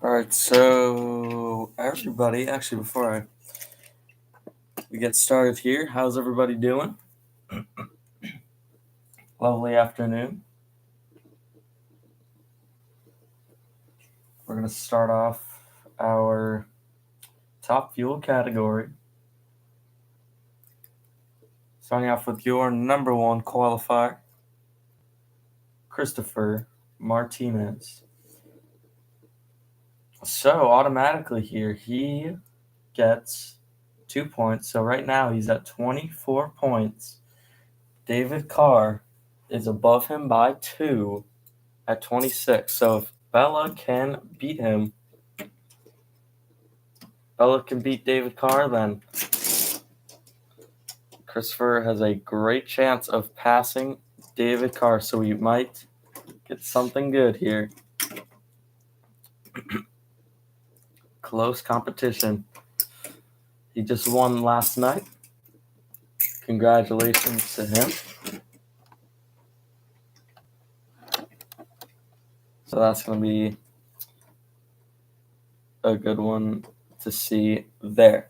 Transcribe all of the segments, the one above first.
All right, so everybody, actually, before we get started here, how's everybody doing? Lovely afternoon. We're going to start off our top fuel category. Starting off with your number one qualifier, Christopher Martinez. So automatically here, he gets 2 points. So right now he's at 24 points. David Carr is above him by 2 at 26. So if Bella can beat him, Bella can beat David Carr, then Christopher has a great chance of passing David Carr. So we might get something good here. Close competition. He just won last night. Congratulations to him. So that's going to be a good one to see there.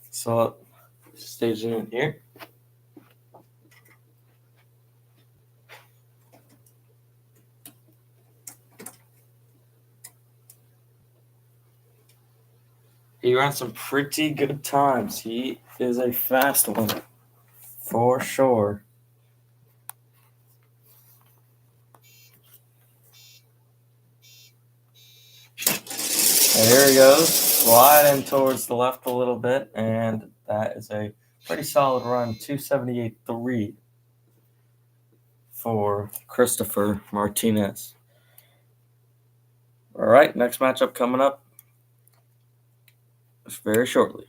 So stay tuned here. He ran some pretty good times. He is a fast one for sure. And here he goes, sliding towards the left a little bit, and that is a pretty solid run, 278.3 for Christopher Martinez. All right, next matchup coming up very shortly.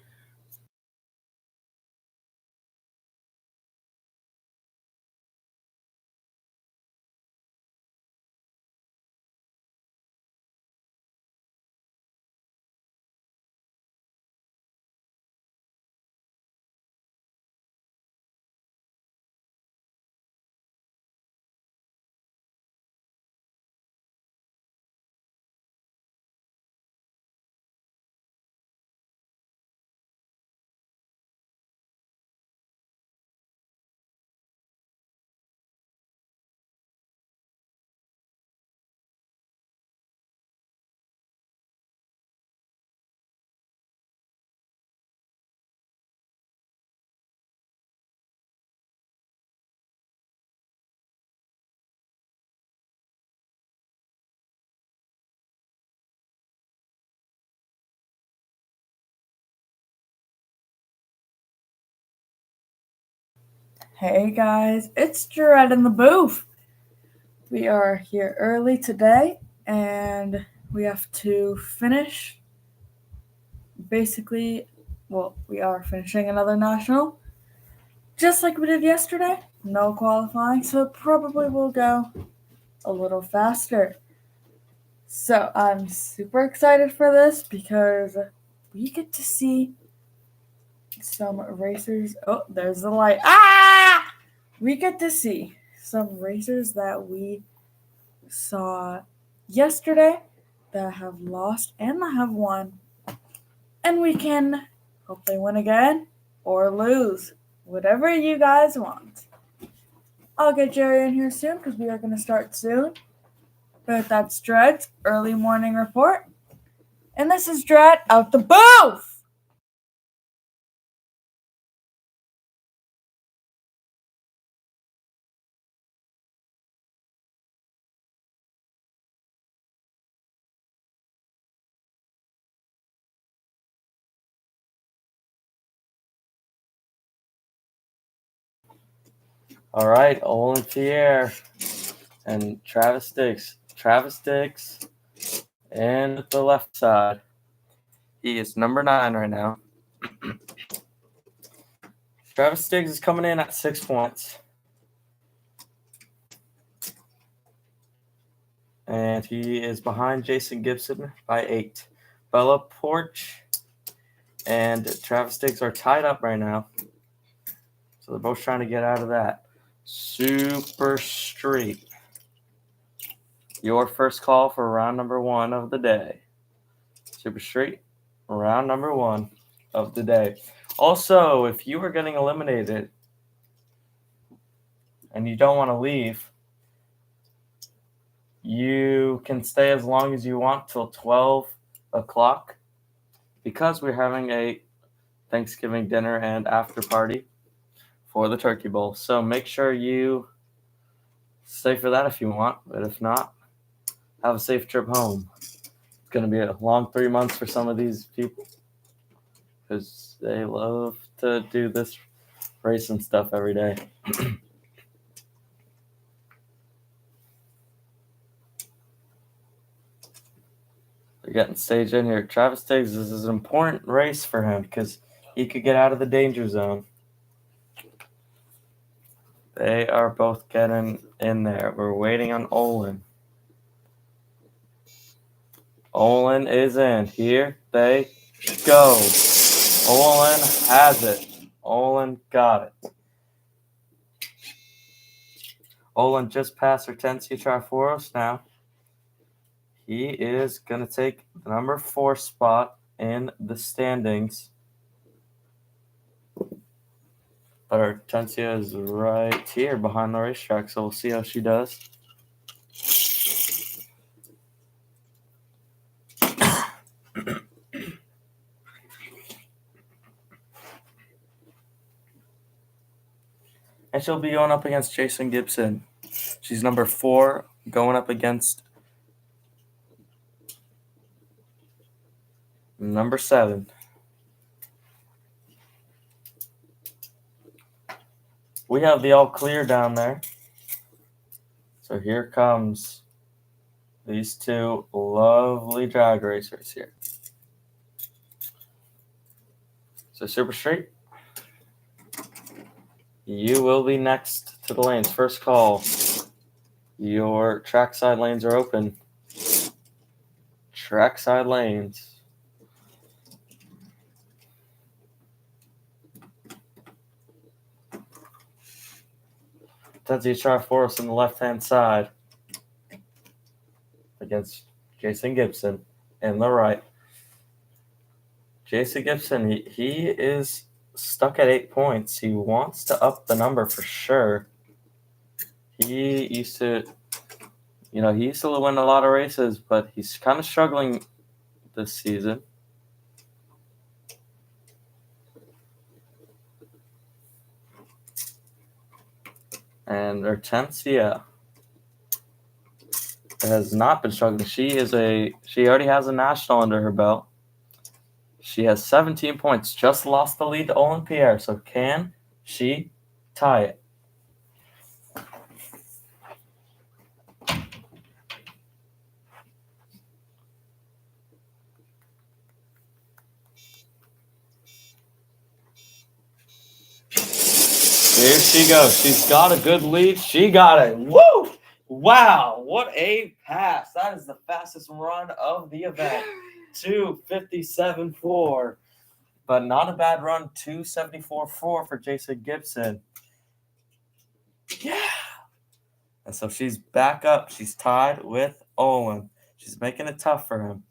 Hey guys, it's Jared in the booth. We are here early today and we have to finish we are finishing another national just like we did yesterday. No qualifying, so it probably will go a little faster. So I'm super excited for this because we get to see some racers. Oh, there's the light. We get to see some racers that we saw yesterday that have lost and that have won. And we can hope they win again or lose. Whatever you guys want. I'll get Jerry in here soon because we are going to start soon. But that's Dred's early morning report. And this is Dred out the booth! All right, Olin Pierre and Travis Dix. Travis Dix and the left side. He is number 9 right now. Travis Diggs is coming in at 6 points. And he is behind Jason Gibson by 8. Bella Porch and Travis Diggs are tied up right now. So they're both trying to get out of that. Super Street. Your first call for round number 1 of the day. Super Street, round number 1 of the day. Also, if you are getting eliminated and you don't want to leave, you can stay as long as you want till 12 o'clock because we're having a Thanksgiving dinner and after party for the Turkey Bowl. So make sure you stay for that if you want, but if not, have a safe trip home. It's going to be a long 3 months for some of these people because they love to do this racing stuff every day. They're getting staged in here. Travis Tiggs, this is an important race for him because he could get out of the danger zone. They are both getting in there. We're waiting on Olin. Olin is in. Here they go. Olin has it. Olin got it. Olin just passed Hortensia Triforos now. He is going to take the number 4 spot in the standings. But Hortensia is right here behind the racetrack, so we'll see how she does. And she'll be going up against Jason Gibson. She's number 4, going up against number 7. We have the all clear down there. So here comes these 2 lovely drag racers here. So Super Street, you will be next to the lanes. First call. Your trackside lanes are open. Trackside lanes. Tenzie Triforos on the left-hand side against Jason Gibson in the right. Jason Gibson, he is stuck at 8 points. He wants to up the number for sure. He used to win a lot of races, but he's kind of struggling this season. And Hortensia has not been struggling. She already has a national under her belt. She has 17 points, just lost the lead to Olin Pierre. So can she tie it? Here she goes. She's got a good lead. She got it. Woo! Wow, what a pass. That is the fastest run of the event. 2:57.4. But not a bad run. 2:74.4 for Jason Gibson. Yeah. And so she's back up. She's tied with Olin. She's making it tough for him.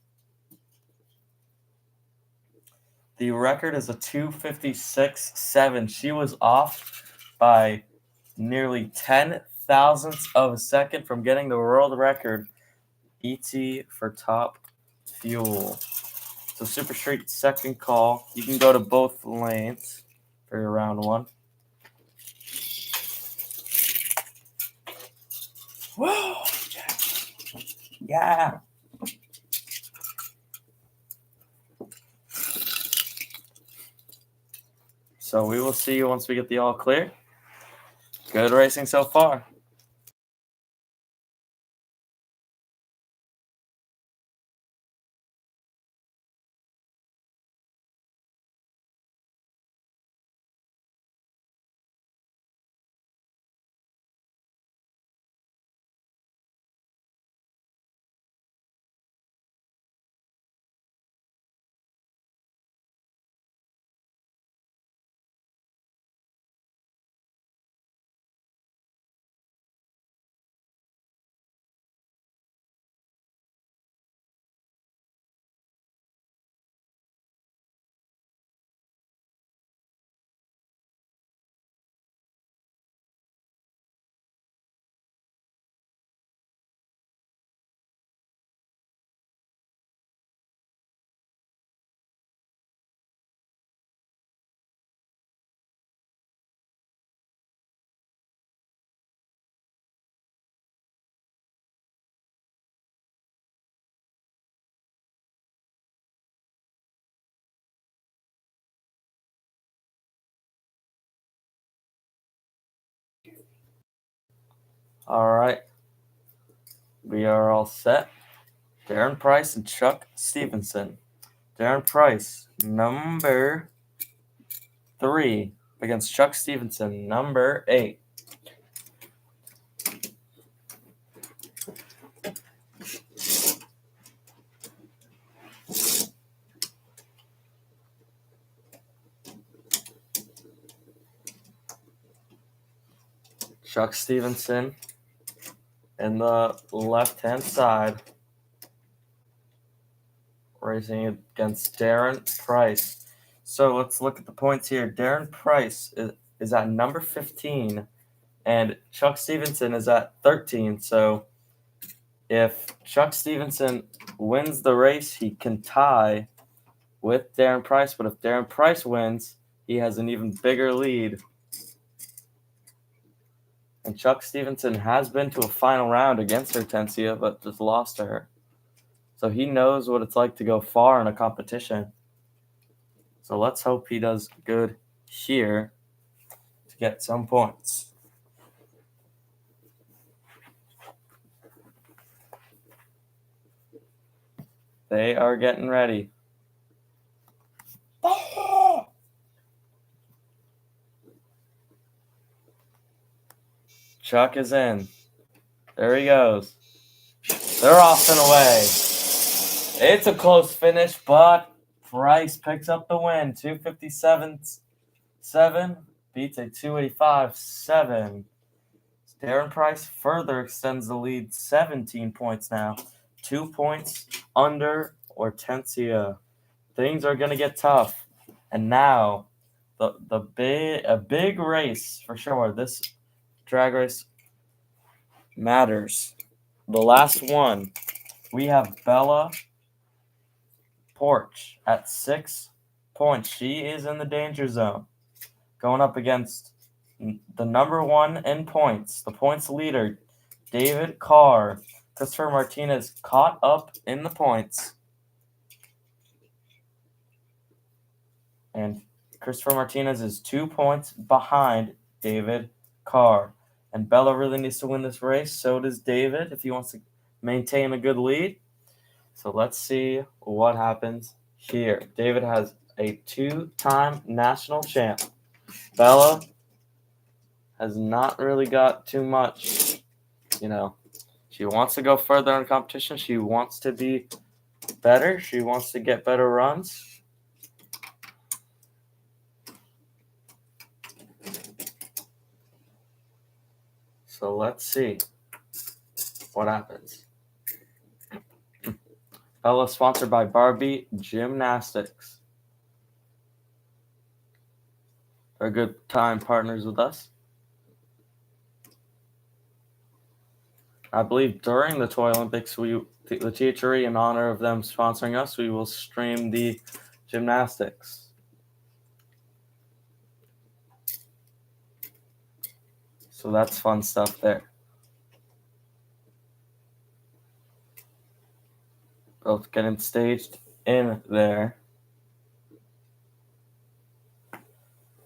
The record is a 2:56.7. She was off by nearly 10 thousandths of a second from getting the world record. ET for top fuel. So Super Street second call. You can go to both lanes for your round 1. Whoa! Yeah. So we will see you once we get the all clear. Good racing so far. All right. We are all set. Darren Price and Chuck Stevenson. Darren Price, number 3, against Chuck Stevenson, number 8. Chuck Stevenson in the left-hand side, racing against Darren Price. So let's look at the points here. Darren Price is at number 15, and Chuck Stevenson is at 13. So if Chuck Stevenson wins the race, he can tie with Darren Price. But if Darren Price wins, he has an even bigger lead. And Chuck Stevenson has been to a final round against Hortensia, but just lost to her. So he knows what it's like to go far in a competition. So let's hope he does good here to get some points. They are getting ready. Chuck is in. There he goes. They're off and away. It's a close finish, but Price picks up the win. 257.7 beats a 285.7. Darren Price further extends the lead 17 points now. 2 points under Hortensia. Things are going to get tough. And now, a big race for sure. This drag race matters. The last one, we have Bella Porch at 6 points. She is in the danger zone, going up against the number 1 in points, the points leader, David Carr. Christopher Martinez caught up in the points. And Christopher Martinez is 2 points behind David Carr. And Bella really needs to win this race. So does David if he wants to maintain a good lead. So let's see what happens here. David has a 2-time national champ. Bella has not really got too much. She wants to go further in competition. She wants to be better. She wants to get better runs. So let's see what happens. Bella sponsored by Barbie Gymnastics. They're good time partners with us. I believe during the Toy Olympics, the THRE, in honor of them sponsoring us, we will stream the gymnastics. So that's fun stuff there. Both getting staged in there.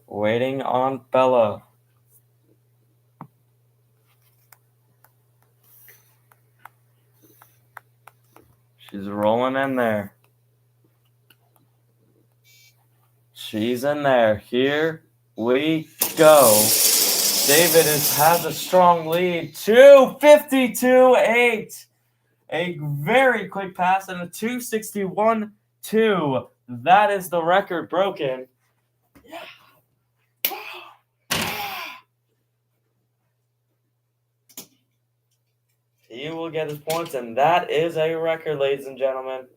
Waiting on Bella. She's rolling in there. She's in there. Here we go. David has a strong lead. 2:52.8. A very quick pass and a 2:61.2. That is the record broken. He will get his points, and that is a record, ladies and gentlemen.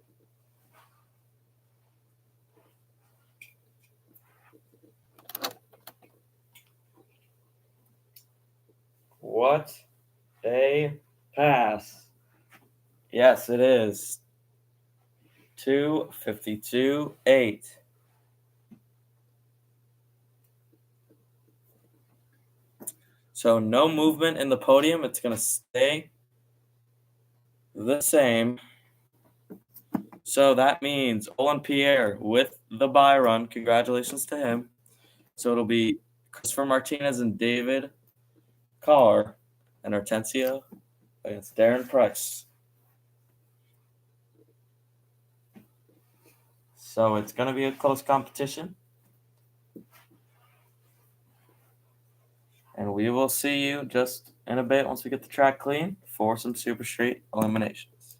What a pass. Yes, it is. 2:52.8. So no movement in the podium. It's going to stay the same. So that means Olin Pierre with the bye run. Congratulations to him. So it'll be Christopher Martinez and David Carr and Hortensio against Darren Price. So it's going to be a close competition. And we will see you just in a bit once we get the track clean for some Super Street eliminations.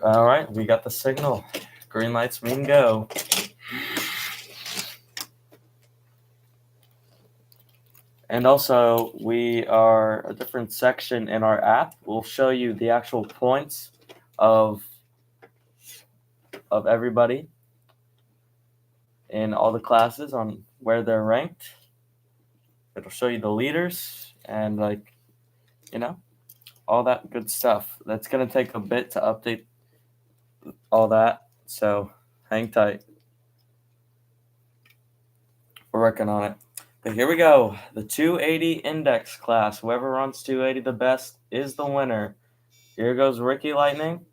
All right, we got the signal. Green lights mean go. And also, we are a different section in our app. We'll show you the actual points of everybody in all the classes on where they're ranked. It'll show you the leaders and all that good stuff. That's going to take a bit to update all that. So hang tight. We're working on it. But here we go. The 280 index class. Whoever runs 280 the best is the winner. Here goes Ricky Lightning.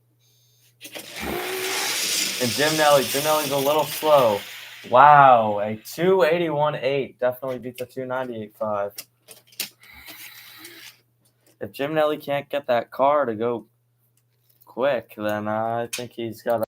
And Jim Nelly. Jim Nelly's a little slow. Wow, a 281.8 definitely beats a 298.5. If Jim Nelly can't get that car to go quick, then I think he's got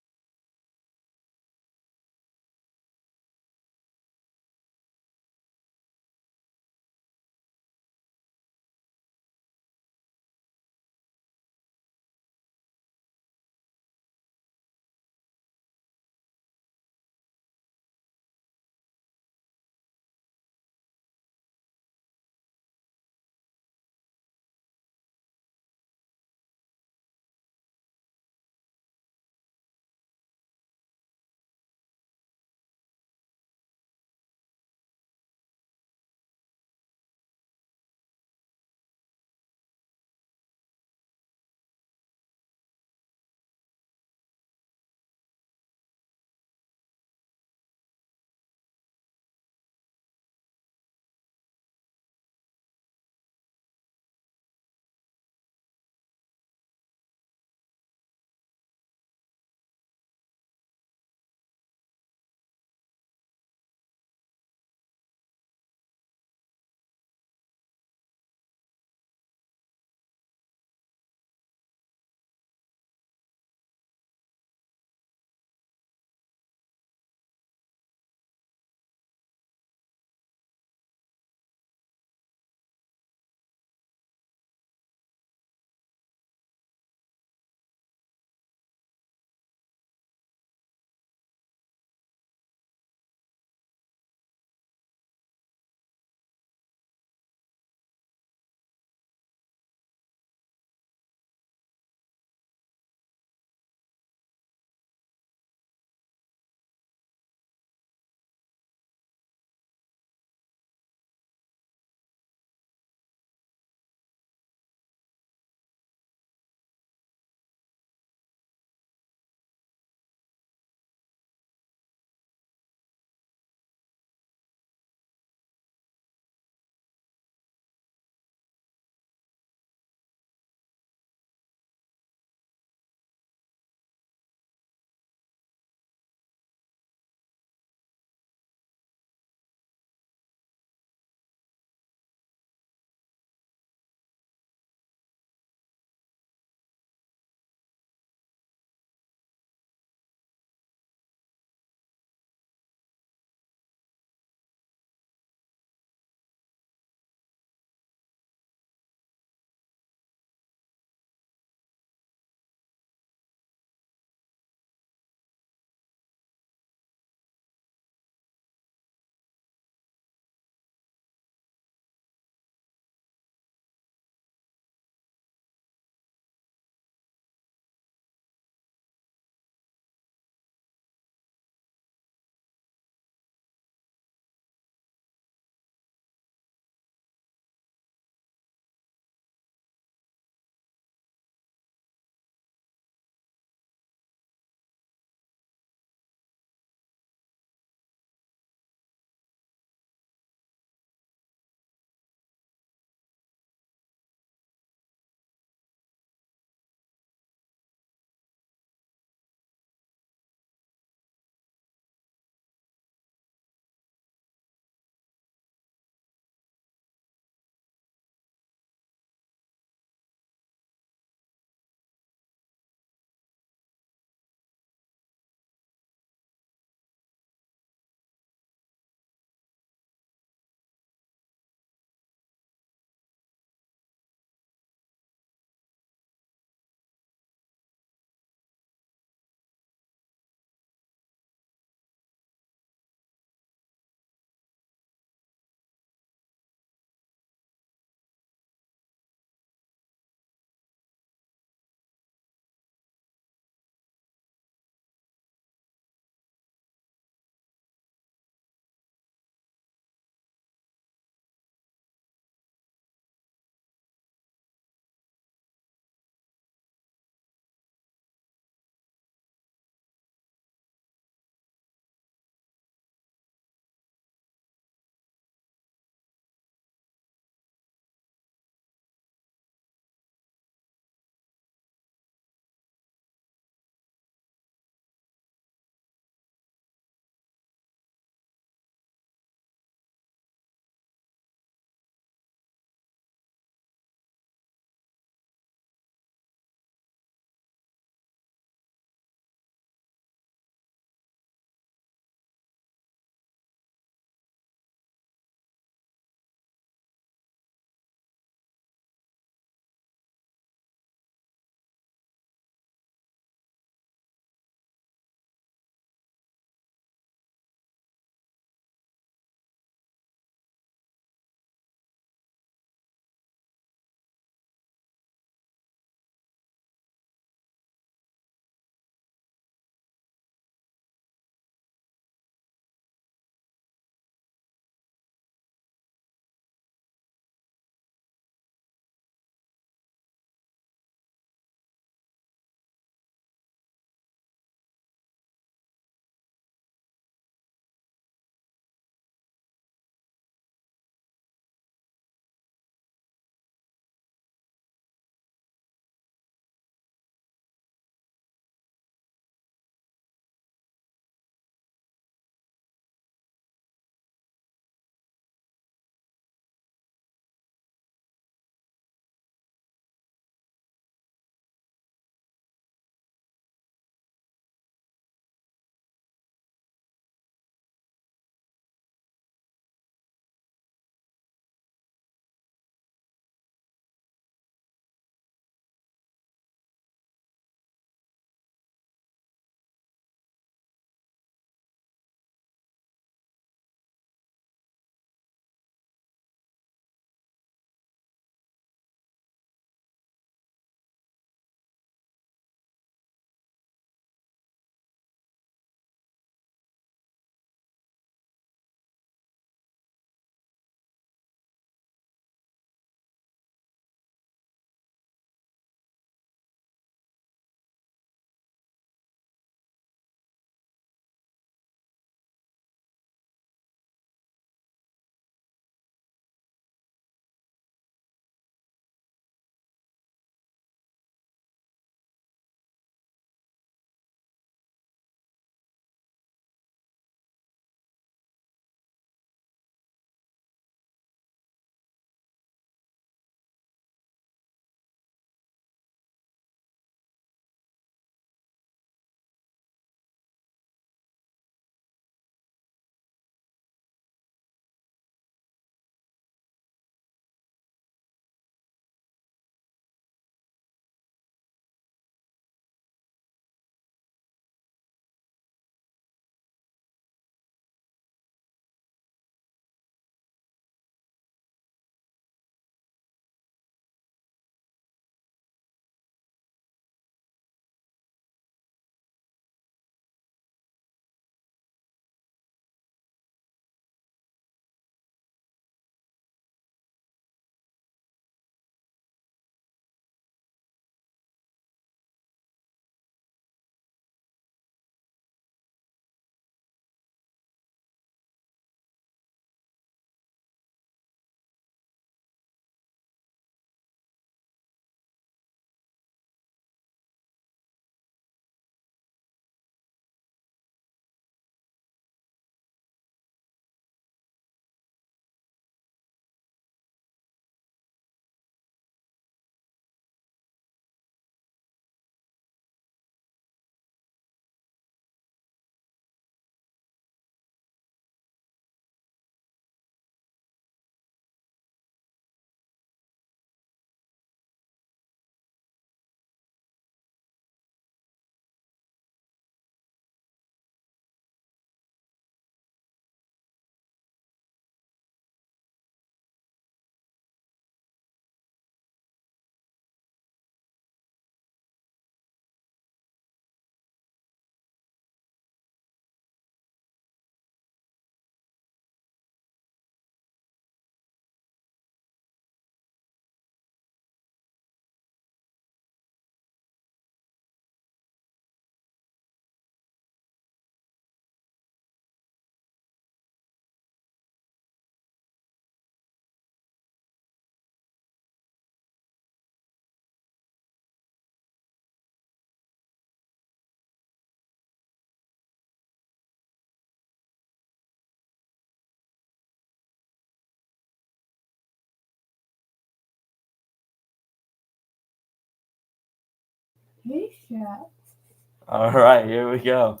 All right, here we go.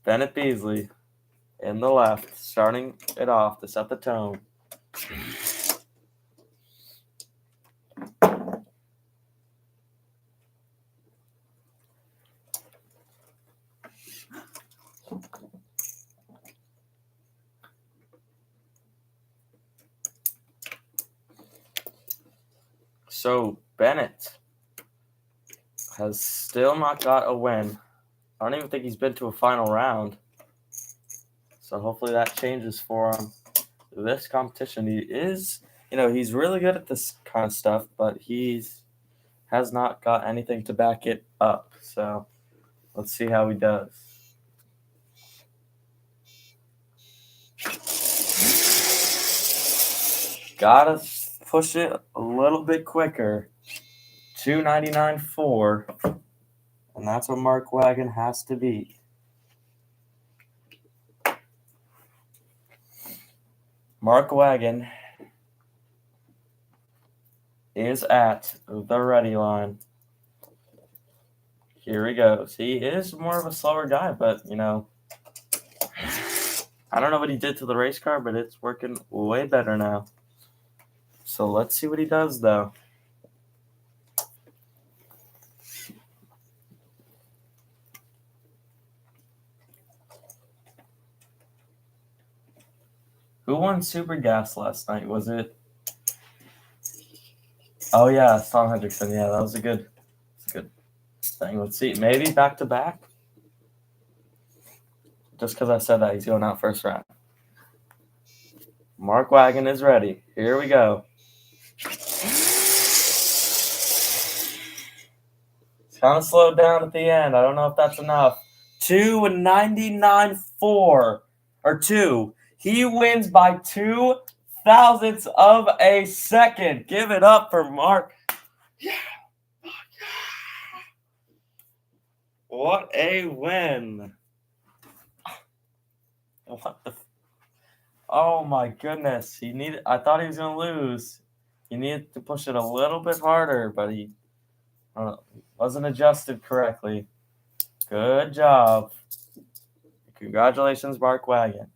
Bennett Beasley in the left, starting it off to set the tone. So Bennett has still not got a win. I don't even think he's been to a final round. So hopefully that changes for him. This competition, he is, he's really good at this kind of stuff, but has not got anything to back it up. So let's see how he does. Gotta push it a little bit quicker. 299.4. And that's what Mark Wagon has to beat. Mark Wagon is at the ready line. Here he goes. He is more of a slower guy, but, I don't know what he did to the race car, but it's working way better now. So let's see what he does, though. Who won Super Gas last night? Was it? Oh, yeah, Tom Hendrickson. Yeah, that was a good thing. Let's see. Maybe back-to-back? Just because I said that, he's going out first round. Mark Wagon is ready. Here we go. It's kind of slowed down at the end. I don't know if that's enough. 299.4 or 2. He wins by 2 thousandths of a second. Give it up for Mark. Yeah. What a win. What the? Oh my goodness. I thought he was going to lose. He needed to push it a little bit harder, but he wasn't adjusted correctly. Good job. Congratulations, Mark Wagon.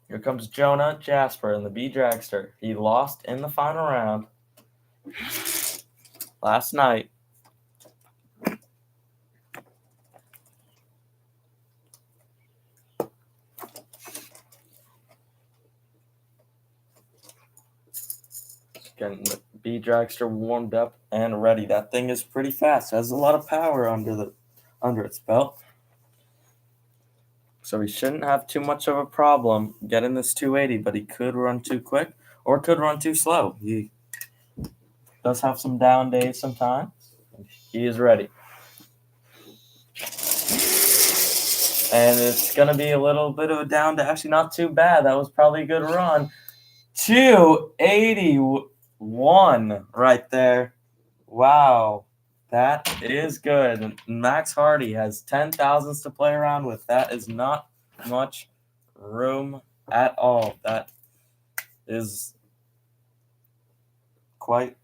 Here comes Jonah Jasper in the B Dragster. He lost in the final round last night. Getting the B Dragster warmed up and ready. That thing is pretty fast. It has a lot of power under its belt. So he shouldn't have too much of a problem getting this 280, but he could run too quick or could run too slow. He does have some down days sometimes. He is ready. And it's going to be a little bit of a down day. Actually, not too bad. That was probably a good run. 281 right there. Wow. That is good. Max Hardy has 10 thousandths to play around with. That is not much room at all. That is quite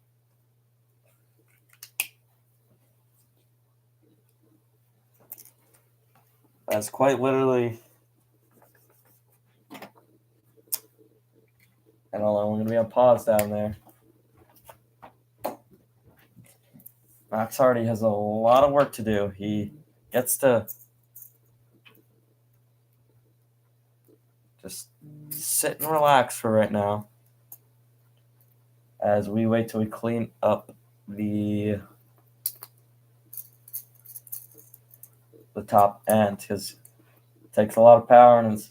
literally. And hold on, we're gonna be on pause down there. Max Hardy has a lot of work to do. He gets to just sit and relax for right now as we wait till we clean up the top end, because it takes a lot of power, and it's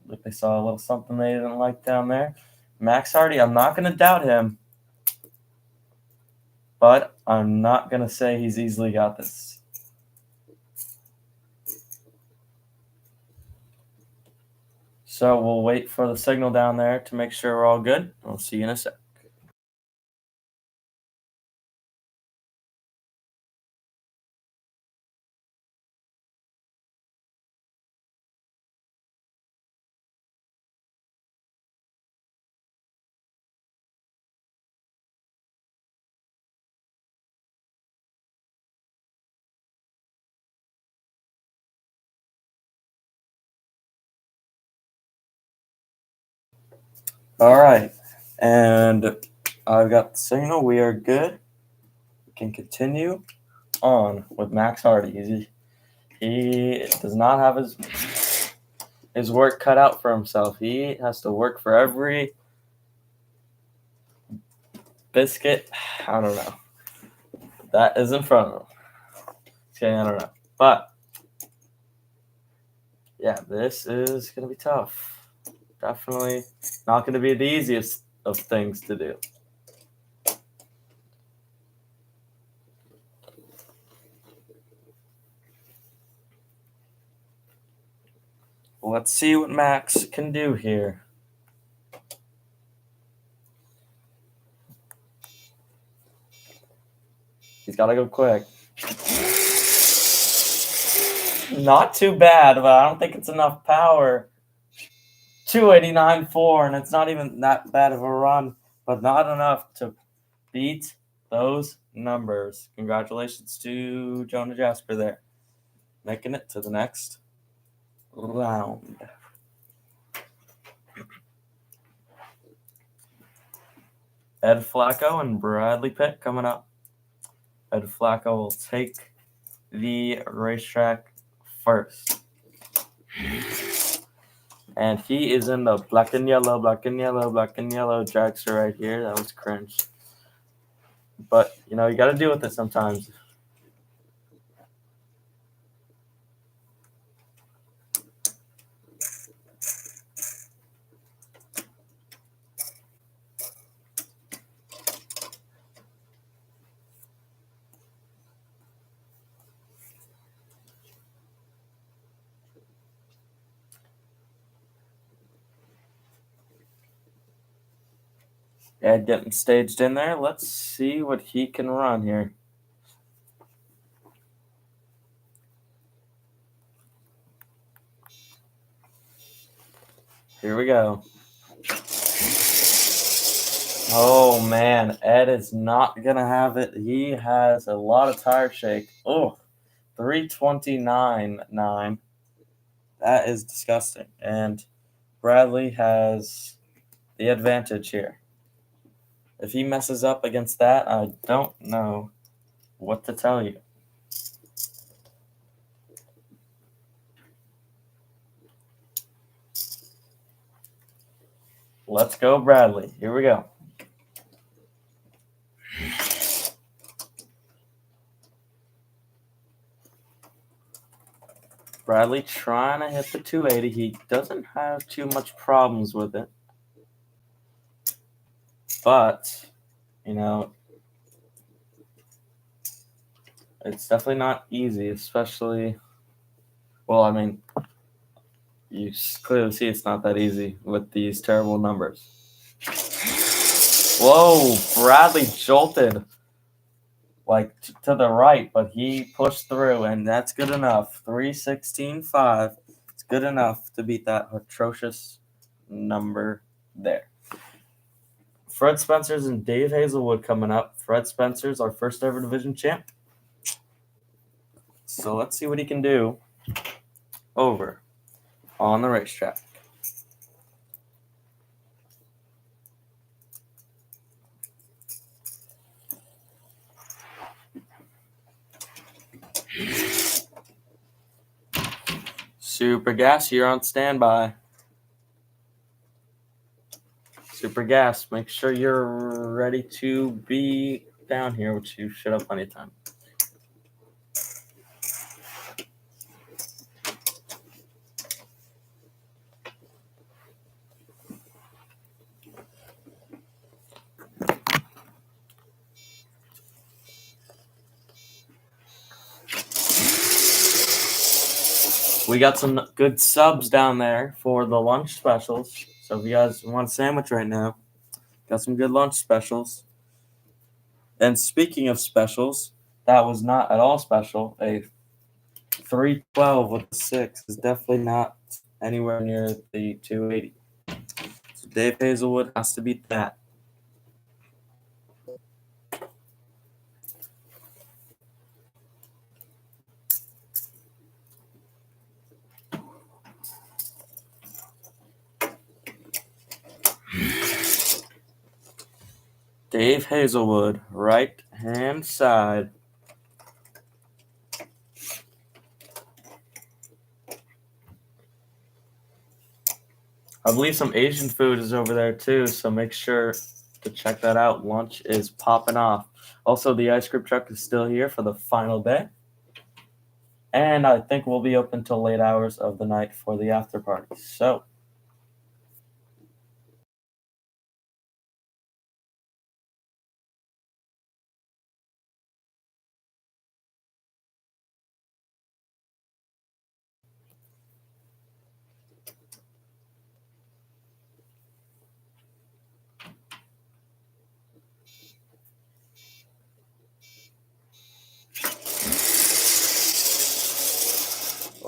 like they saw a little something they didn't like down there. Max Hardy, I'm not going to doubt him, but I'm not going to say he's easily got this. So we'll wait for the signal down there to make sure we're all good. We'll see you in a sec. All right. And I've got the signal. We are good. We can continue on with Max Hardy. He does not have his work cut out for himself. He has to work for every biscuit. I don't know. That is in front of him. Okay, I don't know. But yeah, this is going to be tough. Definitely not going to be the easiest of things to do. Let's see what Max can do here. He's got to go quick. Not too bad, but I don't think it's enough power. 289.4, and it's not even that bad of a run, but not enough to beat those numbers. Congratulations to Jonah Jasper there, making it to the next round. Ed Flacco and Bradley Pitt coming up. Ed Flacco will take the racetrack first. And he is in the black and yellow dragster right here. That was cringe. But, you know, you got to deal with it sometimes. Ed getting staged in there. Let's see what he can run here. Here we go. Oh, man. Ed is not going to have it. He has a lot of tire shake. Oh, 329.9. That is disgusting. And Bradley has the advantage here. If he messes up against that, I don't know what to tell you. Let's go, Bradley. Here we go. Bradley trying to hit the 280. He doesn't have too much problems with it. But, you know, it's definitely not easy, especially, well, I mean, you clearly see it's not that easy with these terrible numbers. Whoa, Bradley jolted like to the right, but he pushed through, and that's good enough. 316.5. It's good enough to beat that atrocious number there. Fred Spencers and Dave Hazelwood coming up. Fred Spencers, our first ever division champ. So let's see what he can do over on the racetrack. Super Gas, you're on standby. Super Gas, make sure you're ready to be down here, which you should have plenty of time. We got some good subs down there for the lunch specials. So if you guys want a sandwich right now, got some good lunch specials. And speaking of specials, that was not at all special. A 312 with a 6 is definitely not anywhere near the 280. So Dave Hazelwood has to beat that. Dave Hazelwood, right-hand side. I believe some Asian food is over there too, so make sure to check that out. Lunch is popping off. Also, the ice cream truck is still here for the final day. And I think we'll be open till late hours of the night for the after party. So,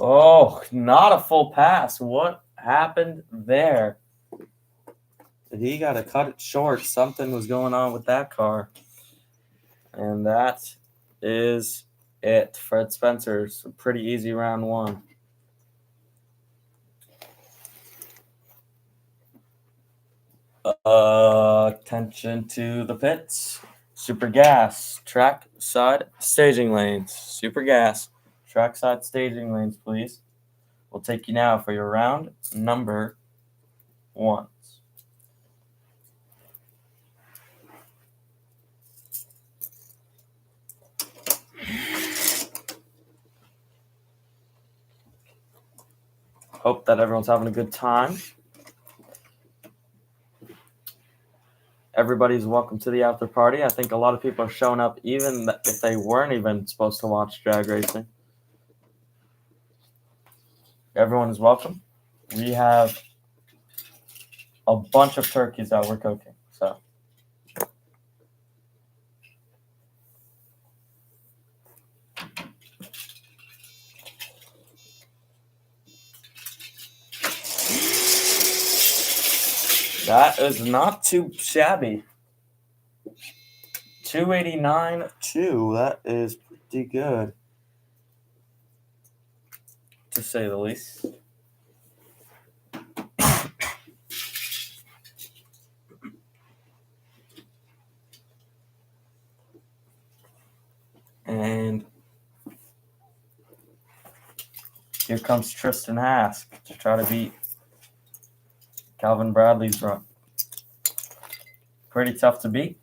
oh, not a full pass. What happened there? He got to cut it short. Something was going on with that car. And that is it. Fred Spencer's a pretty easy round one. Attention to the pits. Super gas, track side staging lanes. Super gas, track side staging lanes, please. We'll take you now for your round number one. Hope that everyone's having a good time. Everybody's welcome to the after party. I think a lot of people are showing up even if they weren't even supposed to watch drag racing. Everyone is welcome. We have a bunch of turkeys that we're cooking. So that is not too shabby. 289.2. That is pretty good, to say the least. And here comes Tristan Hask to try to beat Calvin Bradley's run. Pretty tough to beat.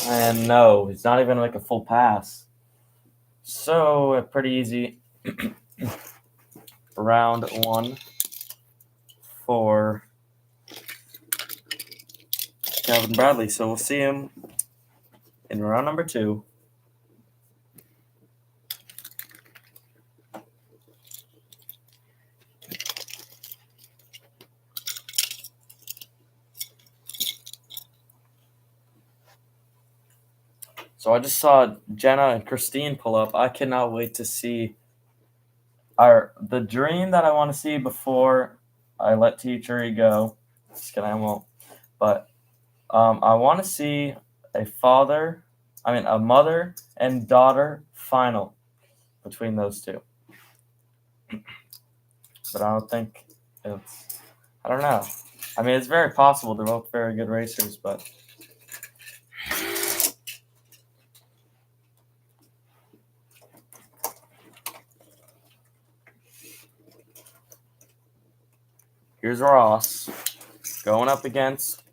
And no, it's not even like a full pass. So a pretty easy round one for Calvin Bradley. So we'll see him in round number two. So I just saw Jenna and Christine pull up. I cannot wait to see the dream that I want to see before I let THRE go. Just kidding, I won't. But I want to see a mother and daughter final between those two. But I don't think I don't know. I mean, it's very possible. They're both very good racers, but here's Ross going up against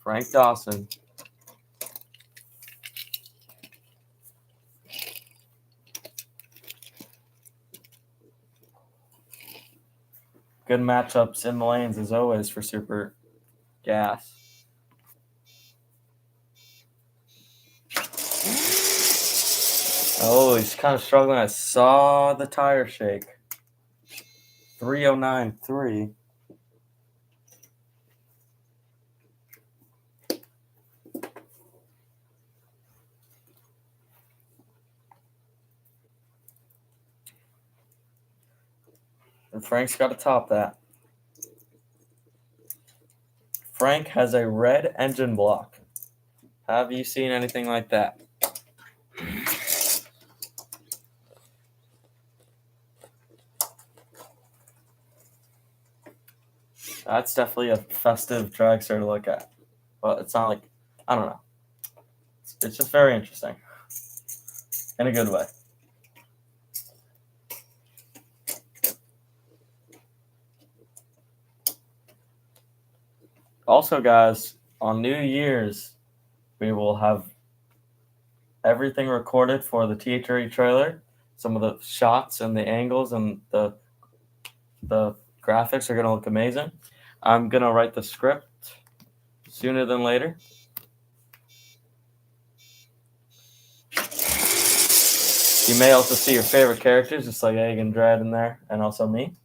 Frank Dawson. Good matchups in the lanes as always for Super Gas. Oh, he's kind of struggling. I saw the tire shake. 309.3. And Frank's got to top that. Frank has a red engine block. Have you seen anything like that? That's definitely a festive dragster to look at. But it's not like, I don't know. It's just very interesting. In a good way. Also, guys, on New Year's, we will have everything recorded for the THRE trailer. Some of the shots and the angles and the graphics are going to look amazing. I'm going to write the script sooner than later. You may also see your favorite characters, just like Egg and Dread in there, and also me.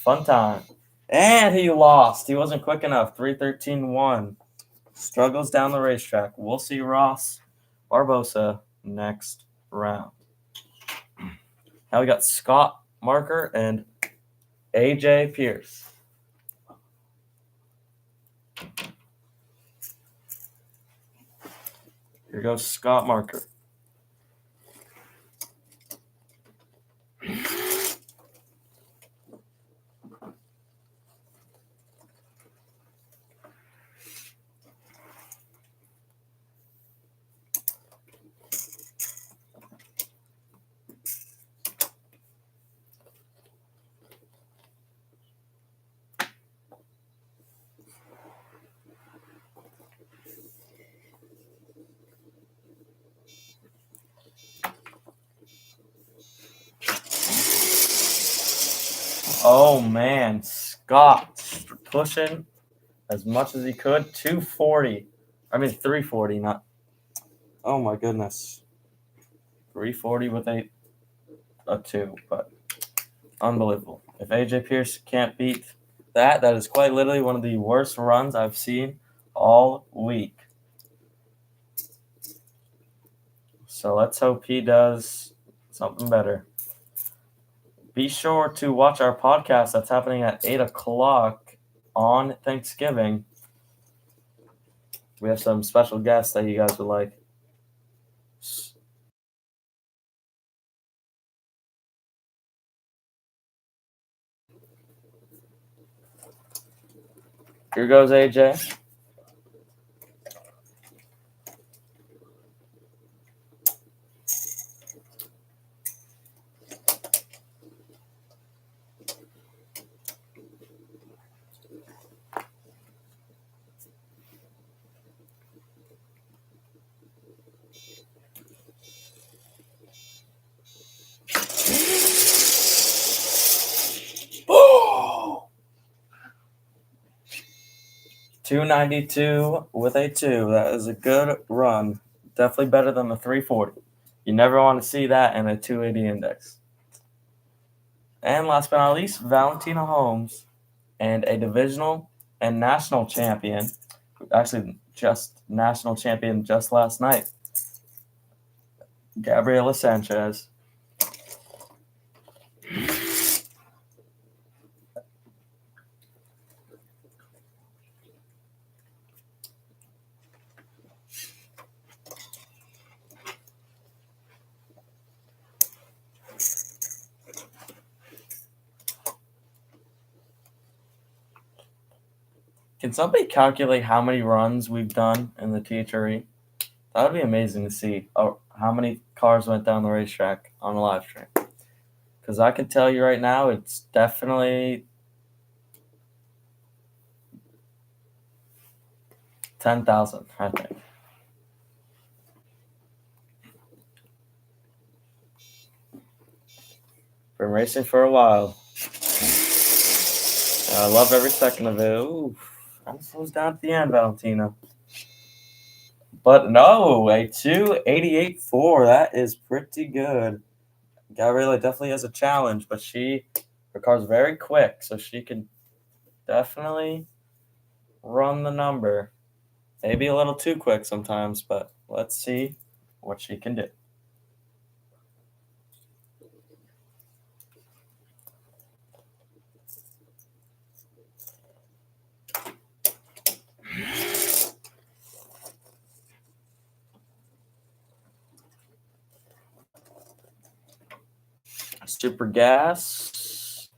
Fun time. And he lost. He wasn't quick enough. 3:13.1. Struggles down the racetrack. We'll see Ross Barbosa next round. Now we got Scott Marker and AJ Pierce. Here goes Scott Marker. Oh man, Scott pushing as much as he could. 240. I mean 340, not. Oh my goodness. 340 with a 2, but unbelievable. If AJ Pierce can't beat that, that is quite literally one of the worst runs I've seen all week. So let's hope he does something better. Be sure to watch our podcast that's happening at 8 o'clock on Thanksgiving. We have some special guests that you guys would like. Here goes AJ. Oh! 292 with a 2. That is a good run. Definitely better than the 340. You never want to see that in a 280 index. And last but not least, Valentina Holmes and a divisional and national champion. Actually, just national champion just last night. Gabriela Sanchez. Can somebody calculate how many runs we've done in the THRE? That would be amazing to see how many cars went down the racetrack on a live stream. Because I can tell you right now, it's definitely 10,000, I think. Been racing for a while. I love every second of it. Ooh, that slows down at the end, Valentina. But no, a 288.4. That is pretty good. Gabriella definitely has a challenge, but her car's very quick, so she can definitely run the number. Maybe a little too quick sometimes, but let's see what she can do. Super gas.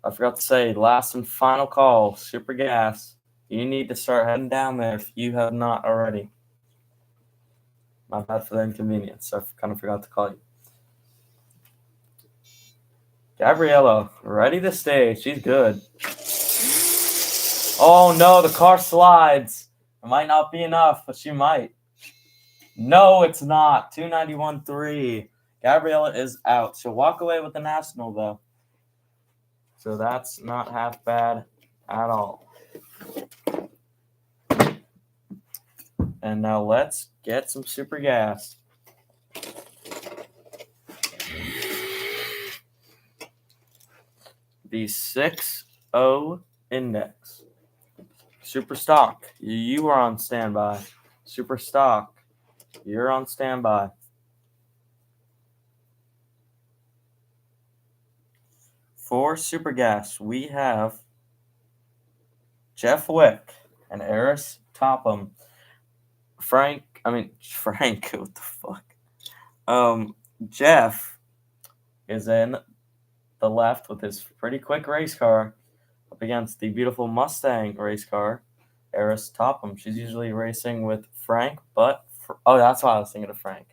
I forgot to say, last and final call, Super gas. You need to start heading down there if you have not already. My bad for the inconvenience. I kind of forgot to call you. Gabriella, ready to stay. She's good. Oh no, the car slides. It might not be enough, but she might. No, it's not. 291.3. Gabriella is out. She'll walk away with the national, though. So that's not half bad at all. And now let's get some super gas. The 6.0 index. Super stock, you are on standby. Super stock, you're on standby. For super gas, we have Jeff Wick and Eris Topham. Frank, what the fuck? Jeff is in the left with his pretty quick race car up against the beautiful Mustang race car, Eris Topham. She's usually racing with Frank, that's why I was thinking of Frank.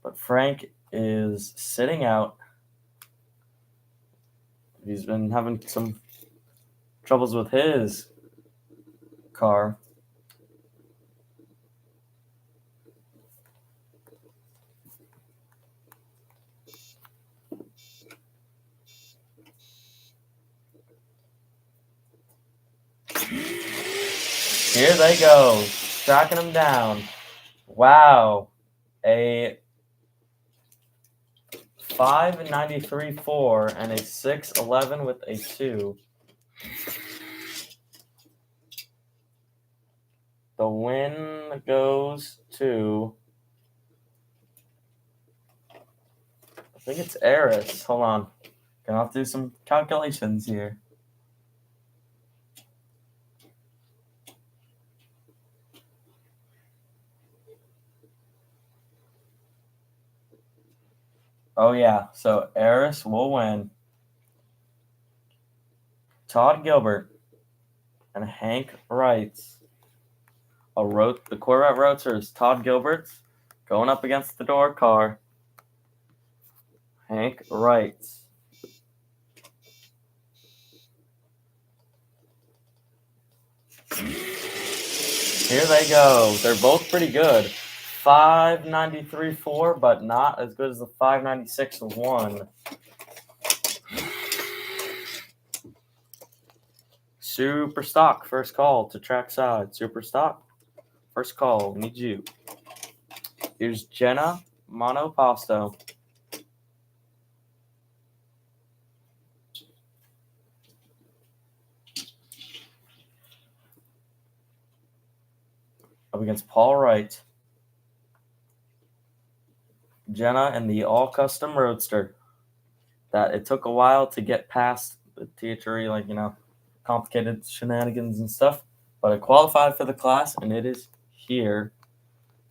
But Frank is sitting out. He's been having some troubles with his car. Here they go, tracking him down. Wow, a 593.4 and a 611 with a 2. The win goes to, I think it's Eris. Hold on. Gonna have to do some calculations here. Oh, yeah. So Eris will win. Todd Gilbert and Hank Wrights. The Corvette Roadsters. Todd Gilbert's going up against the door car. Hank Wrights. Here they go. They're both pretty good. 593.4, but not as good as the 596.1. Super stock, first call to trackside. Super stock, first call. Need you. Here's Jenna Monopasto. Up against Paul Wright. Jenna and the all-custom Roadster. That it took a while to get past the THRE, complicated shenanigans and stuff. But it qualified for the class, and it is here.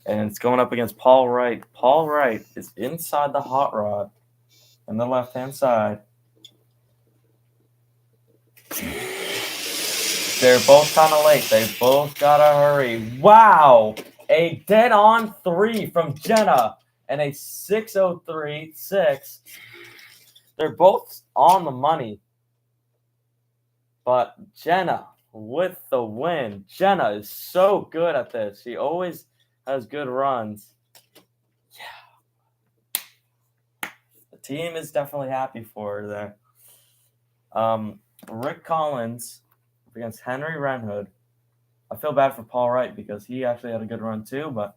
And it's going up against Paul Wright. Paul Wright is inside the hot rod on the left-hand side. They're both kind of late. They both got to hurry. Wow! A dead-on 3 from Jenna and a 6:03.6. They're both on the money. But Jenna with the win. Jenna is so good at this. She always has good runs. Yeah. The team is definitely happy for her there. Rick Collins against Henry Renhood. I feel bad for Paul Wright because he actually had a good run too, but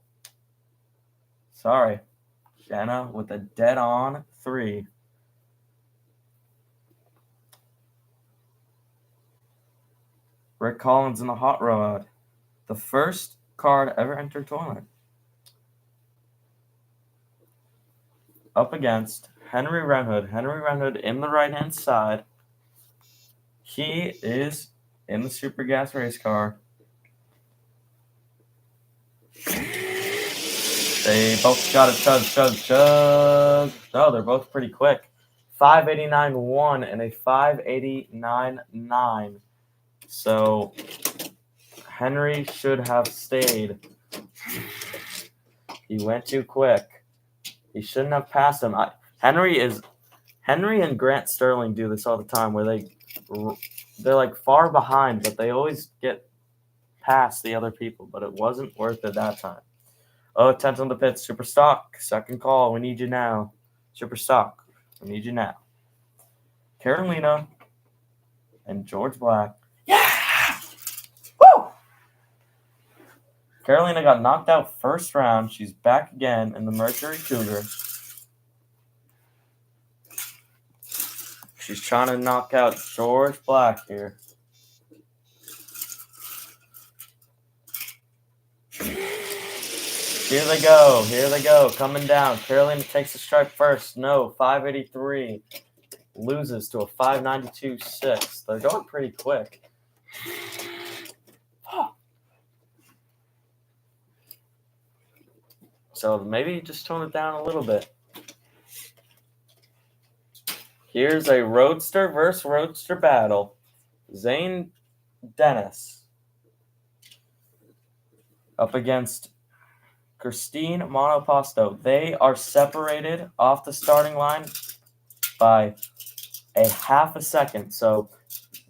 sorry. Shanna with a dead-on 3. Rick Collins in the hot rod. The first card ever entered tournament. Up against Henry Renhood. Henry Renhood in the right-hand side. He is in the Super Gas race car. They both got a chug. No, they're both pretty quick. 589.1 and a 589.9. So Henry should have stayed. He went too quick. He shouldn't have passed him. Henry and Grant Sterling do this all the time, where they're like far behind, but they always get past the other people. But it wasn't worth it that time. Oh, 10th on the pits. Super Stock. Second call. We need you now. Super Stock. We need you now. Carolina and George Black. Yeah! Woo! Carolina got knocked out first round. She's back again in the Mercury Cougar. She's trying to knock out George Black here. Here they go. Coming down. Carolina takes the stripe first. No, 583. Loses to a 592.6. They're going pretty quick. So maybe just tone it down a little bit. Here's a Roadster versus Roadster battle. Zane Dennis up against Christine Monoposto. They are separated off the starting line by a half a second. So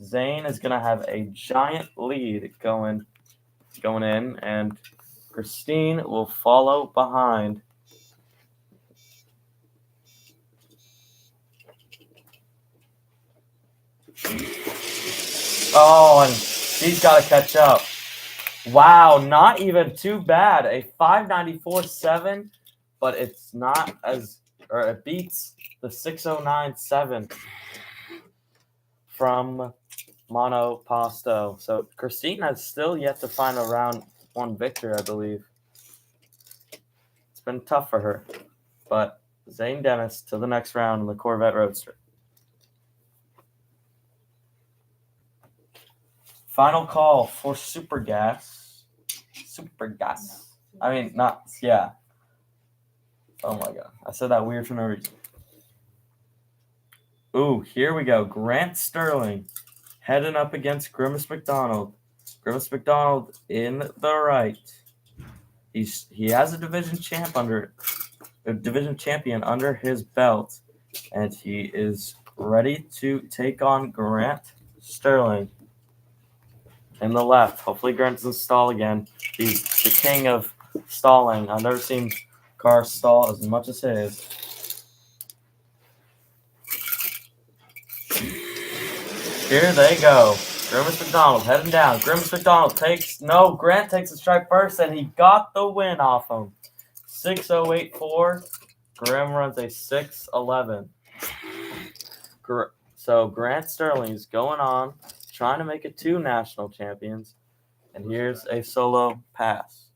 Zane is going to have a giant lead going in, and Christine will follow behind. Oh, and she's got to catch up. Wow, not even too bad. A 594.7, but it's not it beats the 609.7 from Monoposto. So Christine has still yet to find a round 1 victory, I believe. It's been tough for her. But Zane Dennis to the next round in the Corvette Roadster. Final call for Super Gas. I mean, yeah. Oh my God. I said that weird for no reason. Ooh, here we go. Grant Sterling heading up against Grimace McDonald. Grimace McDonald in the right. He has a division champion under his belt, and he is ready to take on Grant Sterling. In the left. Hopefully Grant doesn't stall again. He's the king of stalling. I've never seen cars stall as much as his. Here they go. Grimace McDonald heading down. Grimace McDonald Grant takes the stripe first, and he got the win off him. 6:08.4. Grim runs a 6:11. So Grant Sterling is going on, trying to make it 2 national champions. And here's a solo pass.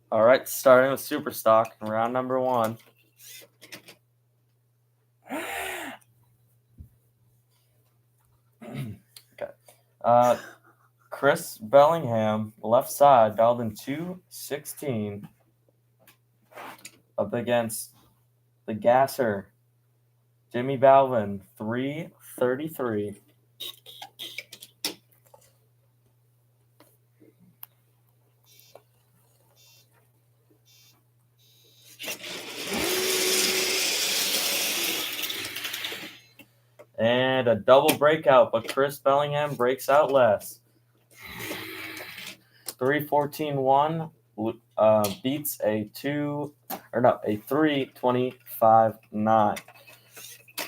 All right, starting with Super Stock in round number 1. Okay. Chris Bellingham, left side, dialed in 216 up against the gasser, Jimmy Balvin, 333. And a double breakout, but Chris Bellingham breaks out less. 314-1 beats a 325-9.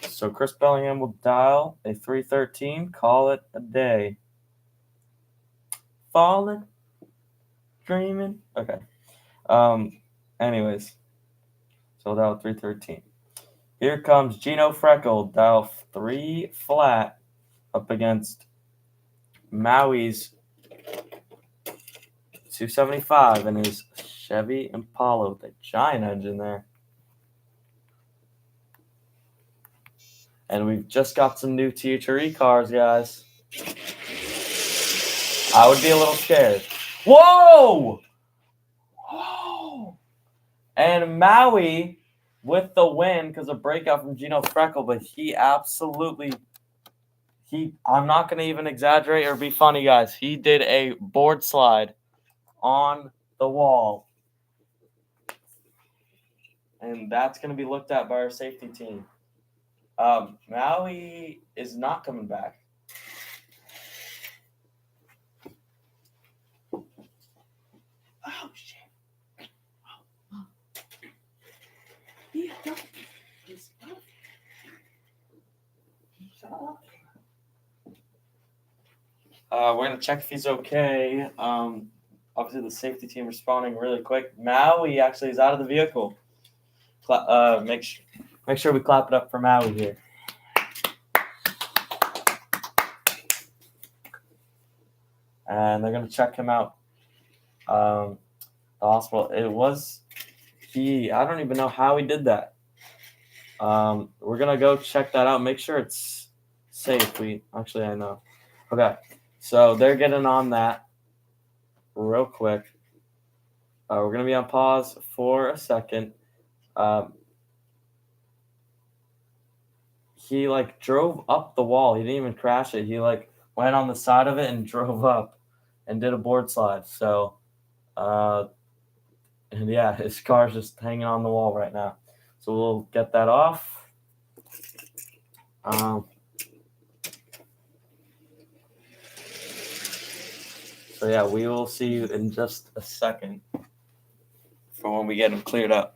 So Chris Bellingham will dial a 313, call it a day. Falling, dreaming. Okay. Anyways, so dial 313. Here comes Gino Freckle, dial 3 flat up against Maui's 275 and his Chevy Impala with a giant engine there. And we've just got some new THRE cars, guys. I would be a little scared. Whoa! Whoa! And Maui with the win because of breakout from Gino Freckle, but I'm not going to even exaggerate or be funny, guys. He did a board slide on the wall. And that's going to be looked at by our safety team. Maui is not coming back. Oh, shit. Yeah, don't. Shut up. We're going to check if he's okay. Obviously, the safety team responding really quick. Maui actually is out of the vehicle. Make sure we clap it up for Maui here. And they're going to check him out. The hospital. It was I don't even know how he did that. We're going to go check that out. Make sure it's safe. I know. Okay. So they're getting on that real quick. We're going to be on pause for a second. He drove up the wall. He didn't even crash it. He went on the side of it and drove up and did a board slide. So, and yeah, his car's just hanging on the wall right now. So we'll get that off. So yeah, we will see you in just a second for when we get him cleared up.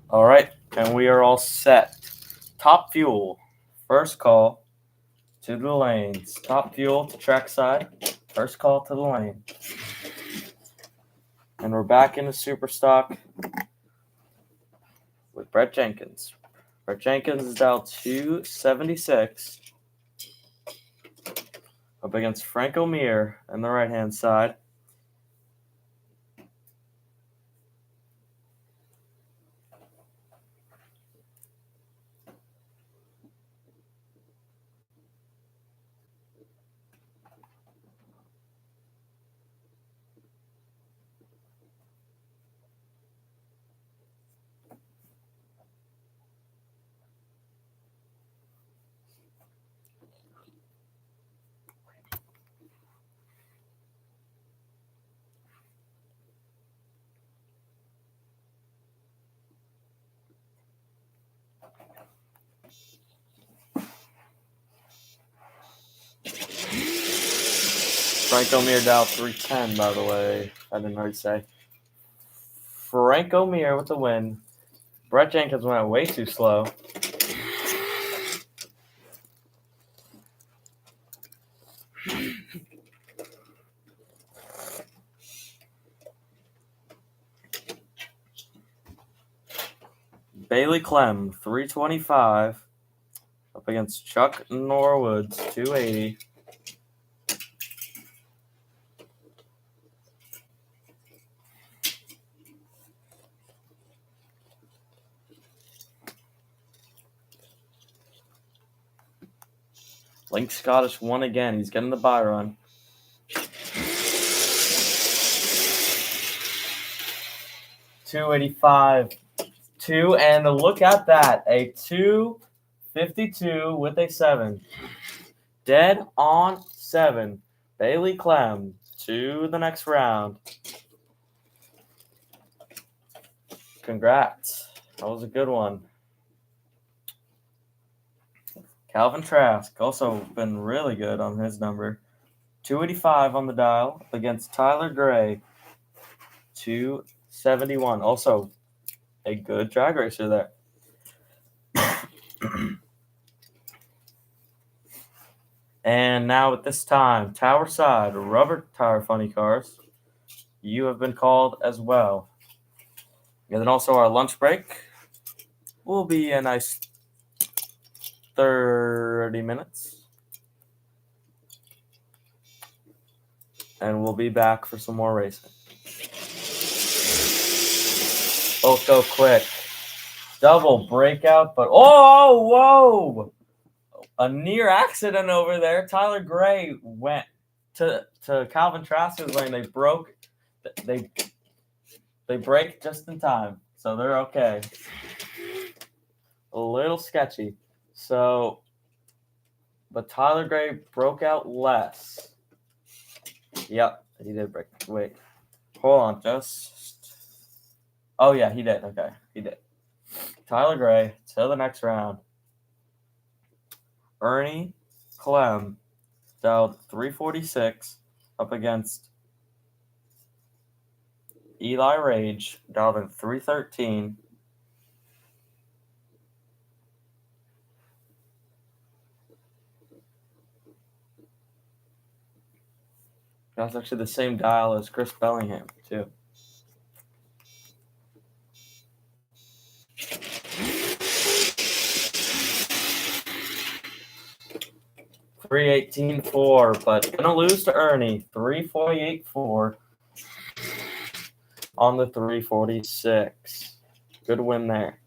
All right, and we are all set. Top Fuel, first call to the lanes. Top Fuel to trackside, first call to the lane. And we're back into Superstock with Brett Jenkins. Brett Jenkins is down 276 up against Frank O'Meara on the right-hand side. Frank O'Meara down 310, by the way. I didn't already say. Frank O'Meara with the win. Brett Jenkins went way too slow. Bailey Clem, 325 up against Chuck Norwood's 280. Link Scottish won again. He's getting the bye run. $285. And look at that. A 252 with a 7. Dead on 7. Bailey Clem to the next round. Congrats. That was a good one. Calvin Trask also been really good on his number. 285 on the dial against Tyler Gray. 271. Also a good drag racer there. And now at this time, Tower Side, Rubber Tire Funny Cars. You have been called as well. And then also our lunch break will be a nice 30 minutes. And we'll be back for some more racing. Both go quick. Double breakout, but whoa! A near accident over there. Tyler Gray went to Calvin Trask's lane. They broke. They break just in time, so they're okay. A little sketchy. So, but Tyler Gray broke out less. Yep, he did break. Wait, hold on, just. Oh yeah, he did. Okay, he did. Tyler Gray to the next round. Ernie Clem dialed 346 up against Eli Rage, dialed in 313. That's actually the same dial as Chris Bellingham, too. $318.4, but gonna lose to Ernie. $348.4 on the 346. Good win there.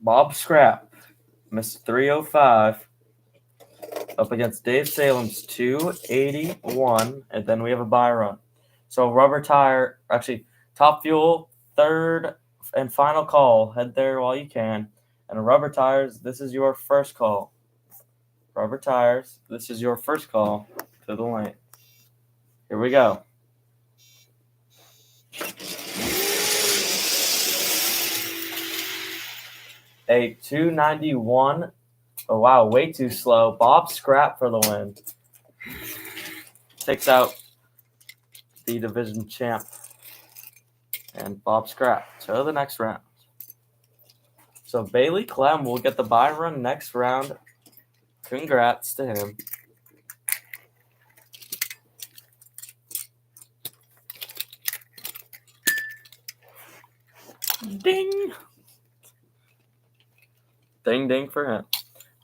Bob Scrap missed 305 up against Dave Salem's 281, and then we have a bye run. So Rubber Tire, actually Top Fuel, third and final call. Head there while you can. And Rubber Tires, this is your first call. Rubber Tires, this is your first call to the lane. Here we go. A 291. Oh, wow, way too slow. Bob Scrap for the win. Takes out the division champ. And Bob Scrap to the next round. So Bailey Clem will get the bye run next round. Congrats to him. Ding! Ding, ding for him.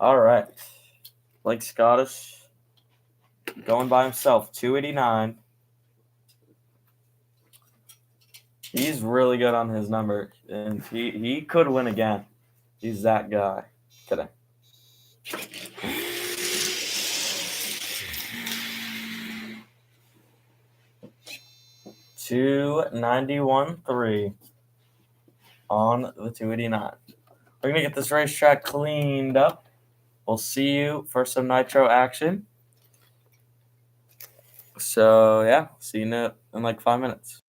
All right. Blake Scottish going by himself, 289. He's really good on his number, and he could win again. He's that guy today. $291.3 on the 289. We're going to get this racetrack cleaned up. We'll see you for some nitro action. So, yeah, see you in like 5 minutes.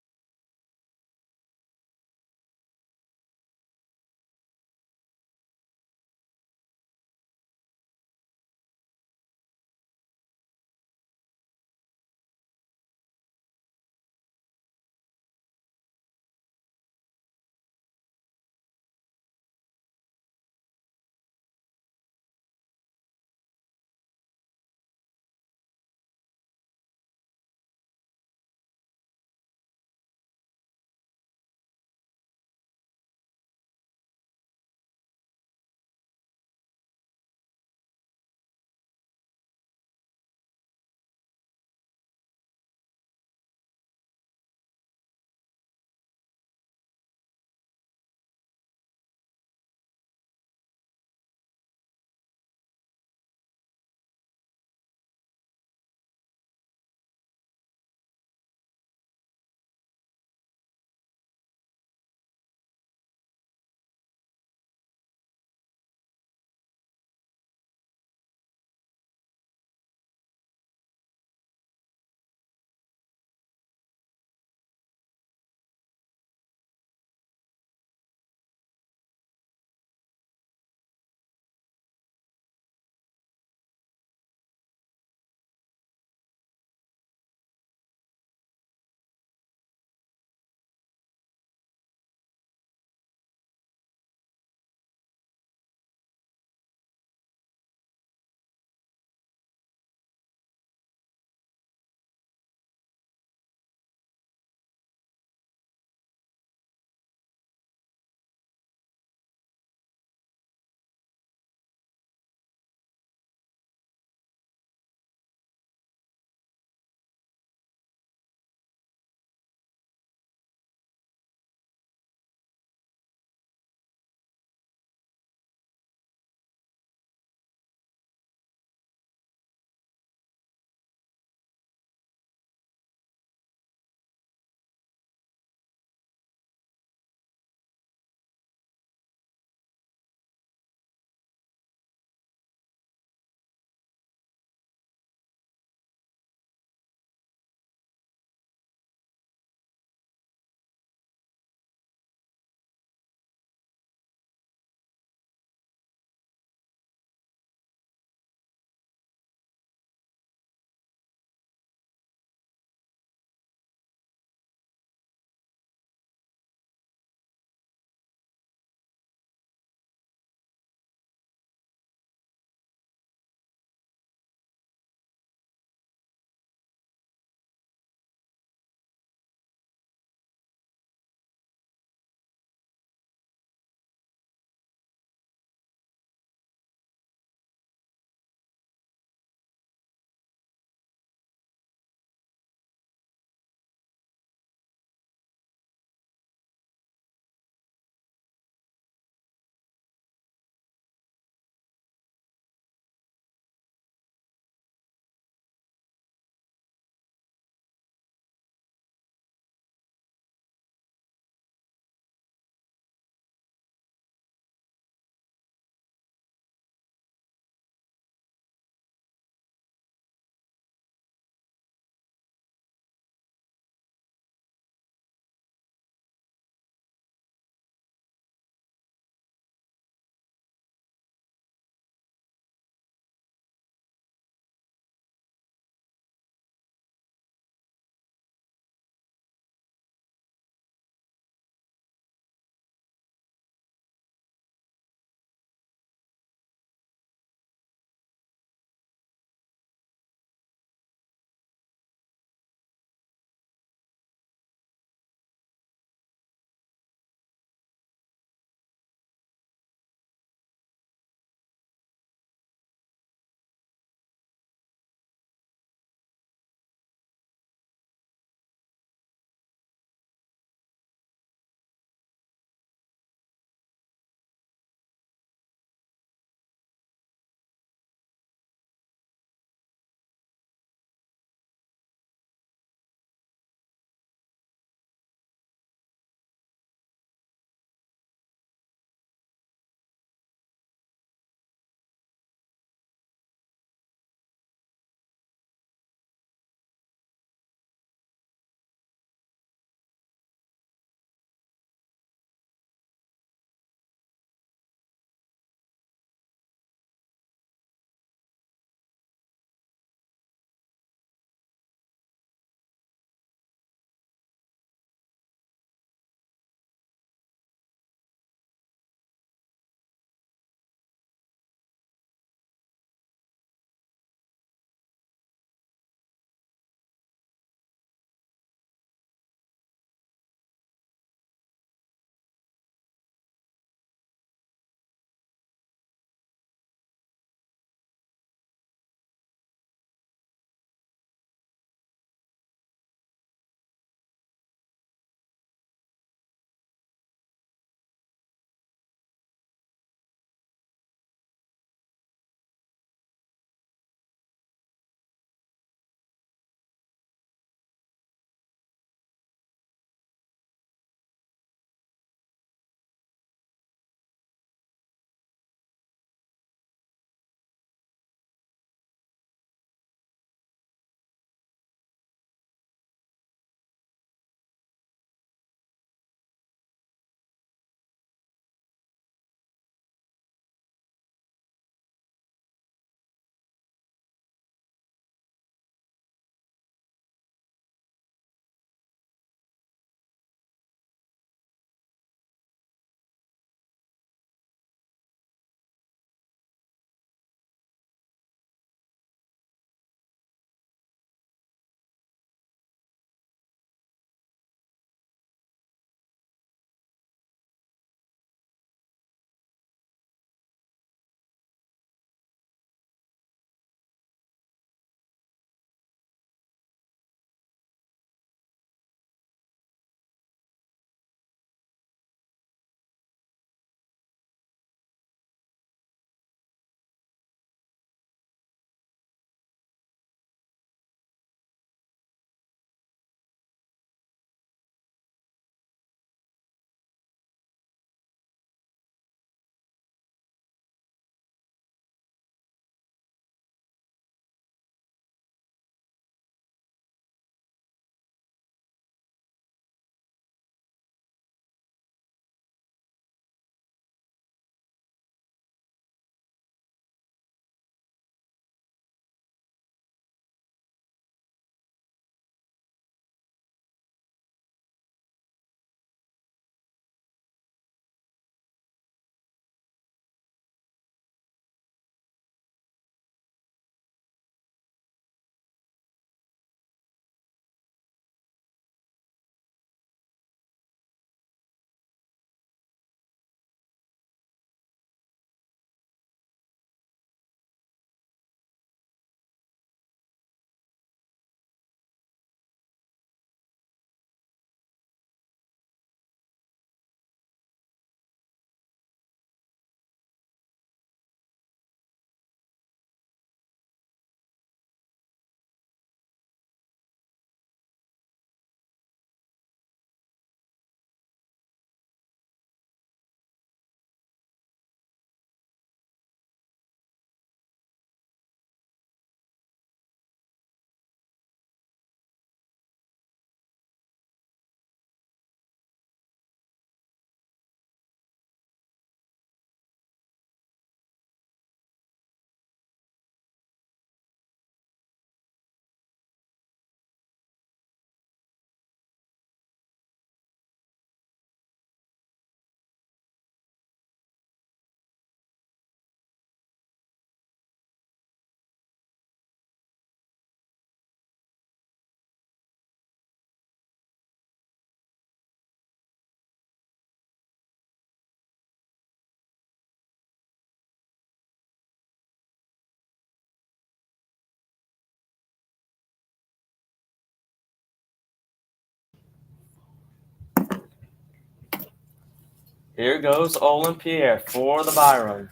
Here goes Olin Pierre for the Byron.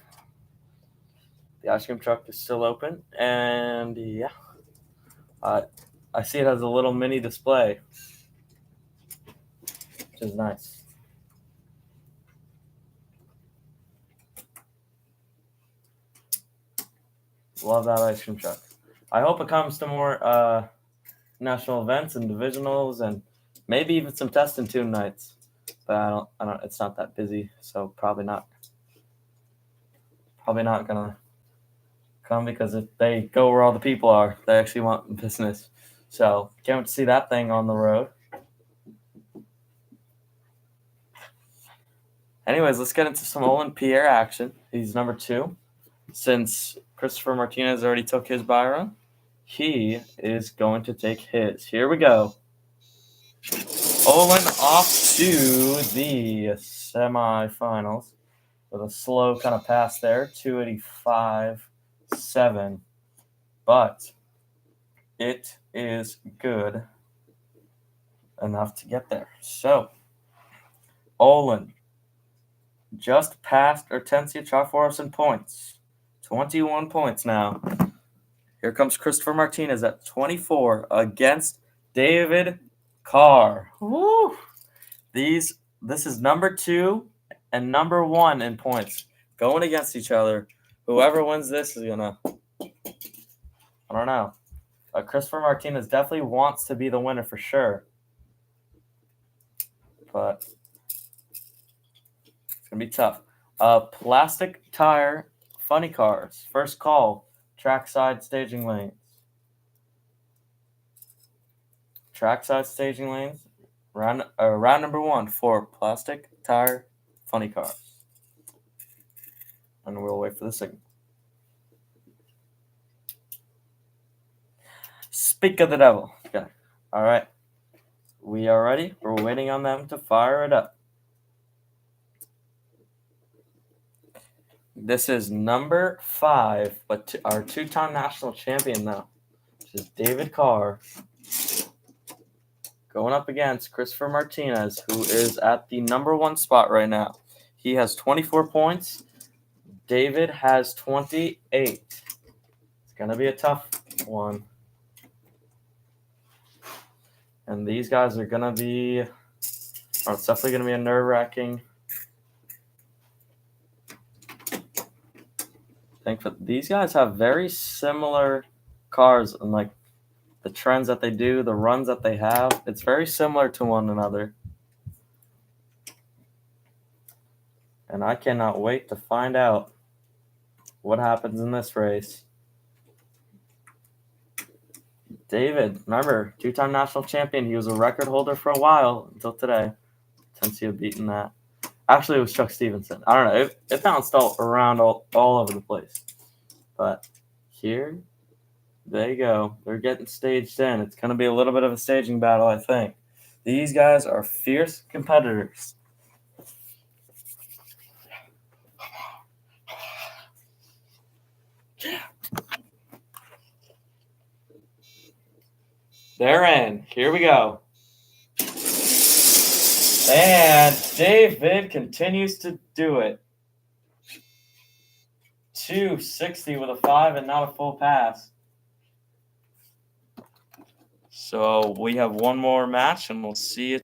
The ice cream truck is still open, and yeah, I see it has a little mini display, which is nice. Love that ice cream truck. I hope it comes to more national events and divisionals, and maybe even some test and tune nights. But I don't. It's not that busy, so probably not. Probably not gonna come because if they go where all the people are, they actually want business. So can't wait to see that thing on the road. Anyways, let's get into some Olin Pierre action. He's number 2. Since Christopher Martinez already took his Byron, he is going to take his. Here we go. Olin off to the semifinals with a slow kind of pass there, 285.7. But it is good enough to get there. So, Olin just passed Hortensia Chaforras in points. 21 points now. Here comes Christopher Martinez at 24 against David Carr. Woo! This is number 2 and number 1 in points going against each other. Whoever wins this is gonna, I don't know. Christopher Martinez definitely wants to be the winner for sure, but it's gonna be tough. Plastic tire, funny cars. First call, trackside staging lanes. Trackside staging lanes. Round number 1 for plastic tire, funny cars. And we'll wait for the signal. Speak of the devil. Okay. All right. We are ready. We're waiting on them to fire it up. This is number 5, but our 2-time national champion now, which is David Carr, going up against Christopher Martinez, who is at the number 1 spot right now. He has 24 points. David has 28. It's going to be a tough one. And these guys are going to be, it's definitely going to be a nerve-wracking thing. But these guys have very similar cars and like the trends that they do, the runs that they have. It's very similar to one another. And I cannot wait to find out what happens in this race. David, remember, 2-time national champion. He was a record holder for a while until today. Since he had beaten that. Actually, it was Chuck Stevenson. I don't know. It bounced around all over the place. But here they go. They're getting staged in. It's going to be a little bit of a staging battle, I think. These guys are fierce competitors. They're in. Here we go. And David continues to do it. 260 with a 5 and not a full pass. So we have one more match, and we'll see you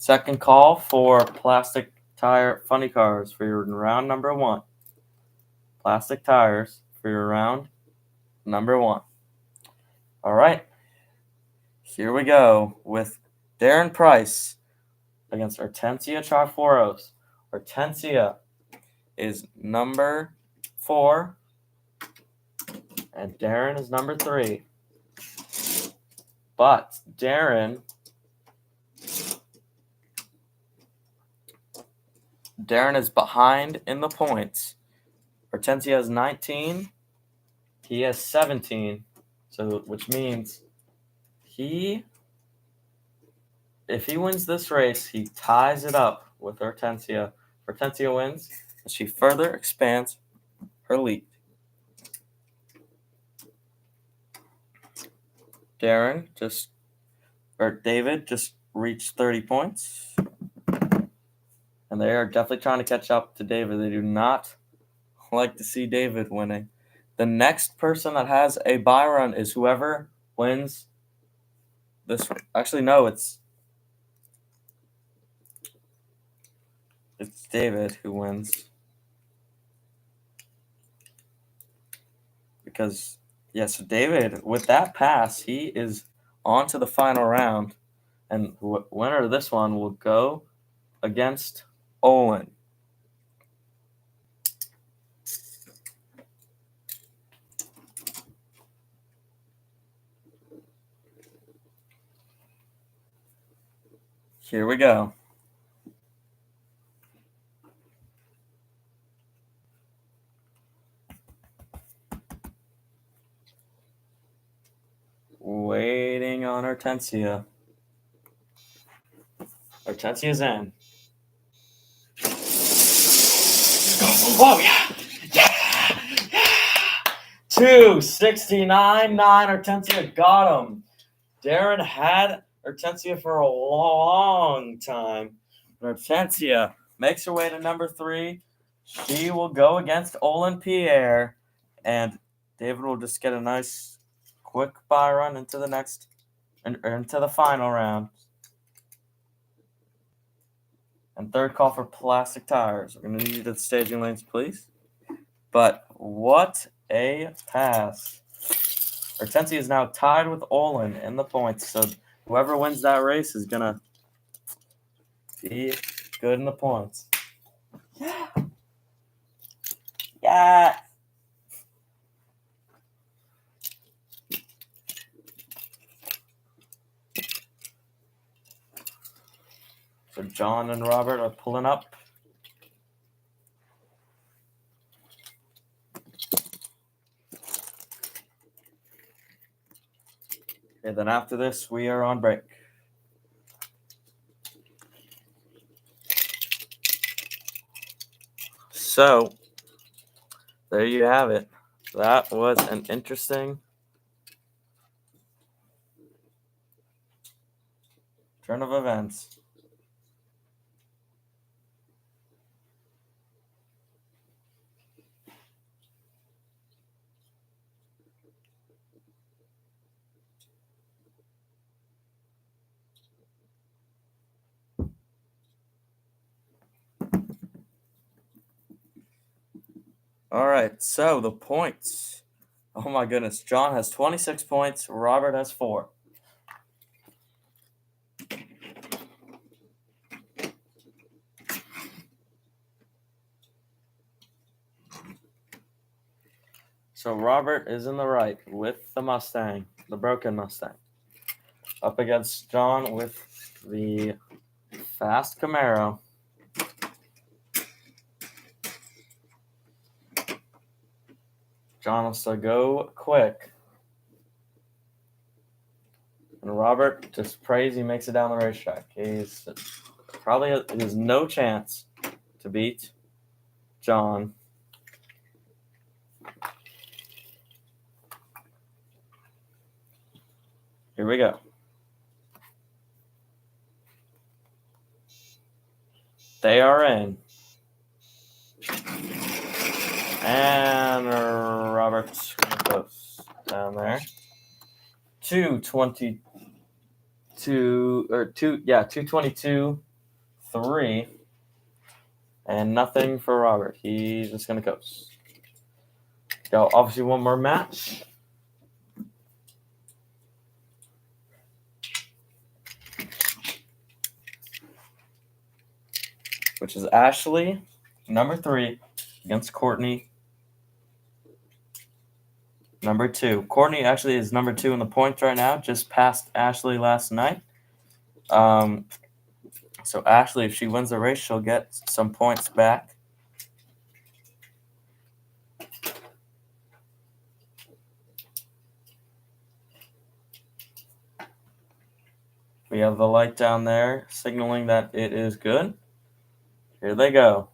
Second call for plastic tire funny cars for your round number 1. Plastic tires for your round number 1. All right. Here we go with Darren Price against Hortensia Charforos. Hortensia is number 4, and Darren is number 3. But Darren is behind in the points. Hortensia has 19. He has 17. So, which means if he wins this race, he ties it up with Hortensia. Hortensia wins, and she further expands her lead. David just reached 30 points. And they are definitely trying to catch up to David. They do not like to see David winning. The next person that has a bye run is whoever wins this. Actually, no, it's David who wins. Because, so David, with that pass, he is on to the final round. And winner of this one will go against Olin. Here we go. Waiting on Hortensia. Hortensia's in. Oh, yeah. Yeah. 269.9. Hortensia got him. Darren had Hortensia for a long time. Hortensia makes her way to number 3. She will go against Olin Pierre. And David will just get a nice quick bye run into the final round. And third call for plastic tires. We're going to need you to the staging lanes, please. But what a pass. Hortensia is now tied with Olin in the points. So whoever wins that race is going to be good in the points. Yeah. So John and Robert are pulling up. Okay, then after this, we are on break. So, there you have it. That was an interesting turn of events. All right, so the points. Oh my goodness. John has 26 points. Robert has 4. So Robert is in the right with the Mustang, the broken Mustang. Up against John with the fast Camaro. John wants to go quick. And Robert just prays he makes it down the racetrack. He's probably has no chance to beat John. Here we go. They are in. And Robert's close down there. 222. 3. And nothing for Robert. He's just going to coast. Go, obviously, one more match. Which is Ashley, number 3, against Courtney, number 2. Courtney actually is number 2 in the points right now, just passed Ashley last night. So Ashley, if she wins the race, she'll get some points back. We have the light down there signaling that it is good. Here they go.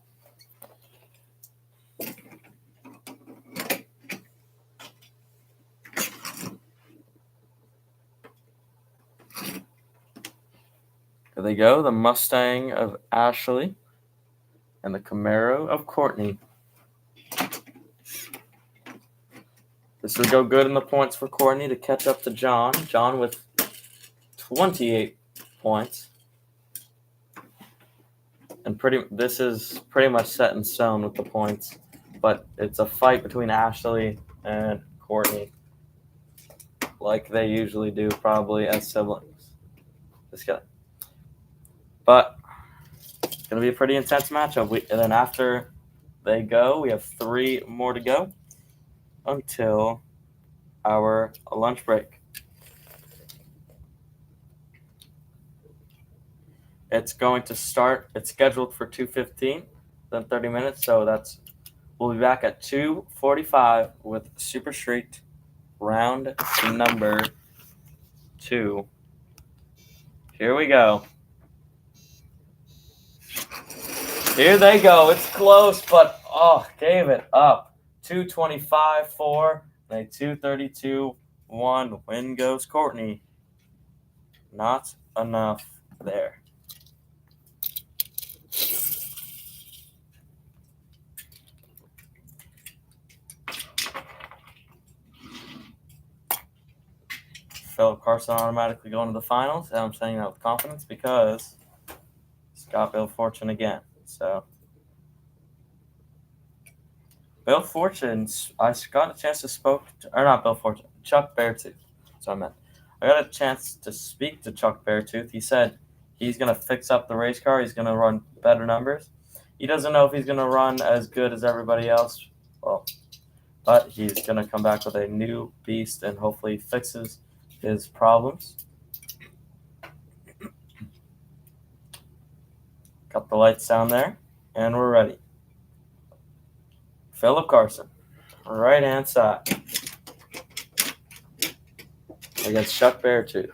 Here they go, the Mustang of Ashley and the Camaro of Courtney. This would go good in the points for Courtney to catch up to John. John with 28 points. And this is pretty much set in stone with the points. But it's a fight between Ashley and Courtney, like they usually do, probably as siblings. Just kidding. But it's going to be a pretty intense matchup. And then after they go, we have 3 more to go until our lunch break. It's going to start. It's scheduled for 2:15, then 30 minutes. So we'll be back at 2:45 with Super Street round number 2. Here we go. Here they go. It's close, but gave it up. 2:25-4, and a 2:32-1. Win goes Courtney. Not enough there. Philip Carson automatically going to the finals, and I'm saying that with confidence because Scott Bill Fortune again. So Bill Fortune, I got a chance to Chuck Beartooth. That's what I meant. I got a chance to speak to Chuck Beartooth. He said he's going to fix up the race car. He's going to run better numbers. He doesn't know if he's going to run as good as everybody else. Well, but he's going to come back with a new beast and hopefully fixes his problems. Got the lights down there, and we're ready. Philip Carson, right-hand side, against Chuck Beartooth.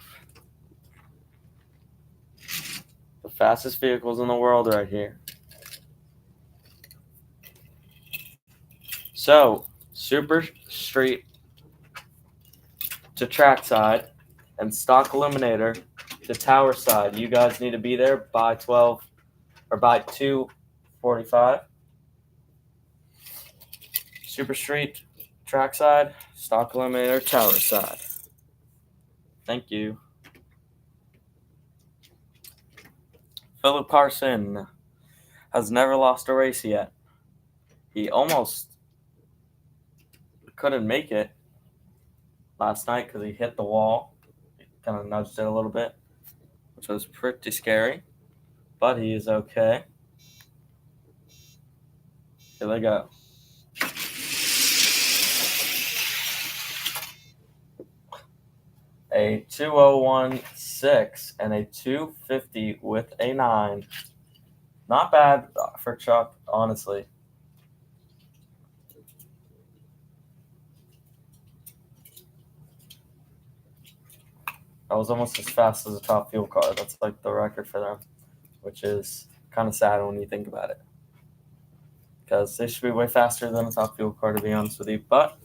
The fastest vehicles in the world right here. So, Super Street to trackside and stock eliminator to tower side. You guys need to be there by 2:45. Super Street trackside, stock eliminator, tower side. Thank you. Philip Carson has never lost a race yet. He almost couldn't make it last night because he hit the wall. He kind of nudged it a little bit, which was pretty scary. But he is okay. Here they go. A 2:01.6 and a 2:50 with a 9. Not bad for Chuck, honestly. That was almost as fast as a top fuel car. That's like the record for them, which is kind of sad when you think about it. Because they should be way faster than a top fuel car, to be honest with you. But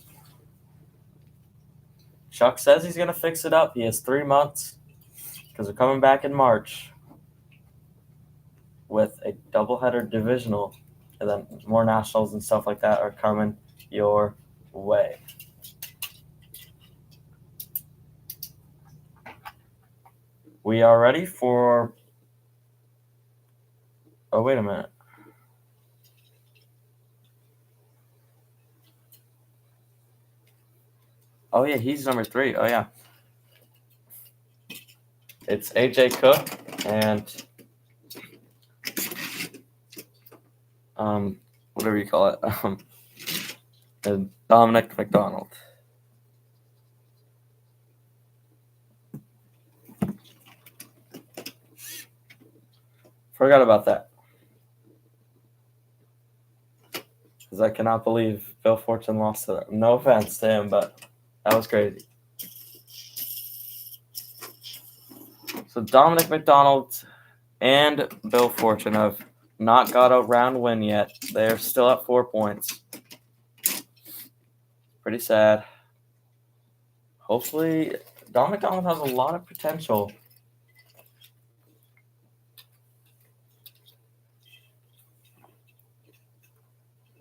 Chuck says he's going to fix it up. He has 3 months because we're coming back in March with a doubleheader divisional, and then more nationals and stuff like that are coming your way. We are ready for Oh, wait a minute. Oh, yeah, he's number 3. Oh, yeah. It's AJ Cook and whatever you call it, and Dominic McDonald. Forgot about that. Because I cannot believe Bill Fortune lost to them. No offense to him, but that was crazy. So Dominic McDonald and Bill Fortune have not got a round win yet. They're still at 4 points. Pretty sad. Hopefully, Dominic McDonald has a lot of potential.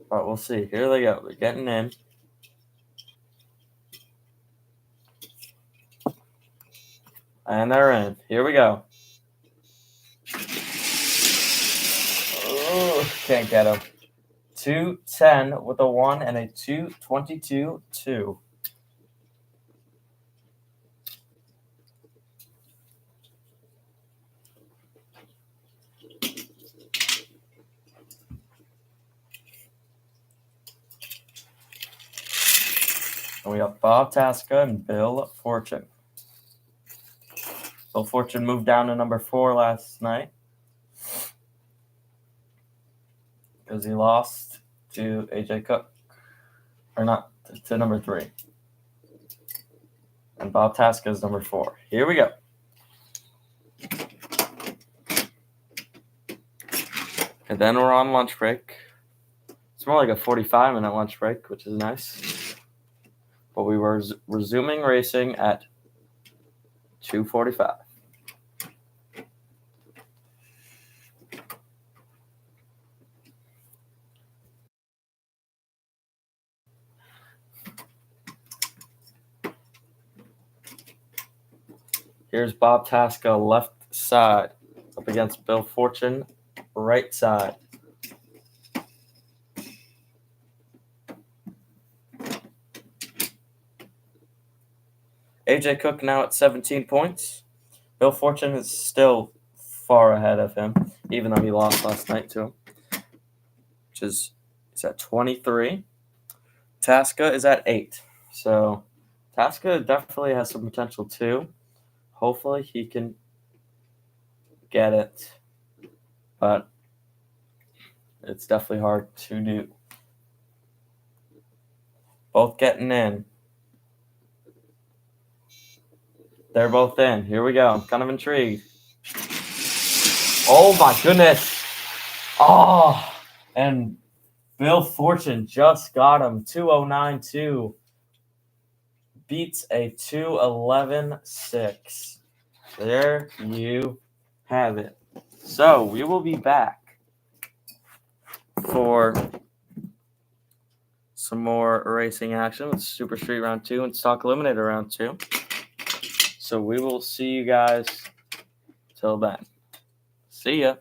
But we'll see. Here they go. They're getting in. And they're in. Here we go. Oh, can't get him. 210 with a 1 and a 222-2. And we got Bob Tasca and Bill Fortune. Bill Fortune moved down to number 4 last night because he lost to AJ Cook. Or not, to number 3. And Bob Tasca is number 4. Here we go. And then we're on lunch break. It's more like a 45-minute lunch break, which is nice. But we were resuming racing at 2:45. Here's Bob Tasca left side up against Bill Fortune right side. AJ Cook now at 17 points. Bill Fortune is still far ahead of him, even though he lost last night to him, which is he's at 23. Tasca is at 8. So Tasca definitely has some potential too. Hopefully he can get it, but it's definitely hard to do. Both getting in. They're both in. Here we go. I'm kind of intrigued. Oh my goodness. Oh, and Bill Fortune just got him. 209.2. Beats a 211.6. There you have it. So we will be back for some more racing action with Super Street Round 2 and Stock Eliminator Round 2. So we will see you guys till then. See ya.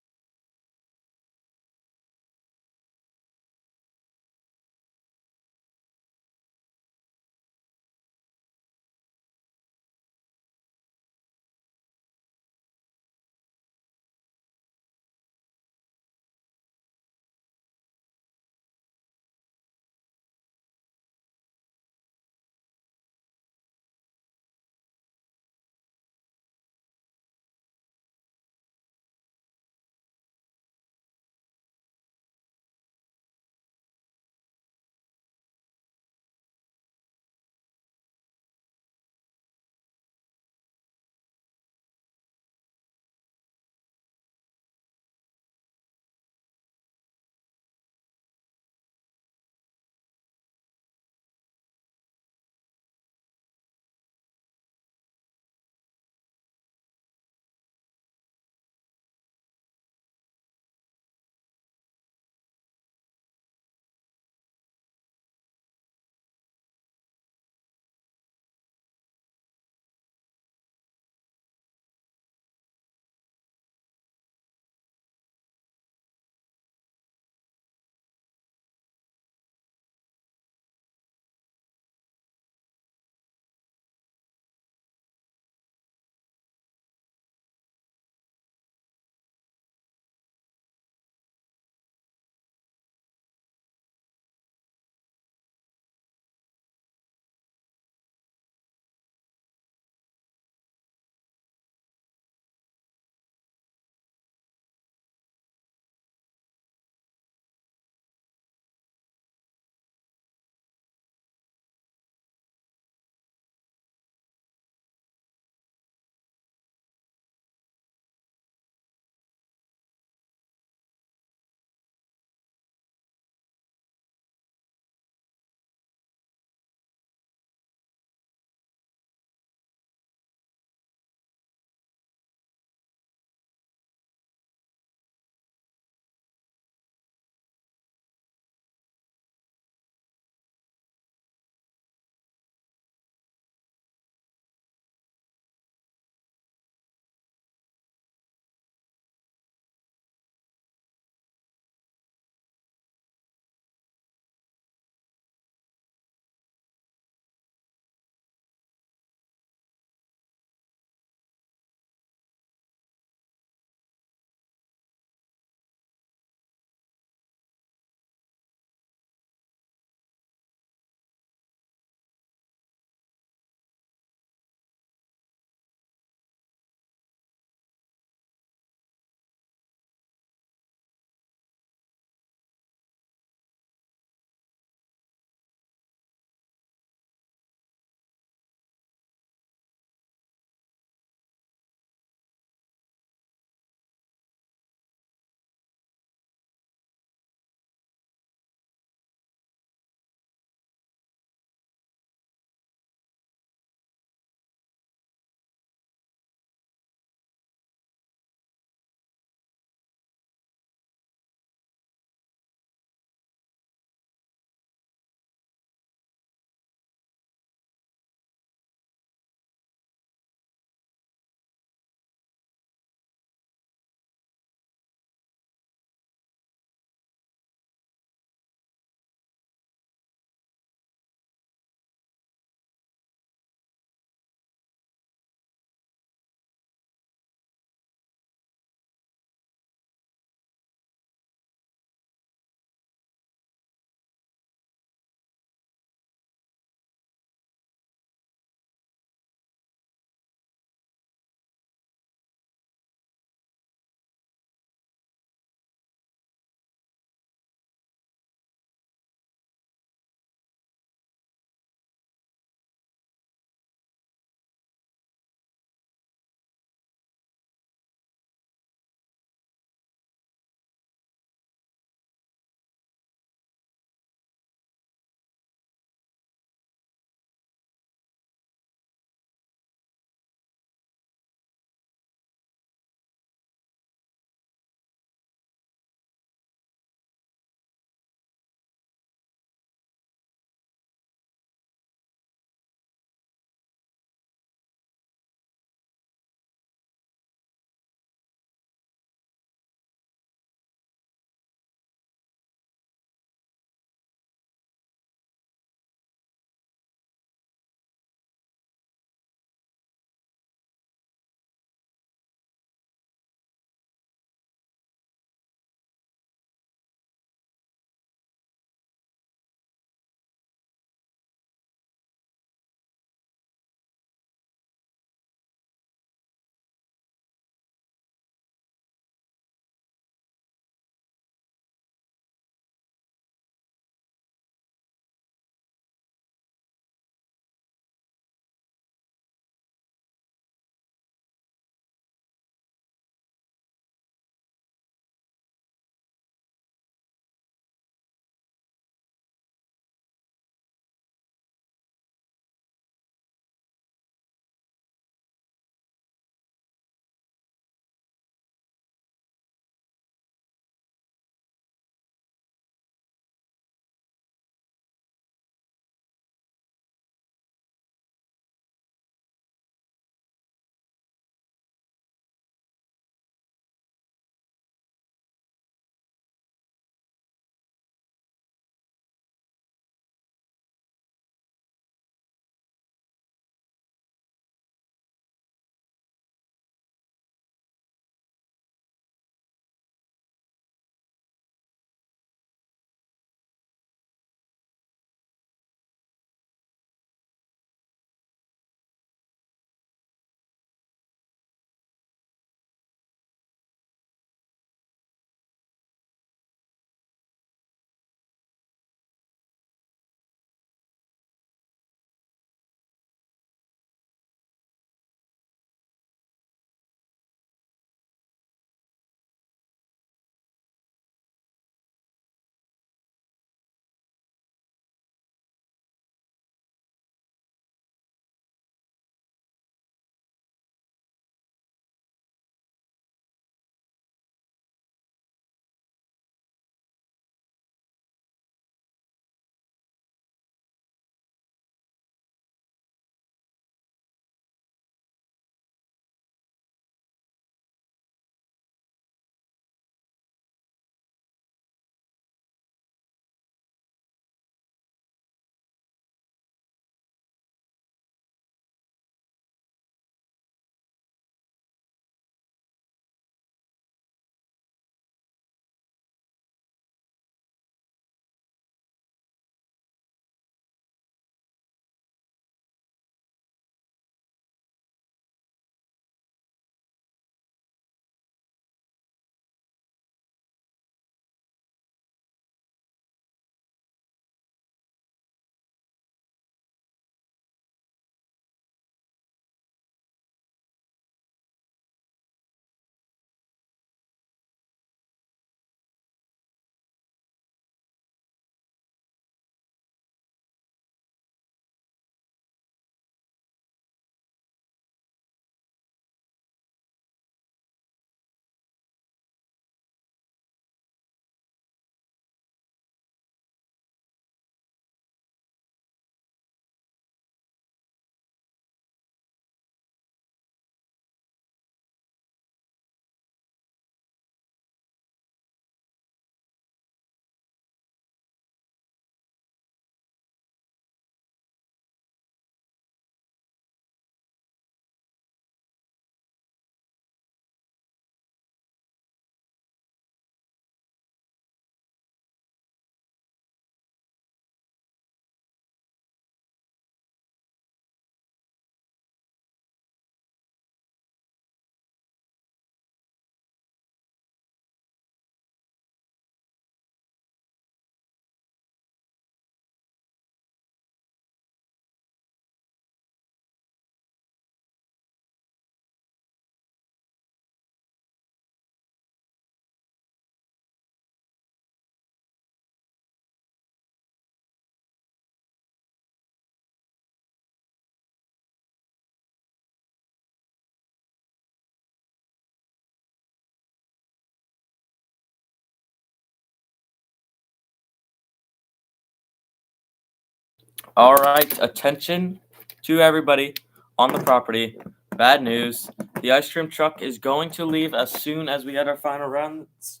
All right, attention to everybody on the property. Bad news. The ice cream truck is going to leave as soon as we get our final runs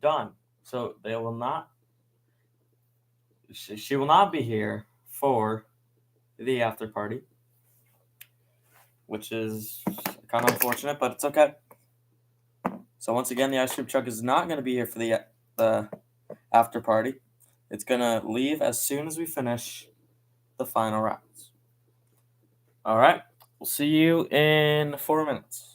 done. So they will not. She will not be here for the after party, which is kind of unfortunate, but it's okay. So once again, the ice cream truck is not going to be here for the after party. It's going to leave as soon as we finish the final rounds. All right. We'll see you in 4 minutes.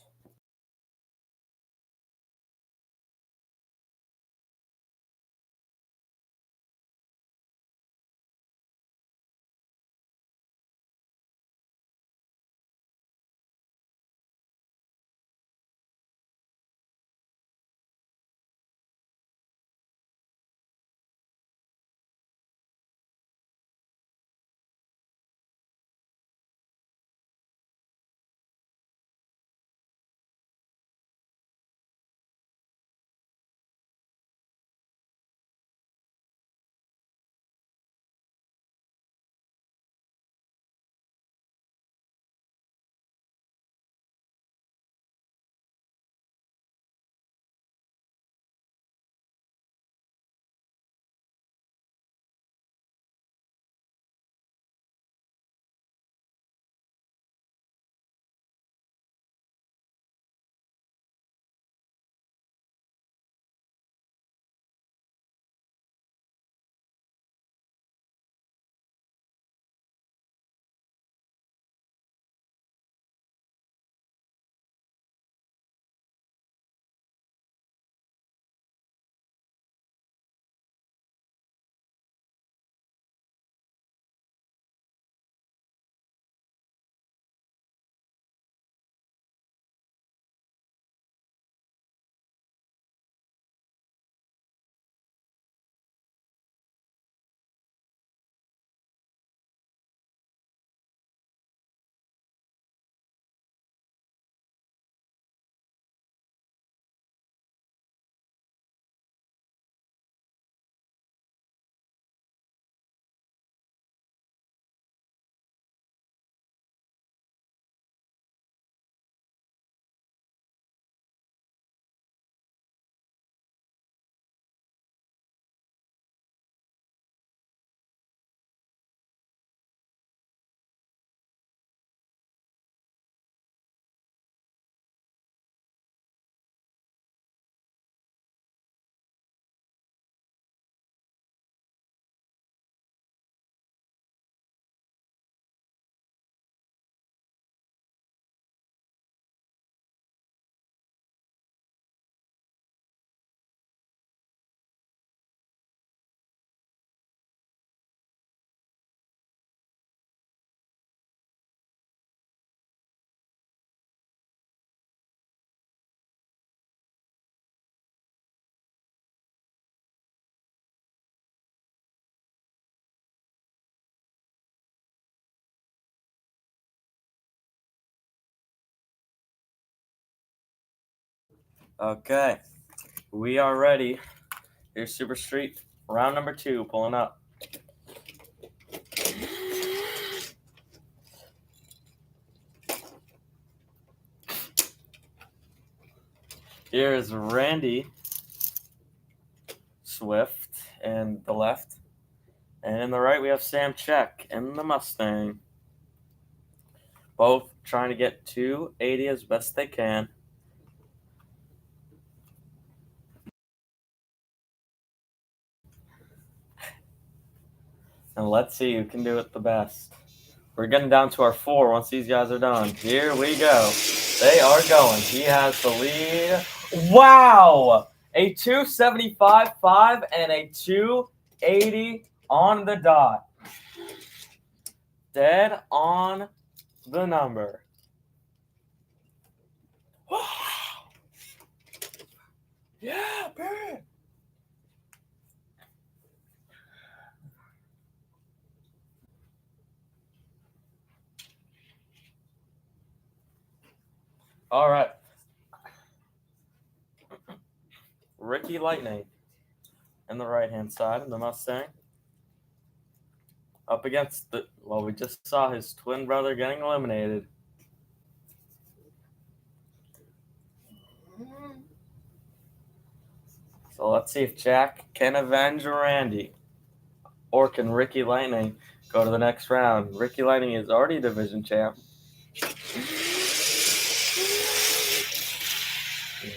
Okay, we are ready. Here's Super Street, round number 2, pulling up. Here is Randy Swift in the left. And in the right, we have Sam Check in the Mustang. Both trying to get 280 as best they can. And let's see who can do it the best. We're getting down to our 4 once these guys are done. Here we go. They are going. He has the lead. Wow! A 275.5 and a 280 on the dot. Dead on the number. Wow! Yeah, baby! All right. Ricky Lightning in the right-hand side of the Mustang. up against we just saw his twin brother getting eliminated. So let's see if Jack can avenge Randy. Or can Ricky Lightning go to the next round? Ricky Lightning is already division champ.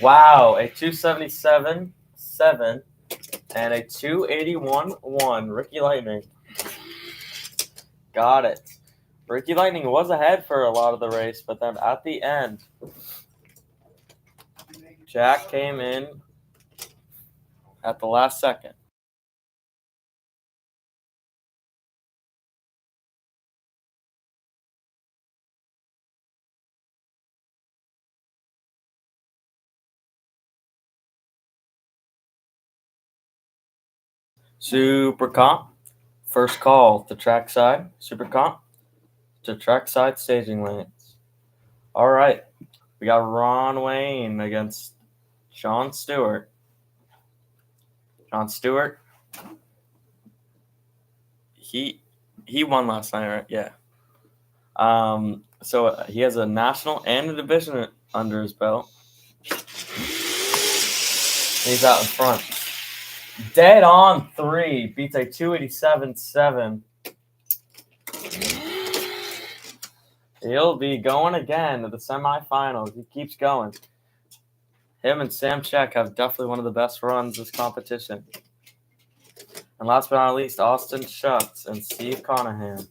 Wow, a 277.7 and a 281.1. Ricky Lightning. Got it. Ricky Lightning was ahead for a lot of the race, but then at the end, Jack came in at the last second. Super comp. First call to trackside. Super comp to trackside staging lanes. All right. We got Ron Wayne against Jon Stewart. Jon Stewart. He won last night, right? Yeah. So he has a national and a division under his belt. He's out in front. Dead on 3 beats a 287.7. He'll be going again to the semifinals. He keeps going. Him and Sam Check have definitely one of the best runs this competition. And last but not least, Austin Schutz and Steve Conahan.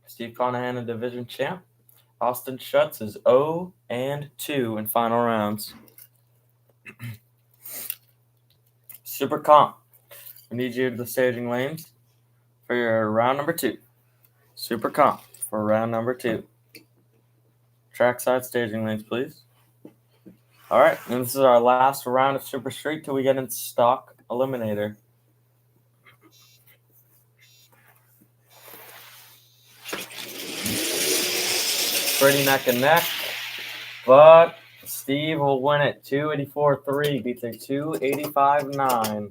Steve Conahan, a division champ. Austin Schutz is 0-2 in final rounds. Super comp. We need you to the staging lanes for your round number 2. Super comp for round number 2. Trackside staging lanes, please. All right, and this is our last round of Super Street till we get into stock eliminator. Pretty neck and neck, but Steve will win it. 284.3 beats a 285.9.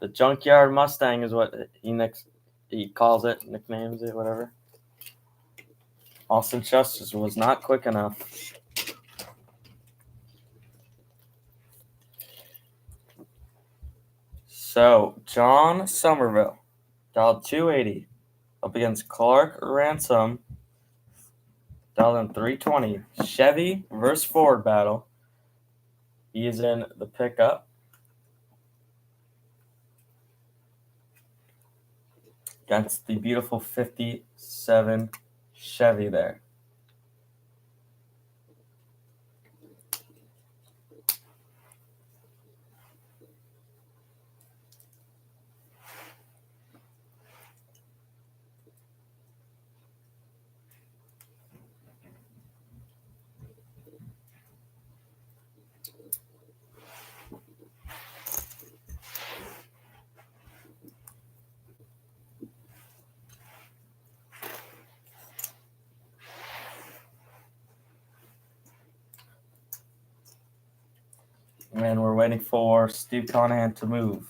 The Junkyard Mustang is what he calls it, nicknames it, whatever. Austin Justice was not quick enough. So, John Somerville, dialed 280, up against Clark Ransom, dialed in 320. Chevy versus Ford battle. He is in the pickup. Against the beautiful 57 Chevy there. And we're waiting for Steve Conahan to move.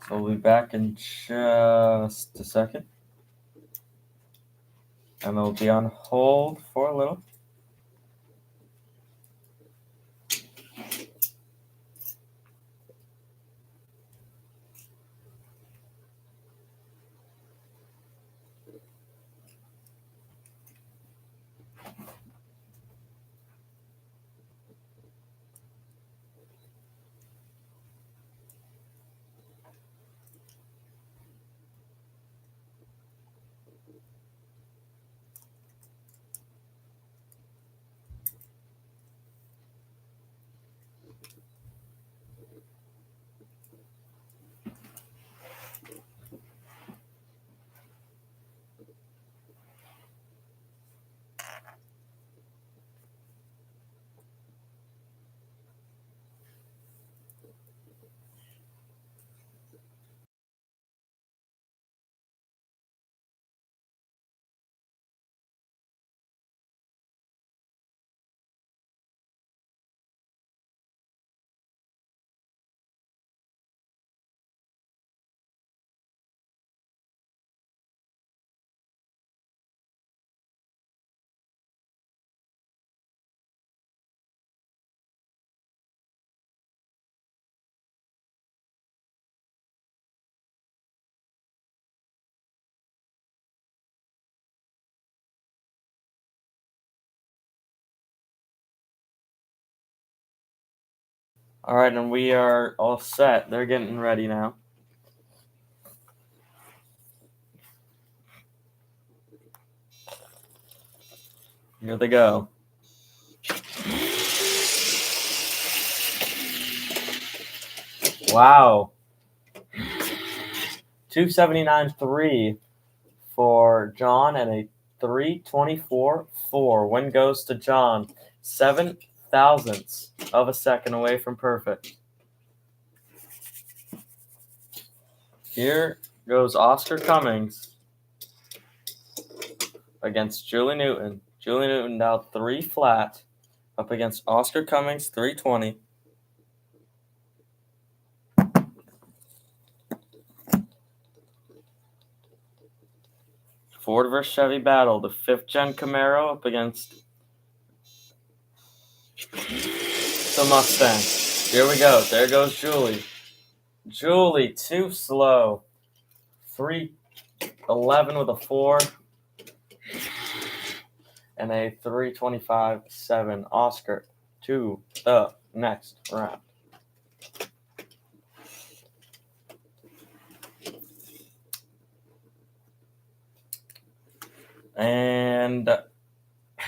So we'll be back in just a second. And they'll be on hold for a little. All right, and we are all set. They're getting ready now. Here they go. Wow. 279.3 for John and a 324.4. Win goes to John. 7 thousandths of a second away from perfect. Here goes Oscar Cummings against Julie Newton. Julie Newton now 3 flat up against Oscar Cummings 320. Ford versus Chevy battle. The 5th gen Camaro up against the Mustang. Here we go. There goes Julie. Julie, too slow. 311 with a 4. And a 325.7. Oscar to the next round. And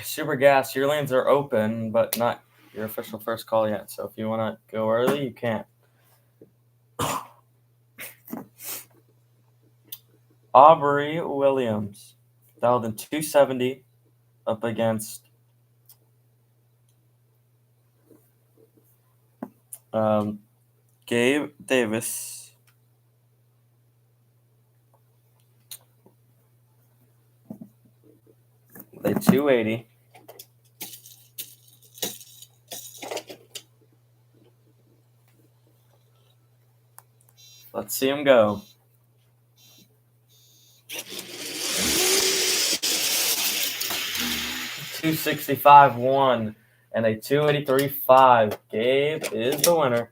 Super Gas, your lanes are open, but not your official first call yet. So if you want to go early, you can. Aubrey Williams, dialed in 270 up against Gabe Davis. They 280. Let's see him go. $265.1 and a 283.5. Gabe is the winner.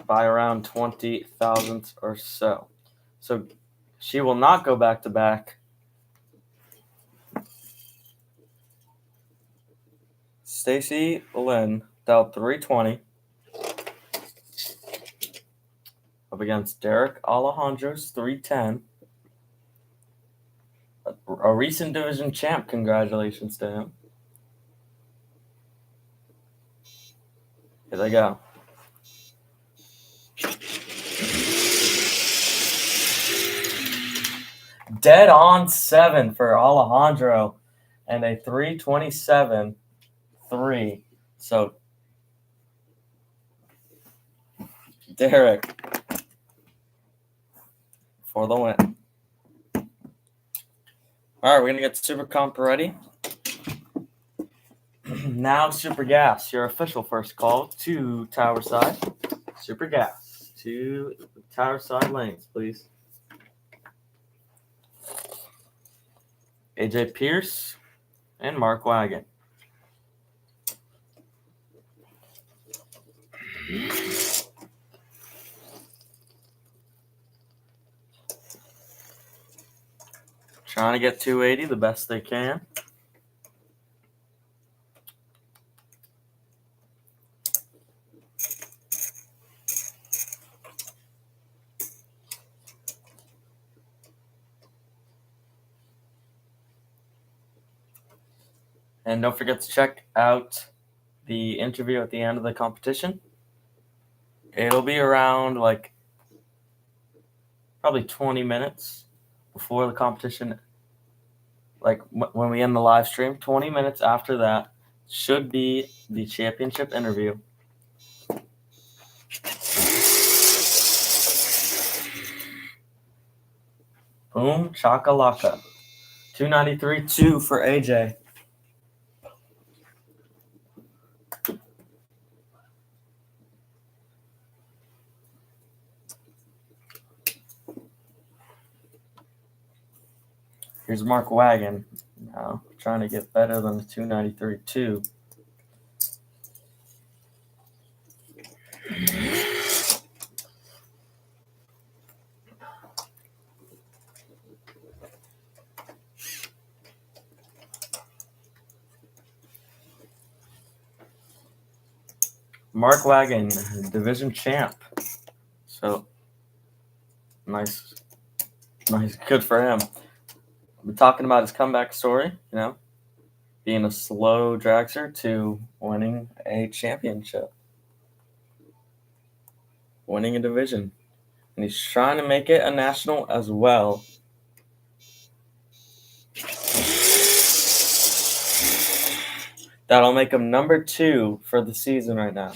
By around 20 thousandths or so. So she will not go back to back. Stacy Lynn dialed 320 up against Derek Alejandro's 310. A recent division champ. Congratulations to him. Here they go. Dead on 7 for Alejandro and a 327.3. So Derek for the win. All right, we're going to get Super Comp ready. Now Super Gas, your official first call to Tower Side. Super Gas to Tower Side lanes, please. AJ Pierce and Mark Wagon. Trying to get 280 the best they can. And don't forget to check out the interview at the end of the competition. It'll be around probably 20 minutes before the competition. When we end the live stream, 20 minutes after that should be the championship interview. Boom, chakalaka. 293.2 for AJ. Here's Mark Wagon. Now trying to get better than the 293.2. Mark Wagon, division champ. So nice, good for him. We're talking about his comeback story, being a slow dragster to winning a championship, winning a division. And he's trying to make it a national as well. That'll make him number 2 for the season right now.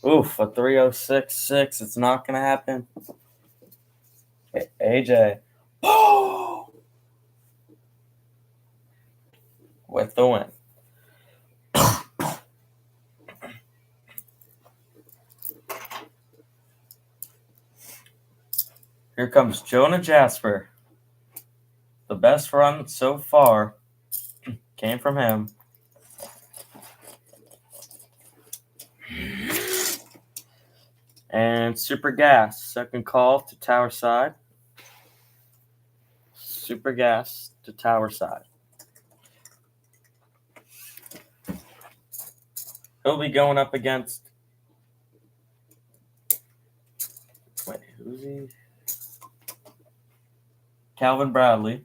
Oof, a 3:06.6. It's not going to happen. AJ. With the win. Here comes Jonah Jasper. The best run so far came from him. And Super Gas, second call to Tower Side. Super Gas to Tower Side. He'll be going up against... Wait, who's he? Calvin Bradley.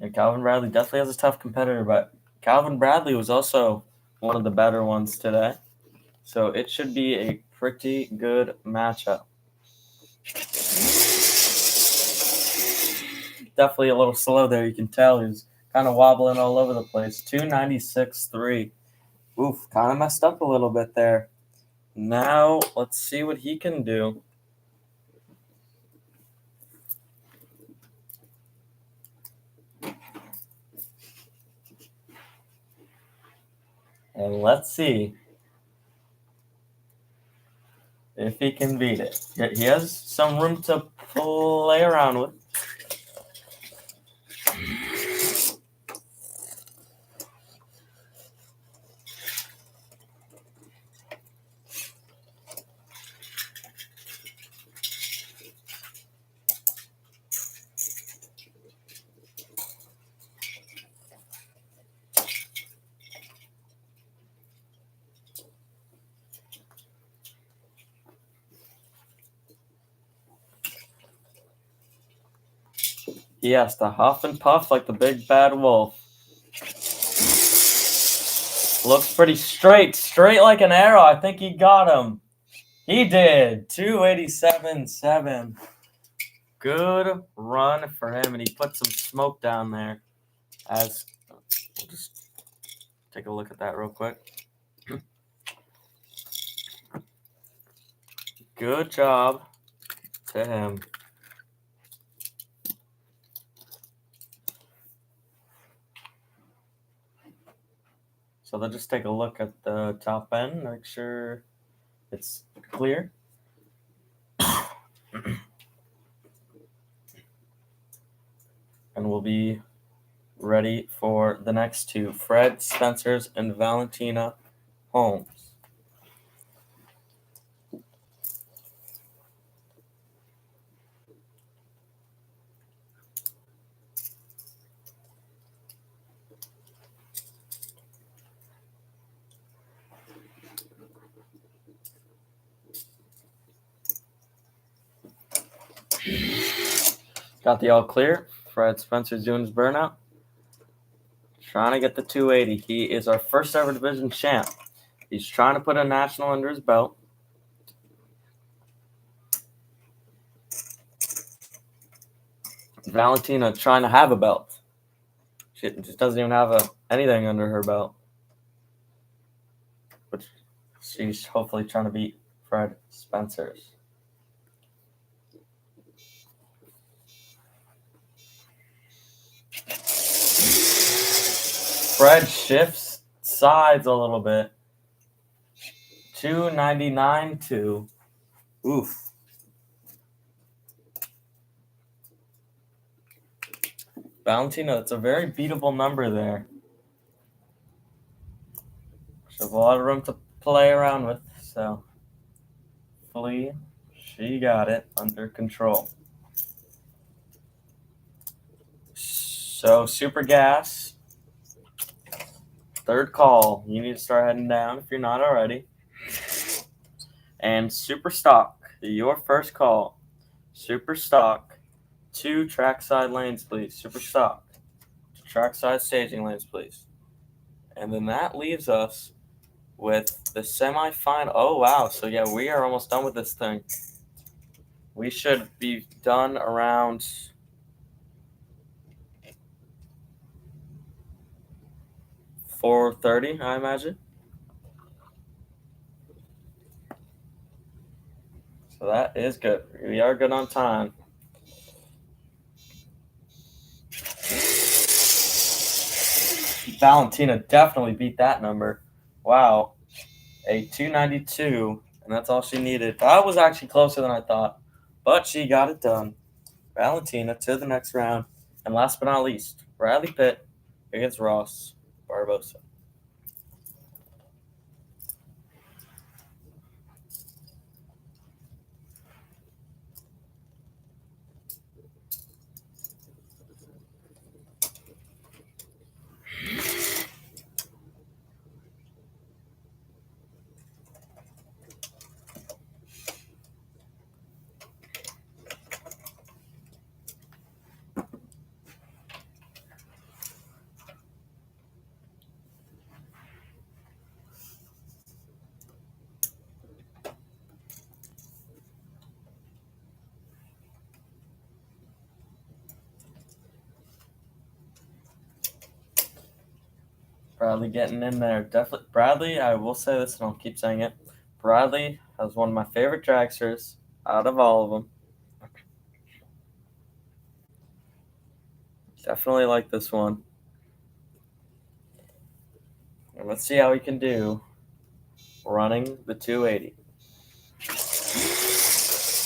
And Calvin Bradley definitely has a tough competitor, but Calvin Bradley was also one of the better ones today. So it should be a pretty good matchup. Definitely a little slow there. You can tell he's kind of wobbling all over the place. 296.3. Oof, kind of messed up a little bit there. Now let's see what he can do. And let's see if he can beat it. He has some room to play around with. He has to huff and puff like the big bad wolf. Looks pretty straight like an arrow. I think he got him. He did. 287.7. Good run for him, and he put some smoke down there. We'll just take a look at that real quick. Good job to him. So they'll just take a look at the top end, make sure it's clear. And we'll be ready for the next two, Fred Spencers and Valentina Holmes. Got the all clear. Fred Spencer's doing his burnout. Trying to get the 280. He is our first ever division champ. He's trying to put a national under his belt. Valentina trying to have a belt. She just doesn't even have anything under her belt. But she's hopefully trying to beat Fred Spencer's. Fred shifts sides a little bit. 299.2. Oof. Valentina, that's a very beatable number there. She has a lot of room to play around with, so hopefully she got it under control. So Super Gas Third call. You need to start heading down if you're not already. And Super Stock, your first call. Super Stock, 2 trackside lanes, please. Super Stock, trackside staging lanes, please. And then that leaves us with the semifinal. Oh, wow. So, yeah, we are almost done with this thing. We should be done around 4:30, I imagine. So that is good. We are good on time. Valentina definitely beat that number. Wow. A 292, and that's all she needed. That was actually closer than I thought, but she got it done. Valentina to the next round. And last but not least, Bradley Pitt against Ross Barbosa. Bradley getting in there. Definitely. Bradley, I will say this, and I'll keep saying it. Bradley has one of my favorite dragsters out of all of them. Definitely like this one. And let's see how he can do running the 280.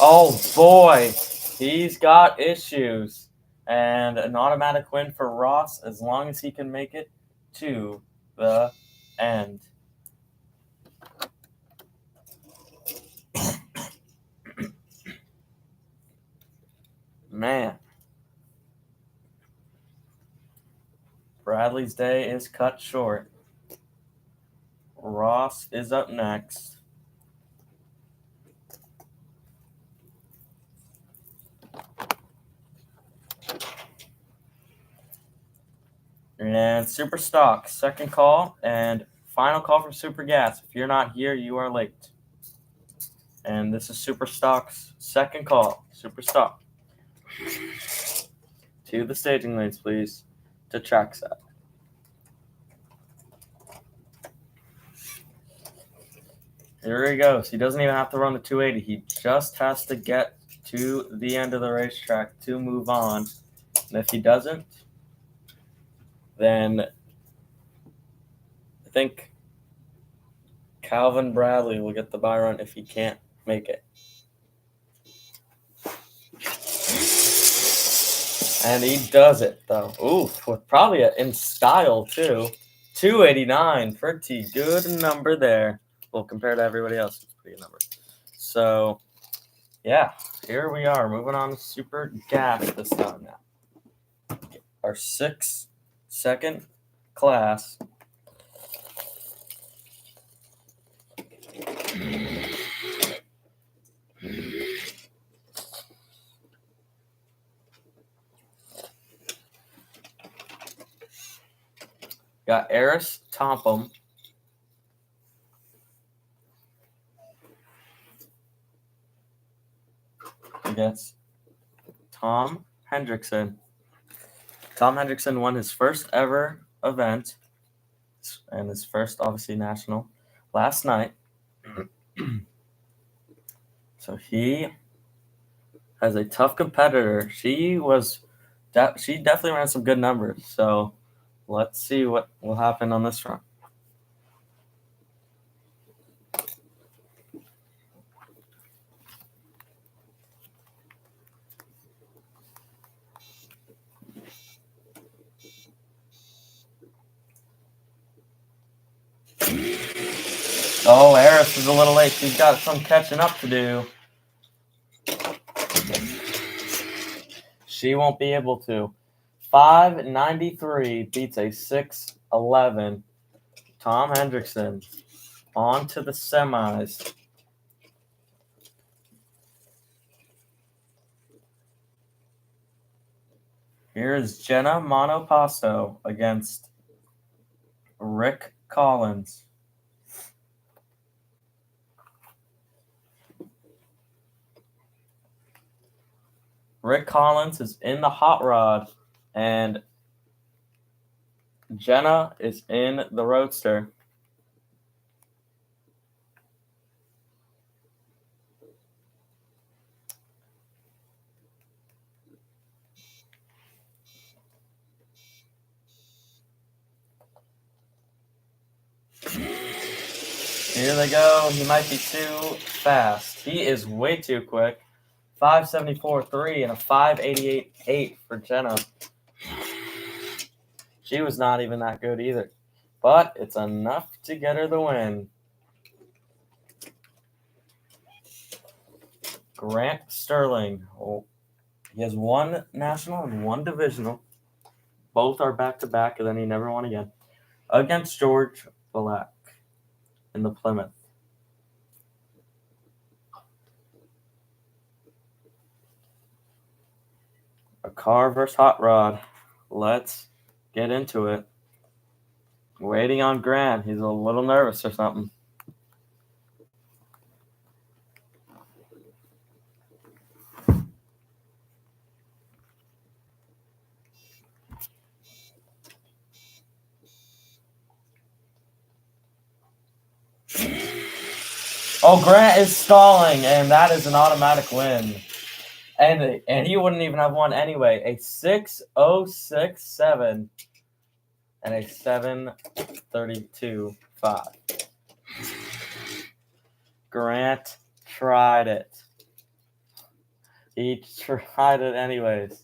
Oh boy, he's got issues. And an automatic win for Ross as long as he can make it to the end. Man. Bradley's day is cut short. Ross is up next. And Super Stock, second call and final call from Super Gas. If you're not here, you are late. And this is Super Stock's second call. Super Stock. To the staging lanes, please. To trackside. Here he goes. He doesn't even have to run the 280. He just has to get to the end of the racetrack to move on. And if he doesn't, then I think Calvin Bradley will get the bye run if he can't make it. And he does it, though. Oof, with probably in style, too. 289, pretty good number there. Well, compared to everybody else, it's a pretty good number. So, yeah, here we are. Moving on to Super Gas this time now. Our 6-second class. Got Eris Tompum against Tom Hendrickson. Tom Hendrickson won his first ever event and his first, obviously, national last night. So he has a tough competitor. She definitely ran some good numbers. So let's see what will happen on this run. Oh, Eris is a little late. She's got some catching up to do. She won't be able to. 593 beats a 611. Tom Hendrickson on to the semis. Here is Jenna Monopasto against Rick Collins. Rick Collins is in the hot rod, and Jenna is in the roadster. Here they go. He might be too fast. He is way too quick. 574.3 and a 588.8 for Jenna. She was not even that good either. But it's enough to get her the win. Grant Sterling. Oh, he has one national and one divisional. Both are back-to-back, and then he never won again. Against George Black in the Plymouth. A car versus hot rod. Let's get into it. Waiting on Grant. He's a little nervous or something. Oh, Grant is stalling, and that is an automatic win. And he wouldn't even have won anyway. A 6.067 and a 7.32.5. Grant tried it. He tried it anyways.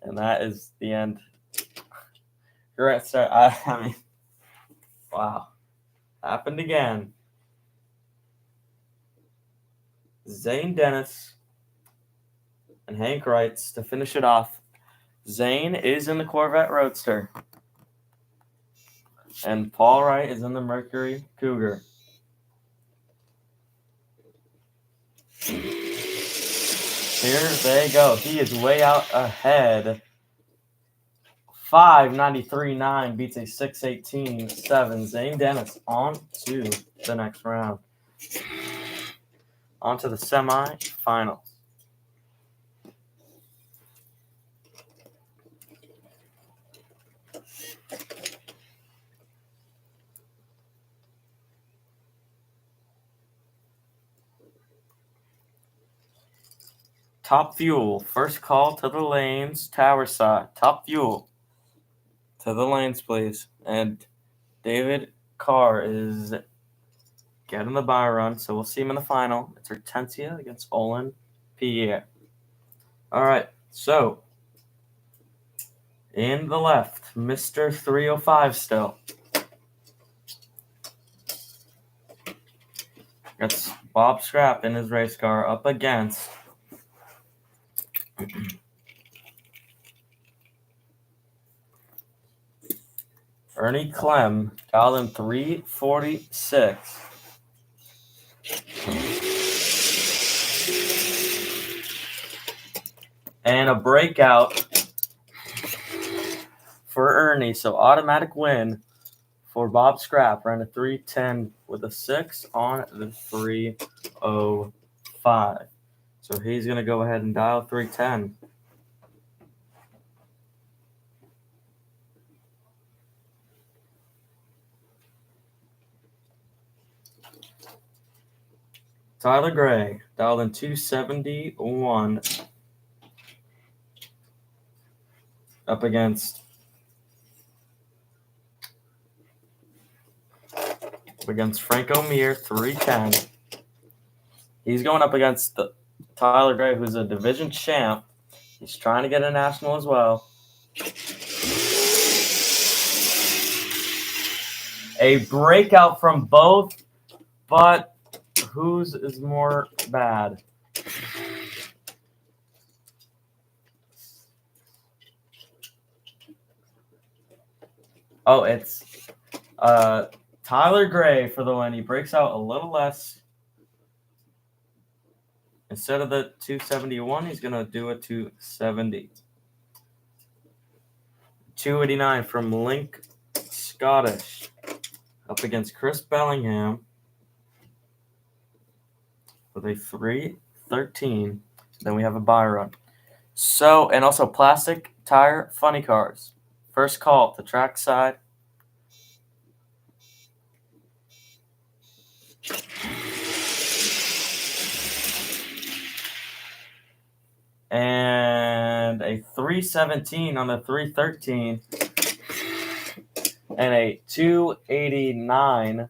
And that is the end. Grant I mean, wow. Happened again. Zane Dennis and Hank Wrights to finish it off. Zane is in the Corvette Roadster. And Paul Wright is in the Mercury Cougar. Here they go. He is way out ahead. 5.93.9 beats a 6.18.7. Zane Dennis on to the next round. On to the semifinals. Top Fuel. First call to the lanes. Tower side. Top Fuel. To the lanes, please. And David Carr is getting the bye run, so we'll see him in the final. It's Hortensia against Olin Pierre. All right, so in the left, Mr. 305 still. That's Bob Scrapp in his race car up against Ernie Clem, dialed in 346. And a breakout for Ernie, so automatic win for Bob Scrapp. Ran a 310 with a 6 on the 305. So he's going to go ahead and dial 310. Tyler Gray, dialed in 271. Up against Franco Mir, 310. He's going up against Tyler Gray, who's a division champ. He's trying to get a national as well. A breakout from both, but whose is more bad? Oh, it's Tyler Gray for the win. He breaks out a little less. Instead of the 271, he's going to do a 270. 289 from Link Scottish up against Chris Bellingham with a 313. Then we have a buy run. So, and also plastic tire funny cars. First call to track side. And a 317 on the 313. And a 289,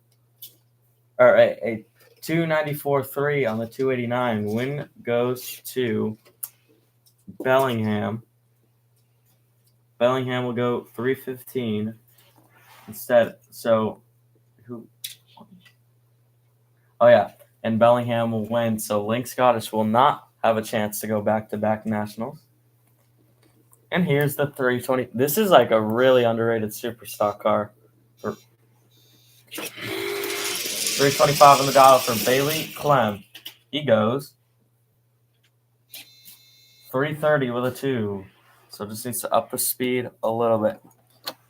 or a 294.3 on the 289. Win goes to Bellingham. Bellingham will go 315 instead. So, who? Oh, yeah. And Bellingham will win. So, Link Scottish will not have a chance to go back-to-back nationals. And here's the 320. This is like a really underrated super stock car. 325 on the dial for Bailey Clem. He goes 330 with a 2. So just needs to up the speed a little bit.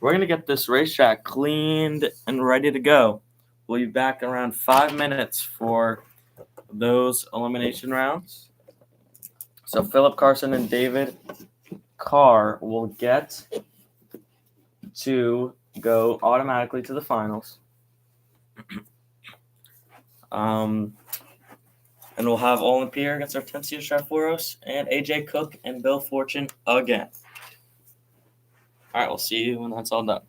We're going to get this racetrack cleaned and ready to go. We'll be back in around 5 minutes for those elimination rounds. So Philip Carson and David Carr will get to go automatically to the finals. And we'll have Olin Pierre against Hortensia Straforos and AJ Cook and Bill Fortune again. All right, we'll see you when that's all done.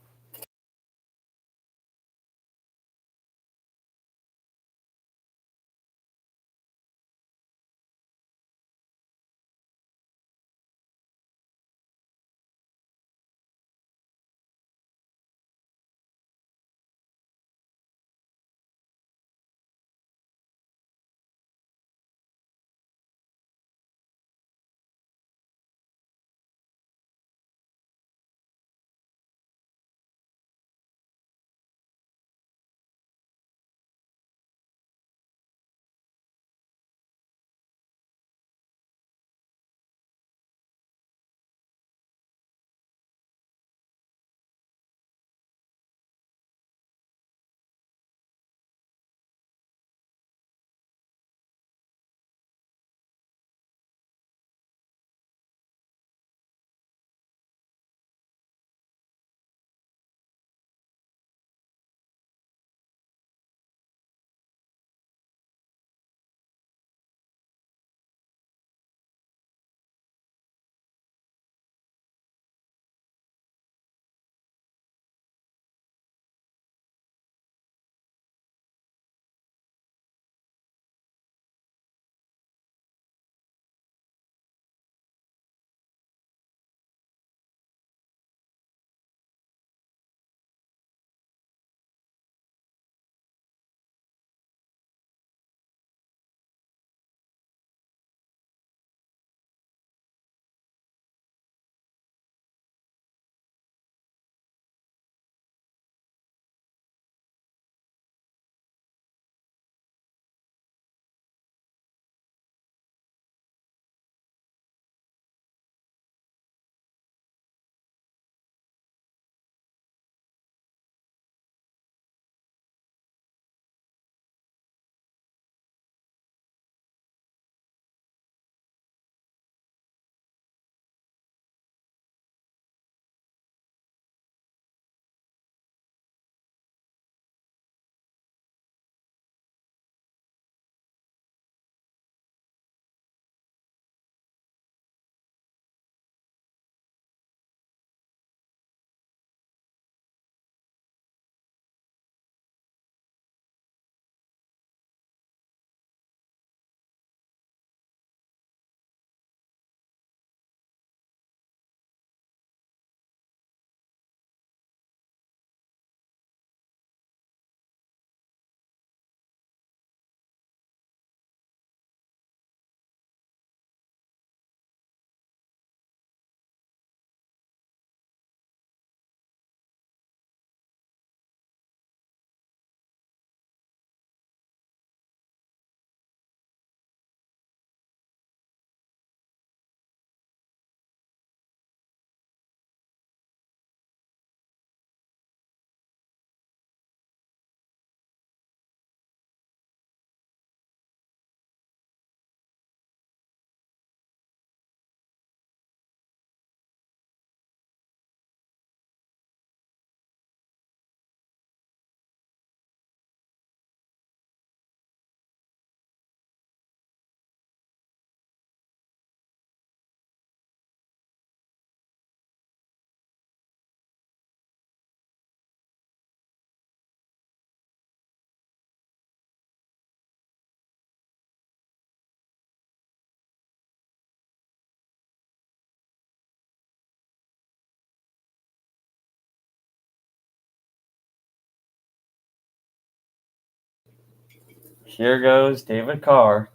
Here goes David Carr.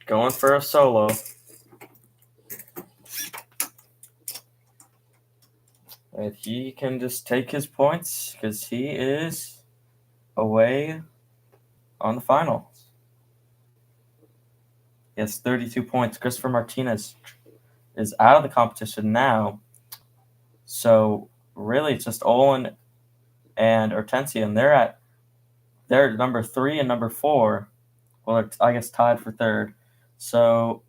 Going for a solo. And he can just take his points because he is away on the finals. He has 32 points. Christopher Martinez is out of the competition now. So really it's just Olin and Hortensia, and they're number 3 and number 4. Well, they're, I guess, tied for third. So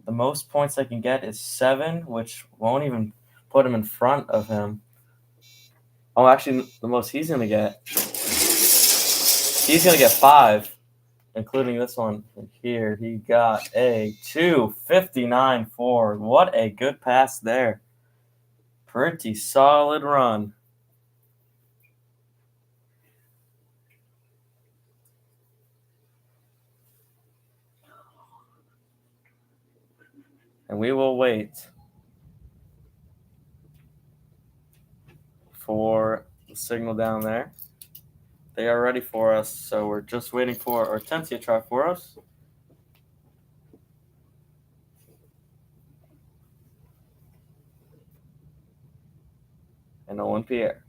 the most points they can get is 7, which won't even put him in front of him. Oh, actually, the most he's going to get 5, including this one here. He got a 259 forward. What a good pass there. Pretty solid run. And we will wait for the signal down there. They are ready for us, so we're just waiting for Hortensia to try for us. And Owen Pierre.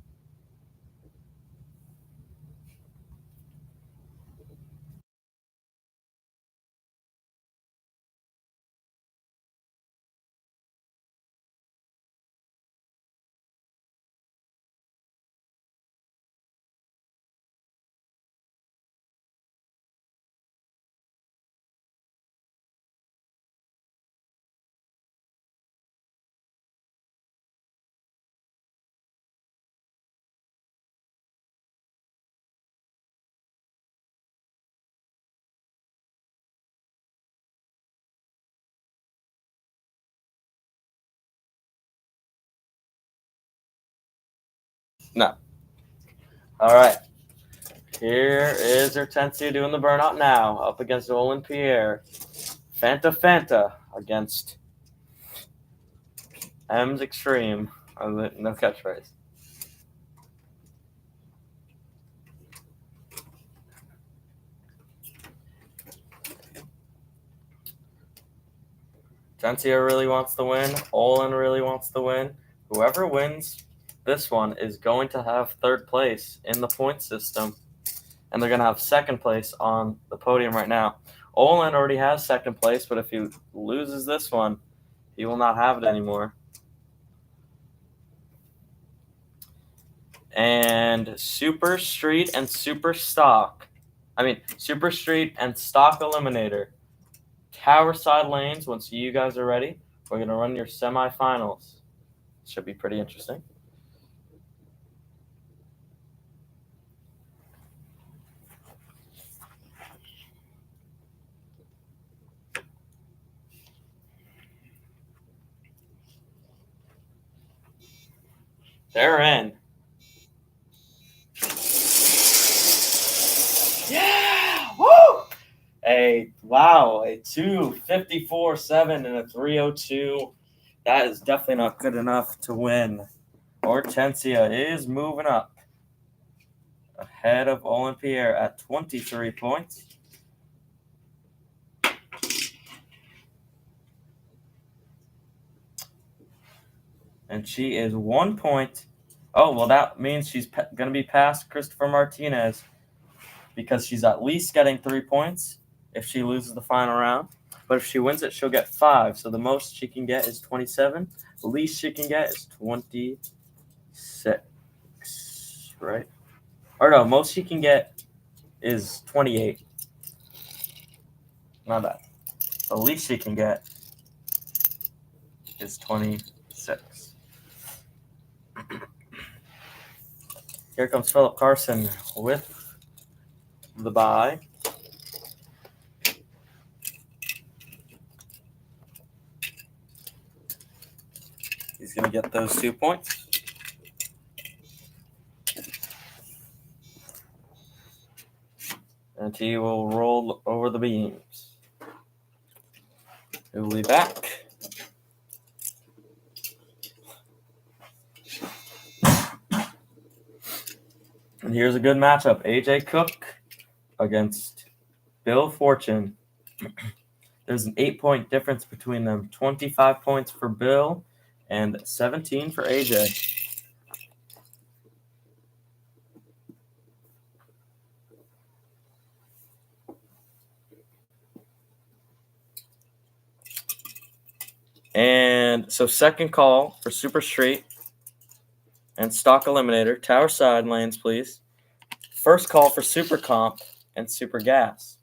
No. All right. Here is Hortensia doing the burnout now, up against Olin Pierre. Fanta against M's Extreme. No catchphrase. Hortensia really wants to win. Olin really wants to win. Whoever wins this one is going to have third place in the point system. And they're going to have second place on the podium right now. Olin already has second place, but if he loses this one, he will not have it anymore. And Super Street and Super Stock Eliminator. Tower side lanes, once you guys are ready, we're going to run your semifinals. Should be pretty interesting. They're in. Yeah! Woo! A 254.7 and a 302. That is definitely not good enough to win. Hortensia is moving up ahead of Olin Pierre at 23 points. And she is 1 point. Oh, well, that means she's going to be past Christopher Martinez because she's at least getting 3 points if she loses the final round. But if she wins it, she'll get 5. So the most she can get is 27. The least she can get is 26, right? Or no, most she can get is 28. Not bad. The least she can get is 26. Here comes Philip Carson with the bye. He's going to get those 2 points. and he will roll over the beams. He will be back. And here's a good matchup. AJ Cook against Bill Fortune. There's an 8-point difference between them. 25 points for Bill and 17 for AJ. And so second call for Super Street and Stock Eliminator. Tower side lanes, please. First call for Super Comp and Super Gas.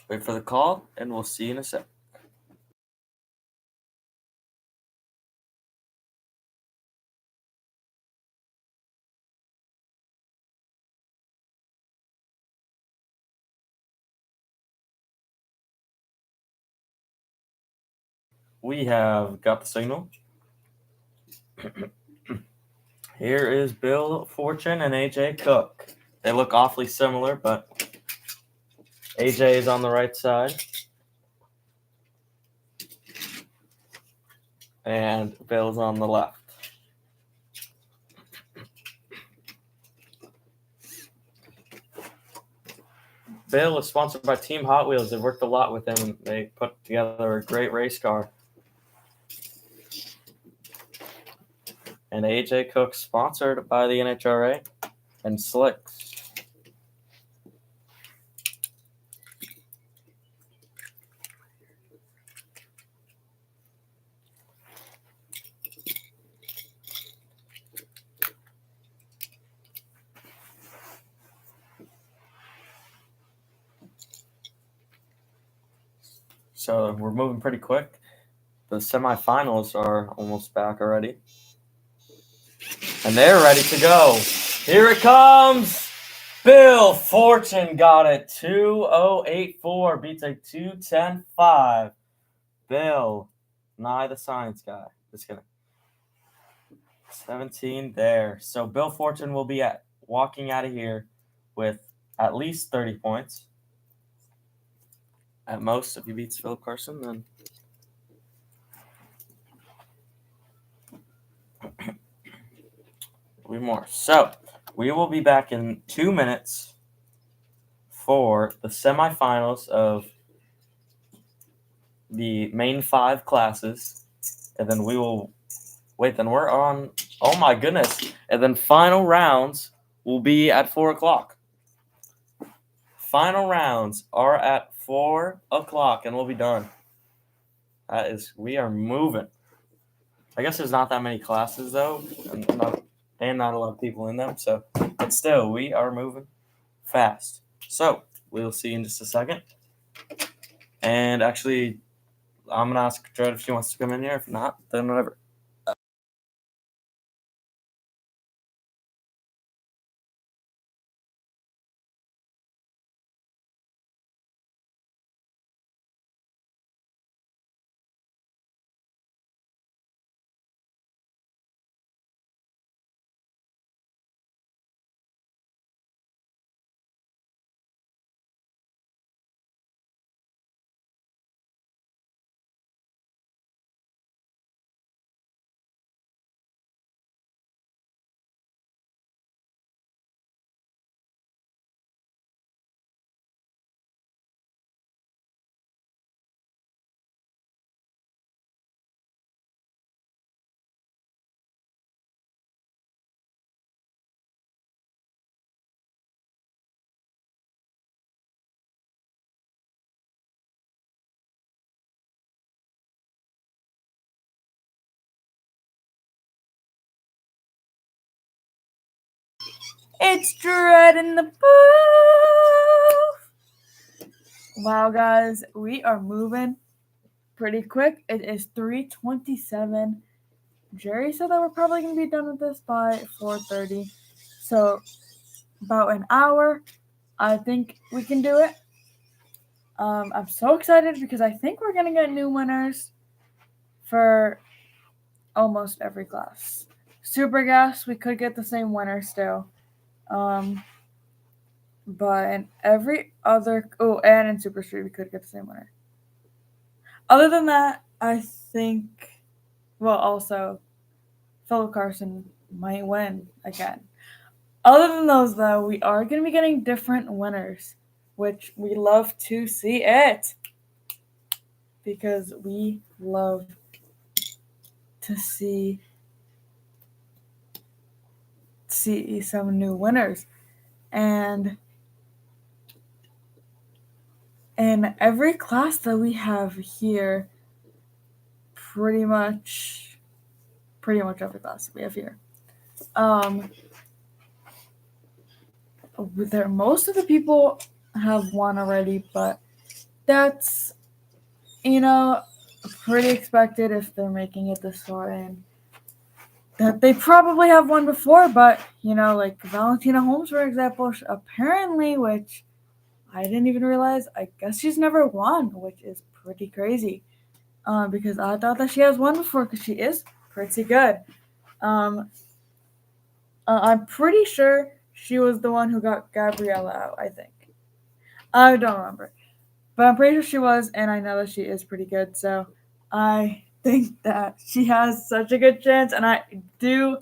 Wait for the call, and we'll see you in a sec. We have got the signal. Here is Bill Fortune and AJ Cook. They look awfully similar, but AJ is on the right side. And Bill's on the left. Bill is sponsored by Team Hot Wheels. They've worked a lot with him, and they put together a great race car. And AJ Cook, sponsored by the NHRA and Slicks. So we're moving pretty quick. The semifinals are almost back already. And they're ready to go. Here it comes. Bill Fortune got it. 2:08.4 beats a 2:10.5. Bill, Nye the science guy. Just kidding. 17 there. So Bill Fortune will be walking out of here with at least 30 points. At most, if he beats Philip Carson, then will be more. So we will be back in 2 minutes for the semifinals of the main 5 classes. And then we will wait, then we're on, oh my goodness. And then final rounds will be at 4 o'clock. Final rounds are at 4 o'clock, and we'll be done. We are moving. I guess there's not that many classes, though, and not a lot of people in them. So, but still, we are moving fast. So, we'll see you in just a second. And actually, I'm going to ask Jared if she wants to come in here. If not, then whatever. It's Dread in the booth. Wow, guys, we are moving pretty quick. It is 3:27. Jerry said that we're probably going to be done with this by 4:30. So about an hour. I think we can do it. I'm so excited because I think we're going to get new winners for almost every class. Super gas, we could get the same winner still. But in every other, and in Super Street, we could get the same winner. Other than that, I think, also, Philip Carson might win again. Other than those, though, we are going to be getting different winners, which we love to see it. Because we love to see some new winners. And in every class that we have here, pretty much every class we have here, most of the people have won already, but that's pretty expected if they're making it this far in. That they probably have won before, but like Valentina Holmes, for example, apparently, which I didn't even realize, I guess she's never won, which is pretty crazy. Because I thought that she has won before, because she is pretty good. I'm pretty sure she was the one who got Gabriella out, I think. I don't remember. But I'm pretty sure she was, and I know that she is pretty good, so I think that she has such a good chance, and I do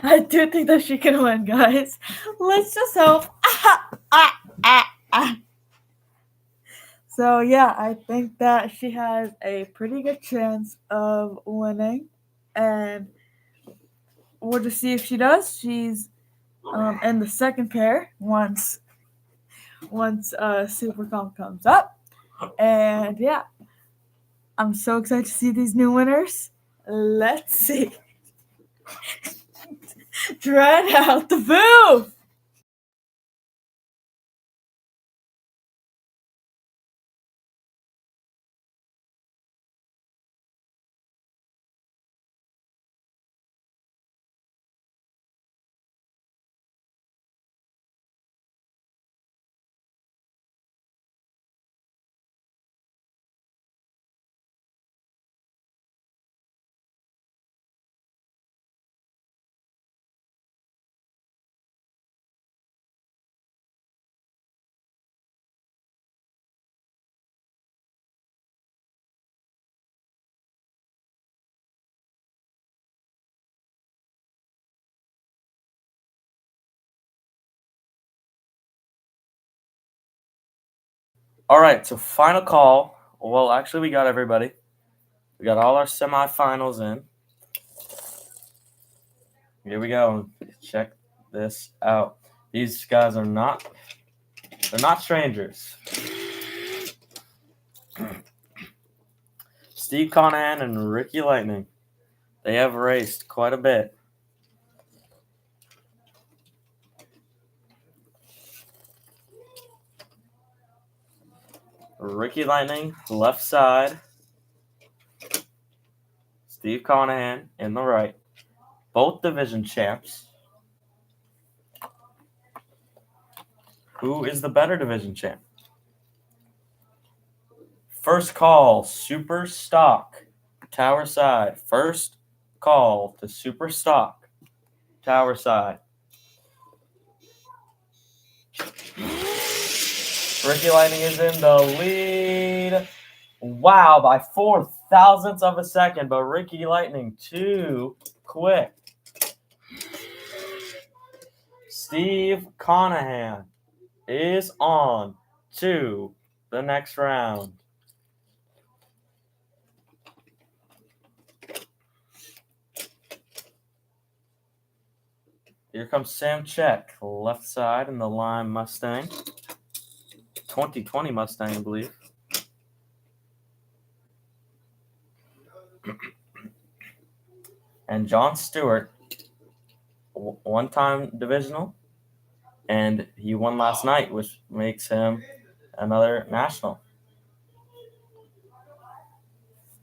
think that she can win, guys. Let's just hope. So yeah, I think that she has a pretty good chance of winning, and we'll just see if she does. She's in the second pair once Super Comp comes up, and yeah, I'm so excited to see these new winners. Let's see. Dread out the booth. All right, so final call. Well, actually, we got everybody. We got all our semifinals in. Here we go. Check this out. These guys are they're not strangers. Steve Conahan and Ricky Lightning. They have raced quite a bit. Ricky Lightning, left side. Steve Conahan in the right. Both division champs. Who is the better division champ? First call, Super Stock, Tower Side. First call to Super Stock, Tower Side. Ricky Lightning is in the lead. Wow, by 0.004 of a second, but Ricky Lightning too quick. Steve Conahan is on to the next round. Here comes Sam Check, left side in the Lime Mustang. 2020 Mustang, I believe. And John Stewart, one-time divisional, and he won last night, which makes him another national.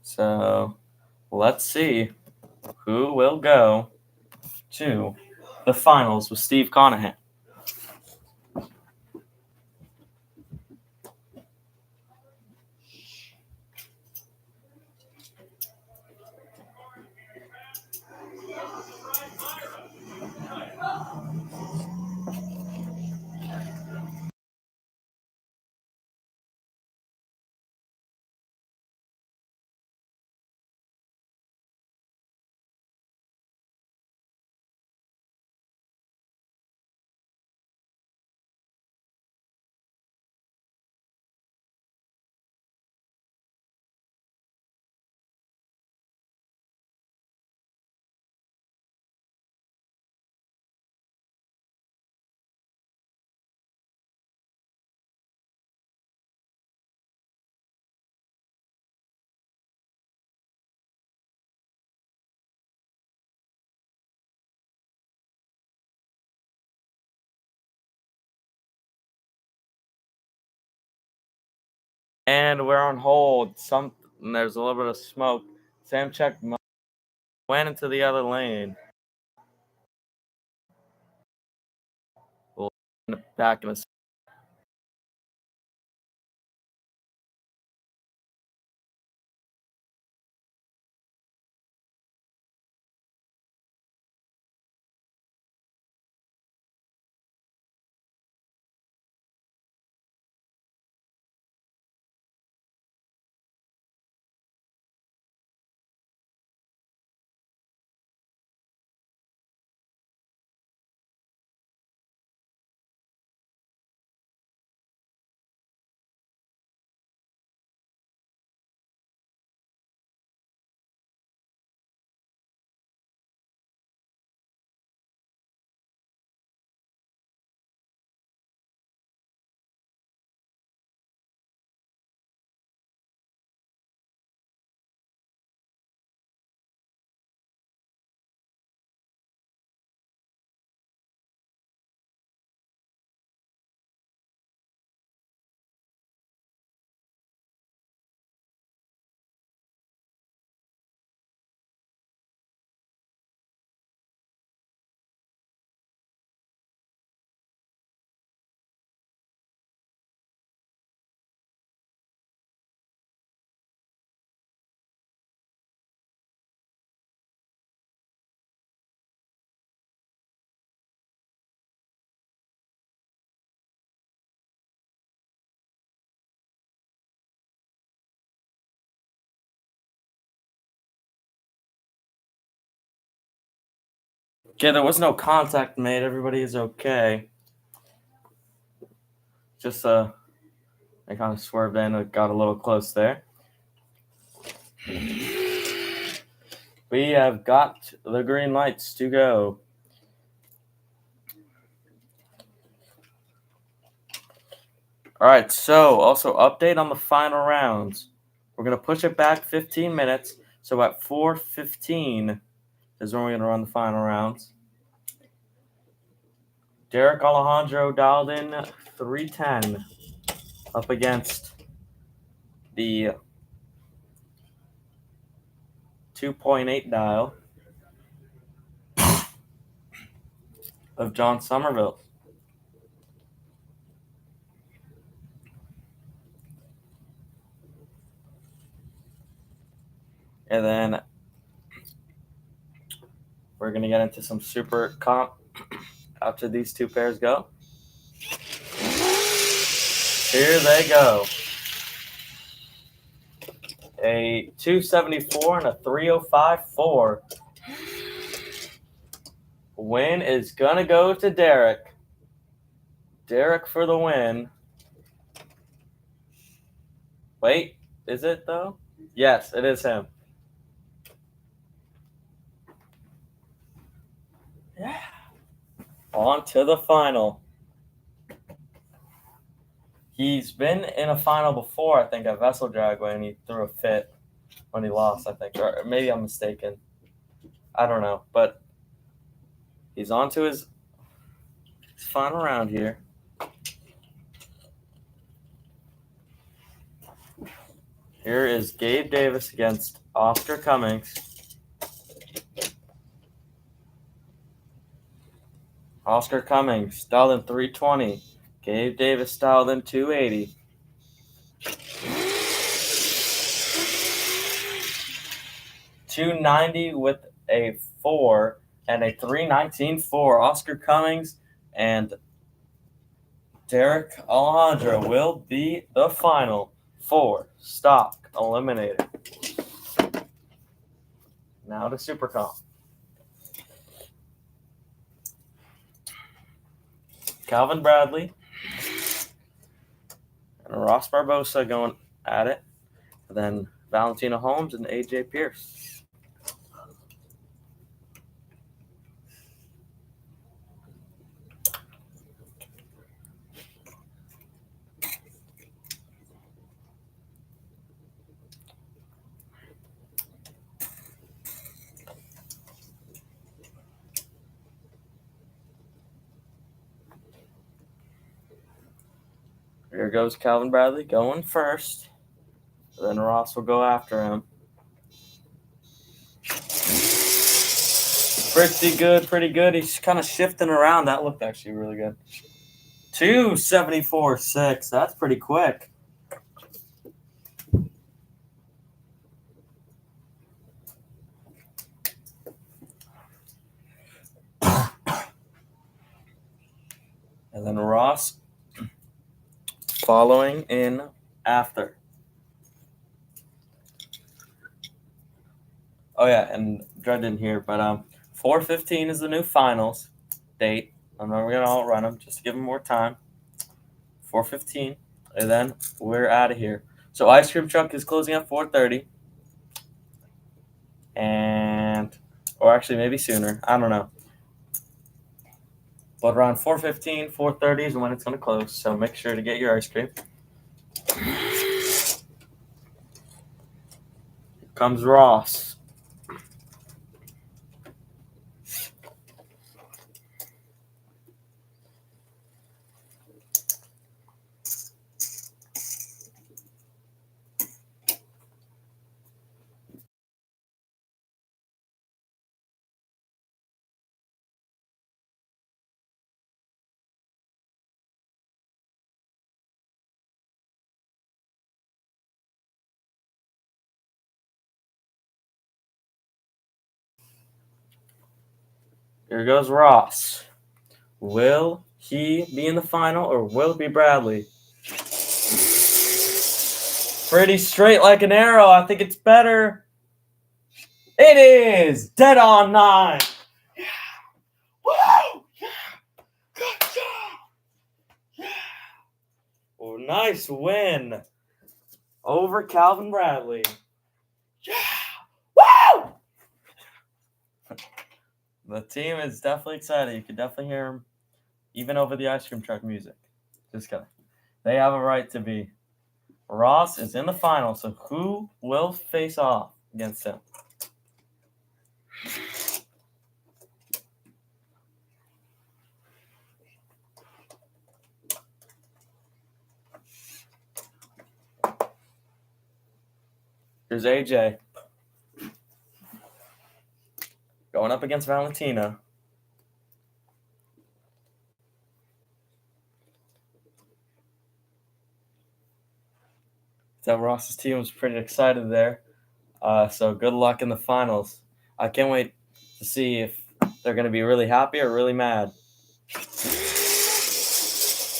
So let's see who will go to the finals with Steve Conahan. And we're on hold. There's a little bit of smoke. Sam check went into the other lane. We'll back in a second. Okay, there was no contact made. Everybody is okay. Just I kind of swerved in. It got a little close there. We have got the green lights to go. All right, so also update on the final rounds. We're going to push it back 15 minutes. So at 4:15 is when we're going to run the final rounds. Derek Alejandro dialed in 310 up against the 2.8 dial of John Somerville. And then we're going to get into some super comp after these two pairs go. Here they go. A 274 and a 305.4. Win is going to go to Derek. Derek for the win. Wait, is it though? Yes, it is him. Yeah. On to the final. He's been in a final before, I think, at Vessel Dragway, and he threw a fit when he lost, I think. Or maybe I'm mistaken. I don't know. But he's on to his final round here. Here is Gabe Davis against Oscar Cummings. Oscar Cummings dialed in 320. Gabe Davis dialed in 280. .290 with a 4 and a 319 for Oscar Cummings, and Derek Alejandro will be the final 4 stock eliminator. Now to Super Comp. Calvin Bradley and Ross Barbosa going at it. And then Valentina Holmes and AJ Pierce. Here goes Calvin Bradley going first. Then Ross will go after him. Pretty good. He's kind of shifting around. That looked actually really good. 274.6. That's pretty quick. And then Ross following in after. Oh yeah, and Dred didn't hear, but 4:15 is the new finals date. I'm not gonna outrun them, just to give them more time. 4:15, and then we're out of here. So Ice Cream Truck is closing at 4:30, or actually maybe sooner. I don't know. But around 4:15, 4:30 is when it's gonna close. So make sure to get your ice cream. Here comes Ross. Here goes Ross. Will he be in the final or will it be Bradley? Pretty straight like an arrow. I think it's better. It is dead on 9. Yeah. Woo! Yeah. Good job. Yeah. Oh, nice win over Calvin Bradley. Yeah. Woo! The team is definitely excited. You can definitely hear them even over the ice cream truck music. Just kidding. They have a right to be. Ross is in the final, so who will face off against him? Here's AJ going up against Valentina. So Ross's team was pretty excited there. So good luck in the finals. I can't wait to see if they're going to be really happy or really mad. If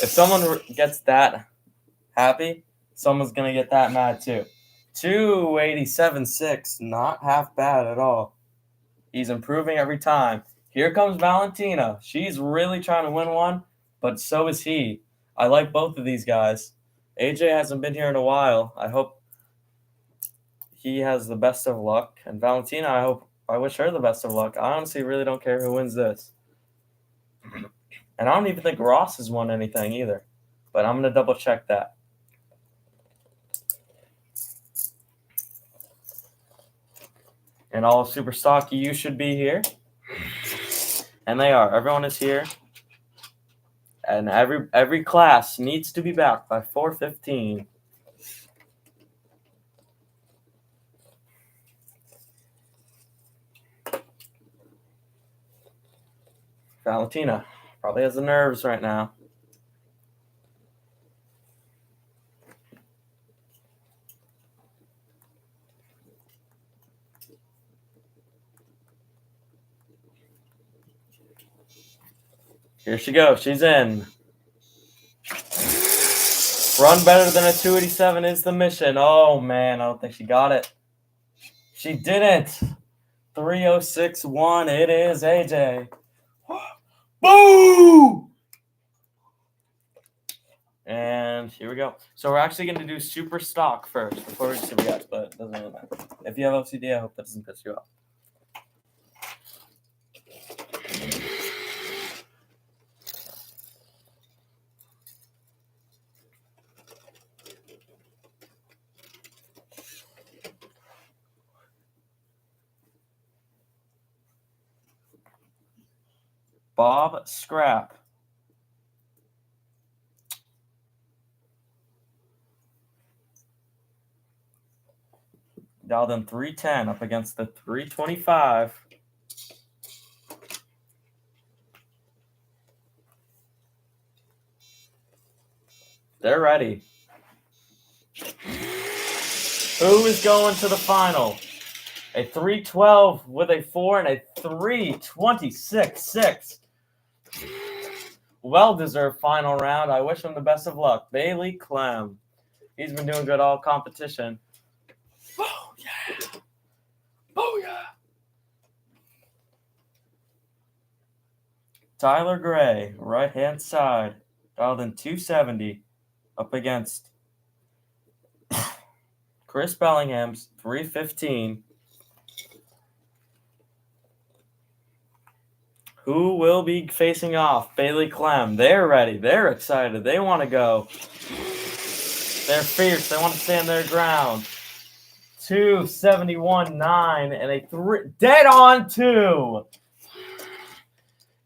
someone gets that happy, someone's going to get that mad too. 287.6, not half bad at all. He's improving every time. Here comes Valentina. She's really trying to win one, but so is he. I like both of these guys. AJ hasn't been here in a while. I hope he has the best of luck. And Valentina, I wish her the best of luck. I honestly really don't care who wins this. And I don't even think Ross has won anything either. But I'm going to double check that. And all Super Stocky, you should be here. And they are. Everyone is here. And every class needs to be back by 4:15. Valentina probably has the nerves right now. Here she goes. She's in. Run better than a 287 is the mission. Oh, man. I don't think she got it. She didn't. 306.1. It is AJ. Boo! And here we go. So we're actually going to do super stock first before we do super guys, but it doesn't really matter. If you have OCD, I hope that doesn't piss you off. Bob Scrap. Dialed in 310 up against the 325. They're ready. Who is going to the final? A 312 with a 4 and a 326.6. Well-deserved final round. I wish him the best of luck. Bailey Clem. He's been doing good all competition. Oh, yeah. Oh, yeah. Tyler Gray, right-hand side. Dialed in 270 up against Chris Bellingham's 315. Who will be facing off? Bailey Clem. They're ready. They're excited. They want to go. They're fierce. They want to stand their ground. 271.9 and a 3 dead on 2.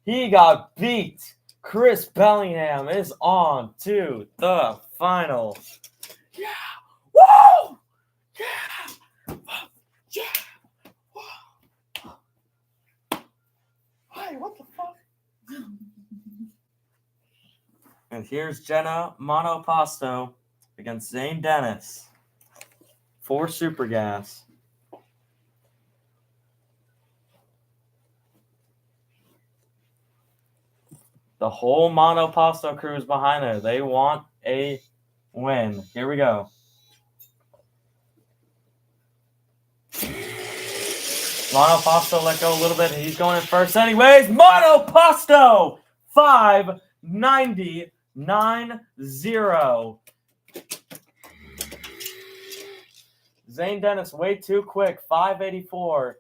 He got beat. Chris Bellingham is on to the final. Yeah. Woo! Yeah. Yeah. Hey, what the fuck? And here's Jenna Monopasto against Zane Dennis for Super Gas. The whole Monopasto crew is behind her. They want a win. Here we go. Monopasto let go a little bit. He's going in first anyways. Monopasto 590.90. Zane Dennis way too quick. 584.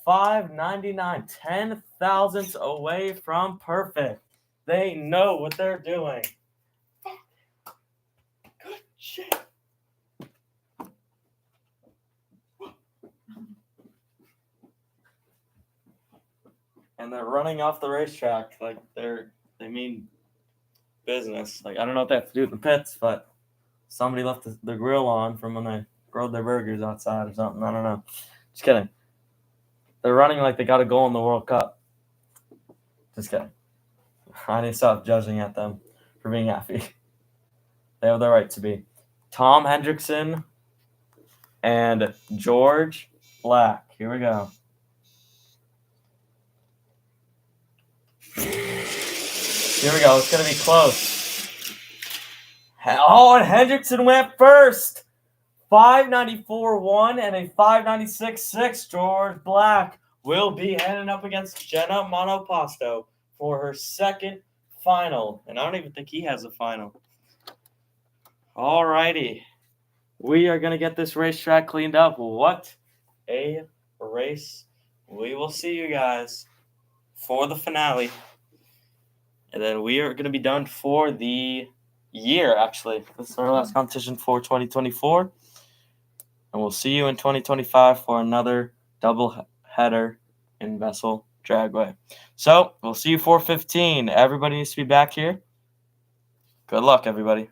599. 10 thousandths away from perfect. They know what they're doing. Good shit. And they're running off the racetrack like they mean business. Like, I don't know what they have to do in the pits, but somebody left the grill on from when they grilled their burgers outside or something. I don't know. Just kidding. They're running like they got a goal in the World Cup. Just kidding. I need to stop judging at them for being happy. They have the right to be. Tom Hendrickson and George Black. Here we go. Here we go. It's going to be close. Oh, and Hendrickson went first. 594.1 and a 596.6. George Black will be heading up against Jenna Monopasto for her second final. And I don't even think he has a final. All righty. We are going to get this racetrack cleaned up. What a race. We will see you guys for the finale. And then we are going to be done for the year, actually. This is our last competition for 2024. And we'll see you in 2025 for another double header in Vessel Dragway. So, we'll see you 4:15. Everybody needs to be back here. Good luck, everybody.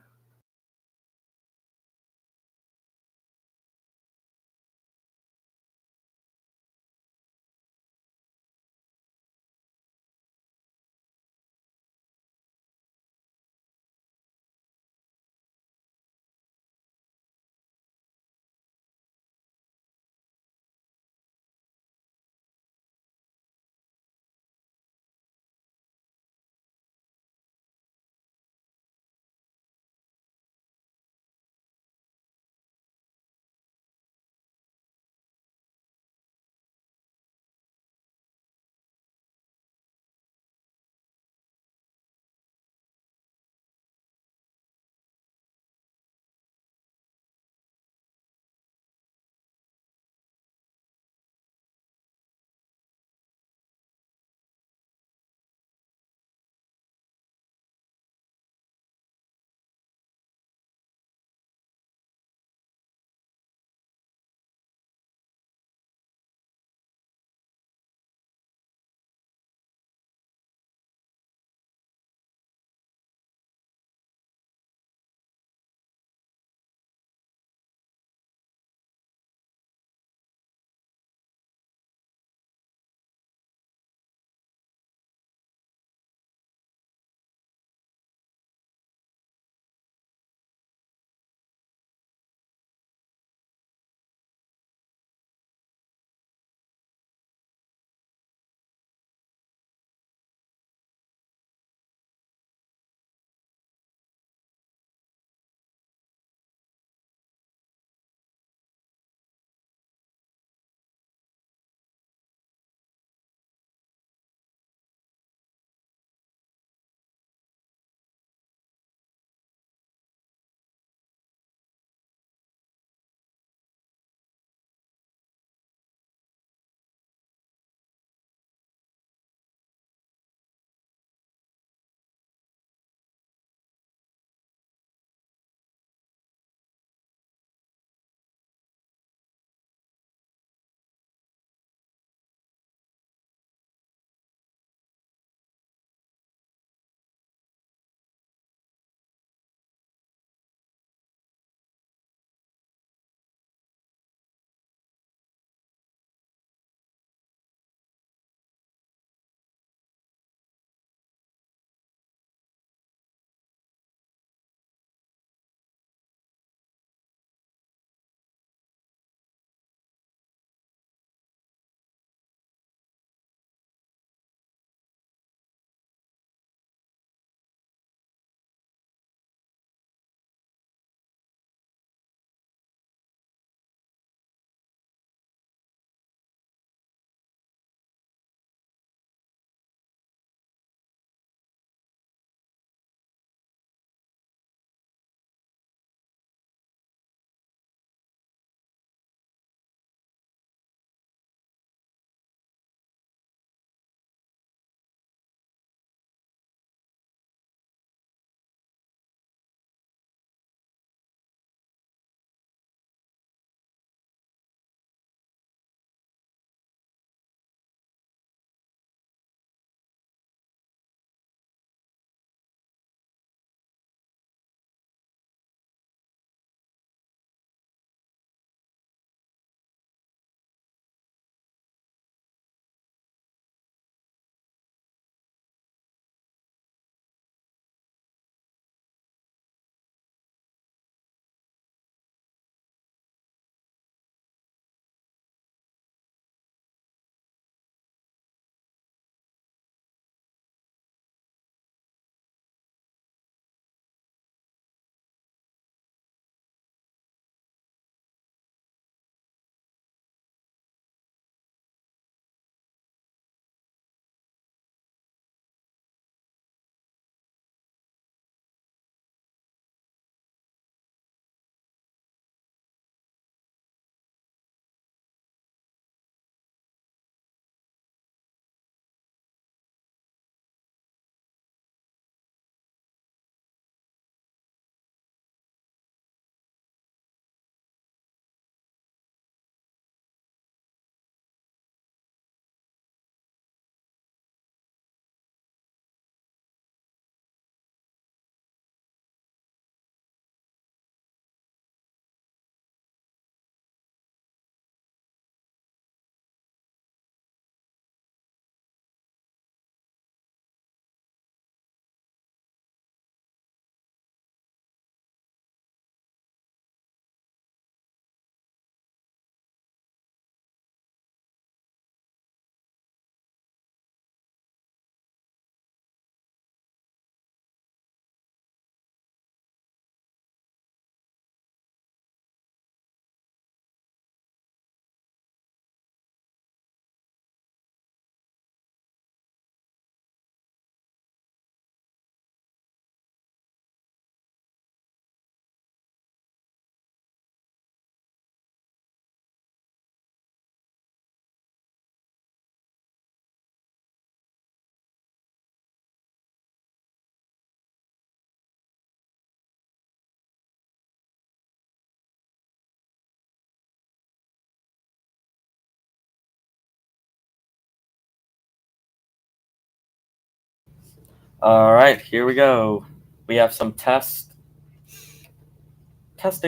All right, here we go. We have some testing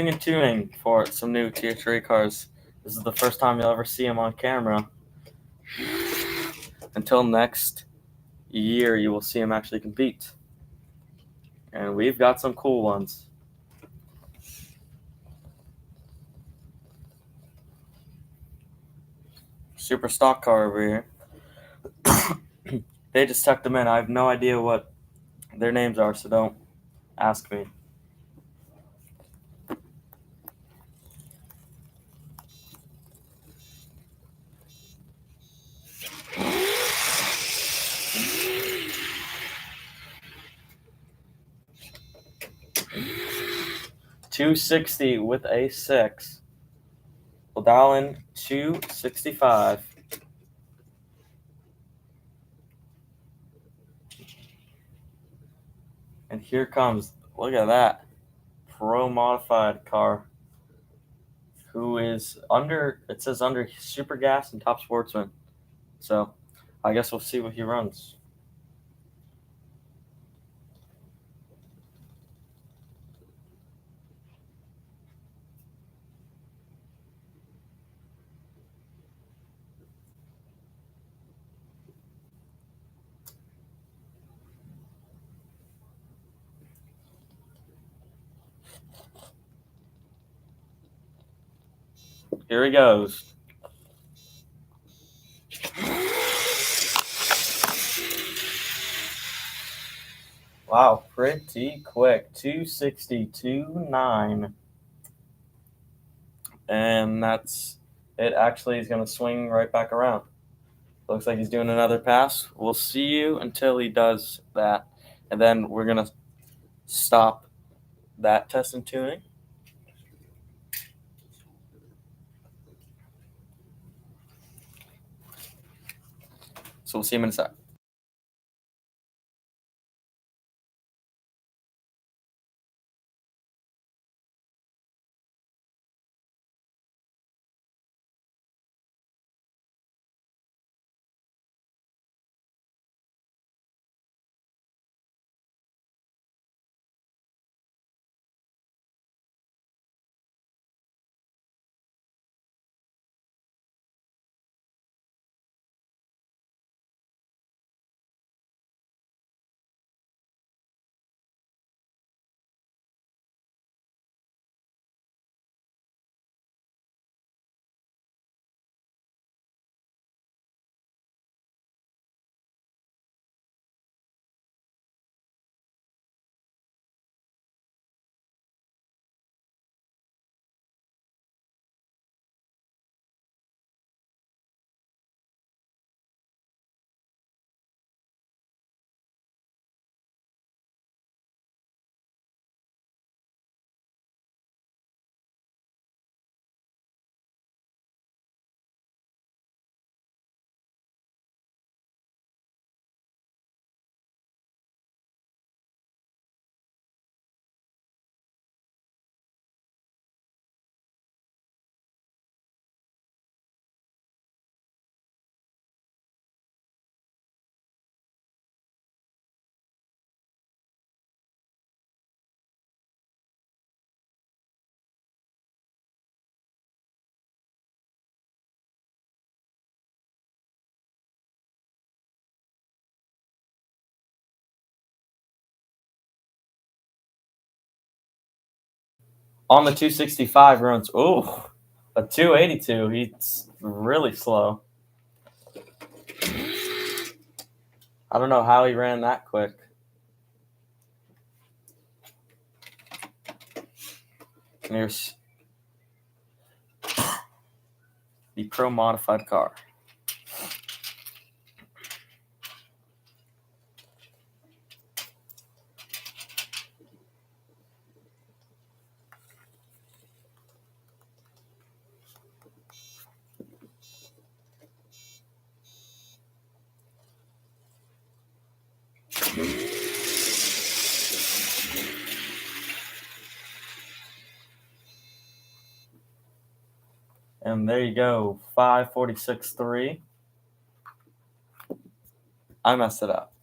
and tuning for some new Tier 3 cars. This is the first time you'll ever see them on camera. Until next year, you will see them actually compete. And we've got some cool ones. Super stock car over here. They just tucked them in. I have no idea what their names are, so don't ask me. $260 with a 6. We'll dial in $265. And here comes, look at that, pro modified car. Who is under, it says under Super Gas and Top Sportsman. So I guess we'll see what he runs. Here he goes. Wow, pretty quick. 262.9. And that's it. Actually, he's going to swing right back around. Looks like he's doing another pass. We'll see you until he does that. And then we're going to stop that test and tuning. So we'll see him in a sec. On the 265 runs, a 282. He's really slow. I don't know how he ran that quick. And here's the pro modified car. And there you go, 546.3. I messed it up.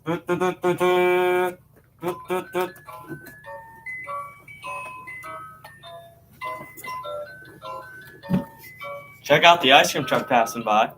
Check out the ice cream truck passing by.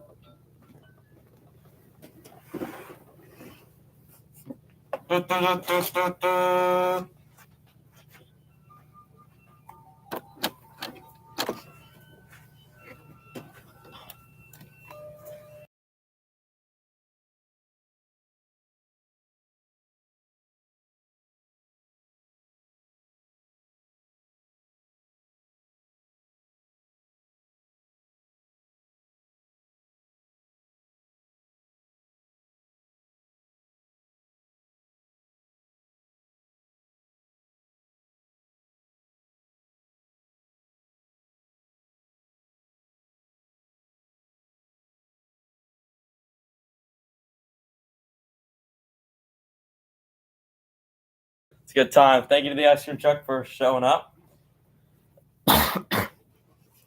It's a good time. Thank you to the ice cream truck for showing up.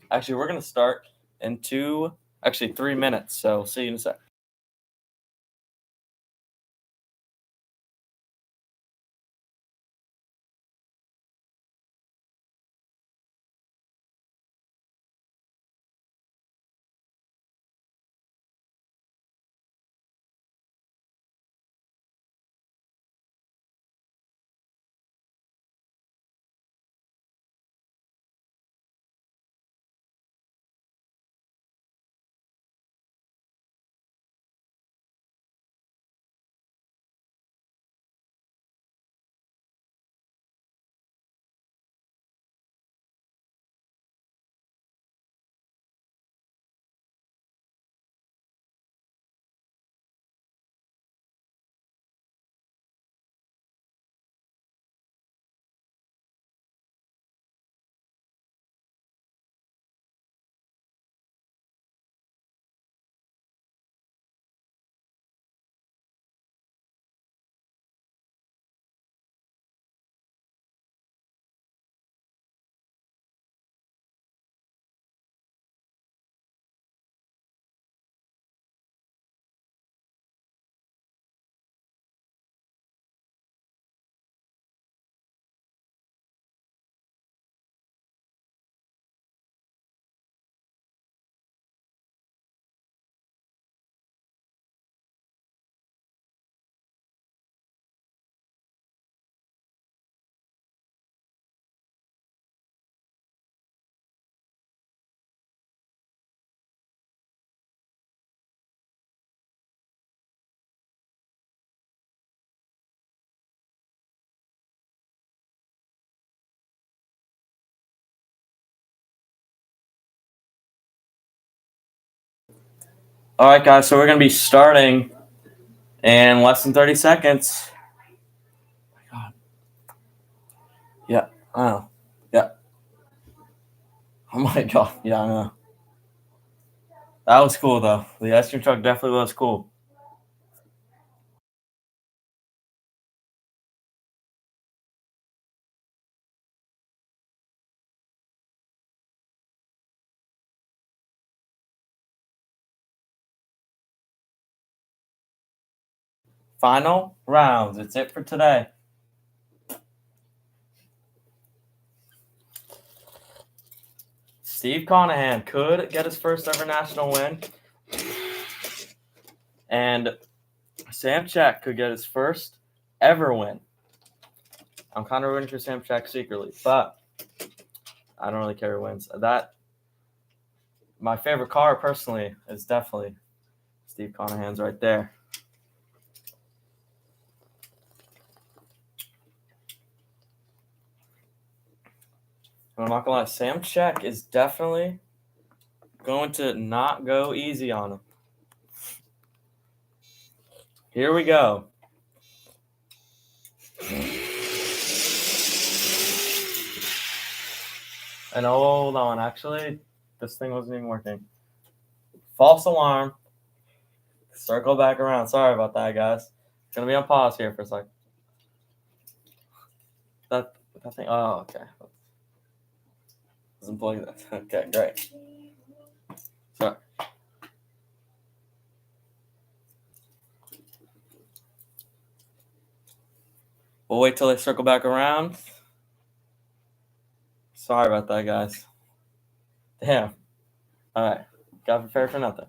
Actually, we're going to start in 3 minutes. So see you in a sec. All right, guys. So we're going to be starting in less than 30 seconds. Oh my God. Yeah. I know. Yeah. Oh my God. Yeah, I know. That was cool, though. The ice cream truck definitely was cool. Final rounds. It's it for today. Steve Conahan could get his first ever national win. And Sam Check could get his first ever win. I'm kind of rooting for Sam Check secretly, but I don't really care who wins. My favorite car personally is definitely Steve Conahan's right there. I'm not gonna lie, Sam Check is definitely going to not go easy on him. Here we go. And hold on, actually, this thing wasn't even working. False alarm. Circle back around. Sorry about that, guys. It's gonna be on pause here for a second. That thing. Oh, okay. Doesn't plug that. Okay, great. Sorry. We'll wait till they circle back around. Sorry about that, guys. Damn. All right. Got prepared for nothing.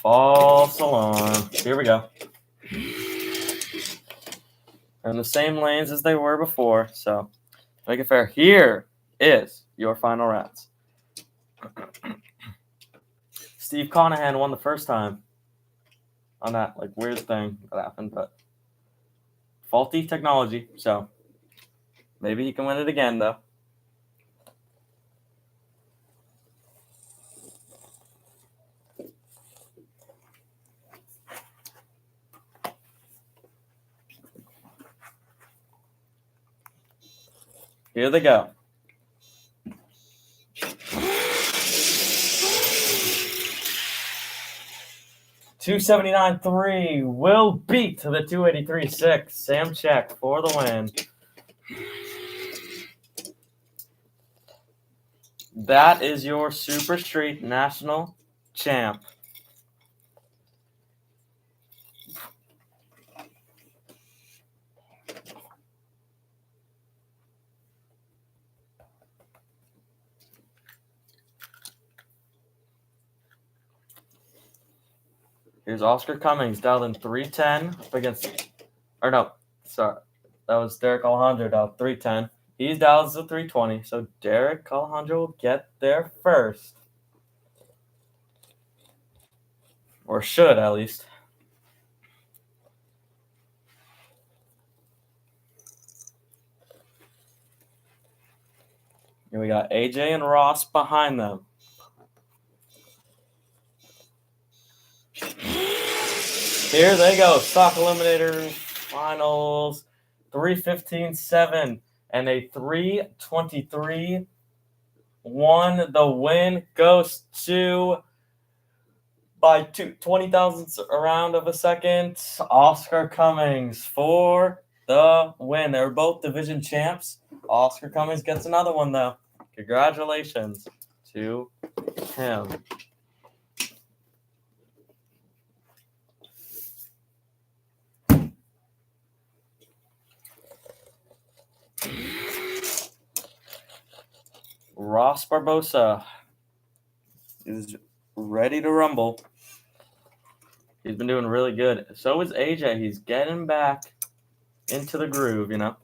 False alarm. Here we go. They're in the same lanes as they were before, so make it fair. Here is your final rounds. Steve Conahan won the first time on that weird thing that happened, but faulty technology, so maybe he can win it again though. Here they go. $279.3 will beat the $283.6. Sam Check for the win. That is your Super Street National Champ. Here's Oscar Cummings dialed in 310 up against, or no, sorry, that was Derek Alejandro dialed 310. He's dialed to 320, so Derek Alejandro will get there first. Or should, at least. Here we got AJ and Ross behind them. Here they go. Stock Eliminator Finals. 3:15.7 and a 3:23. The win goes to, by 20 thousandths around of a second, Oscar Cummings for the win. They were both division champs. Oscar Cummings gets another one, though. Congratulations to him. Ross Barbosa is ready to rumble. He's been doing really good. So is AJ. He's getting back into the groove, you know.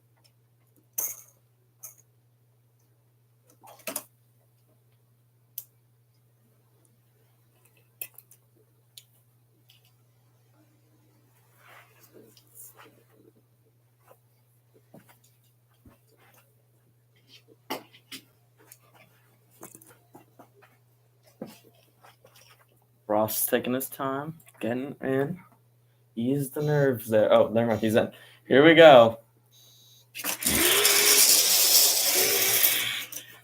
Ross taking his time, getting in. Ease the nerves there. Oh, never mind. He's in. Here we go.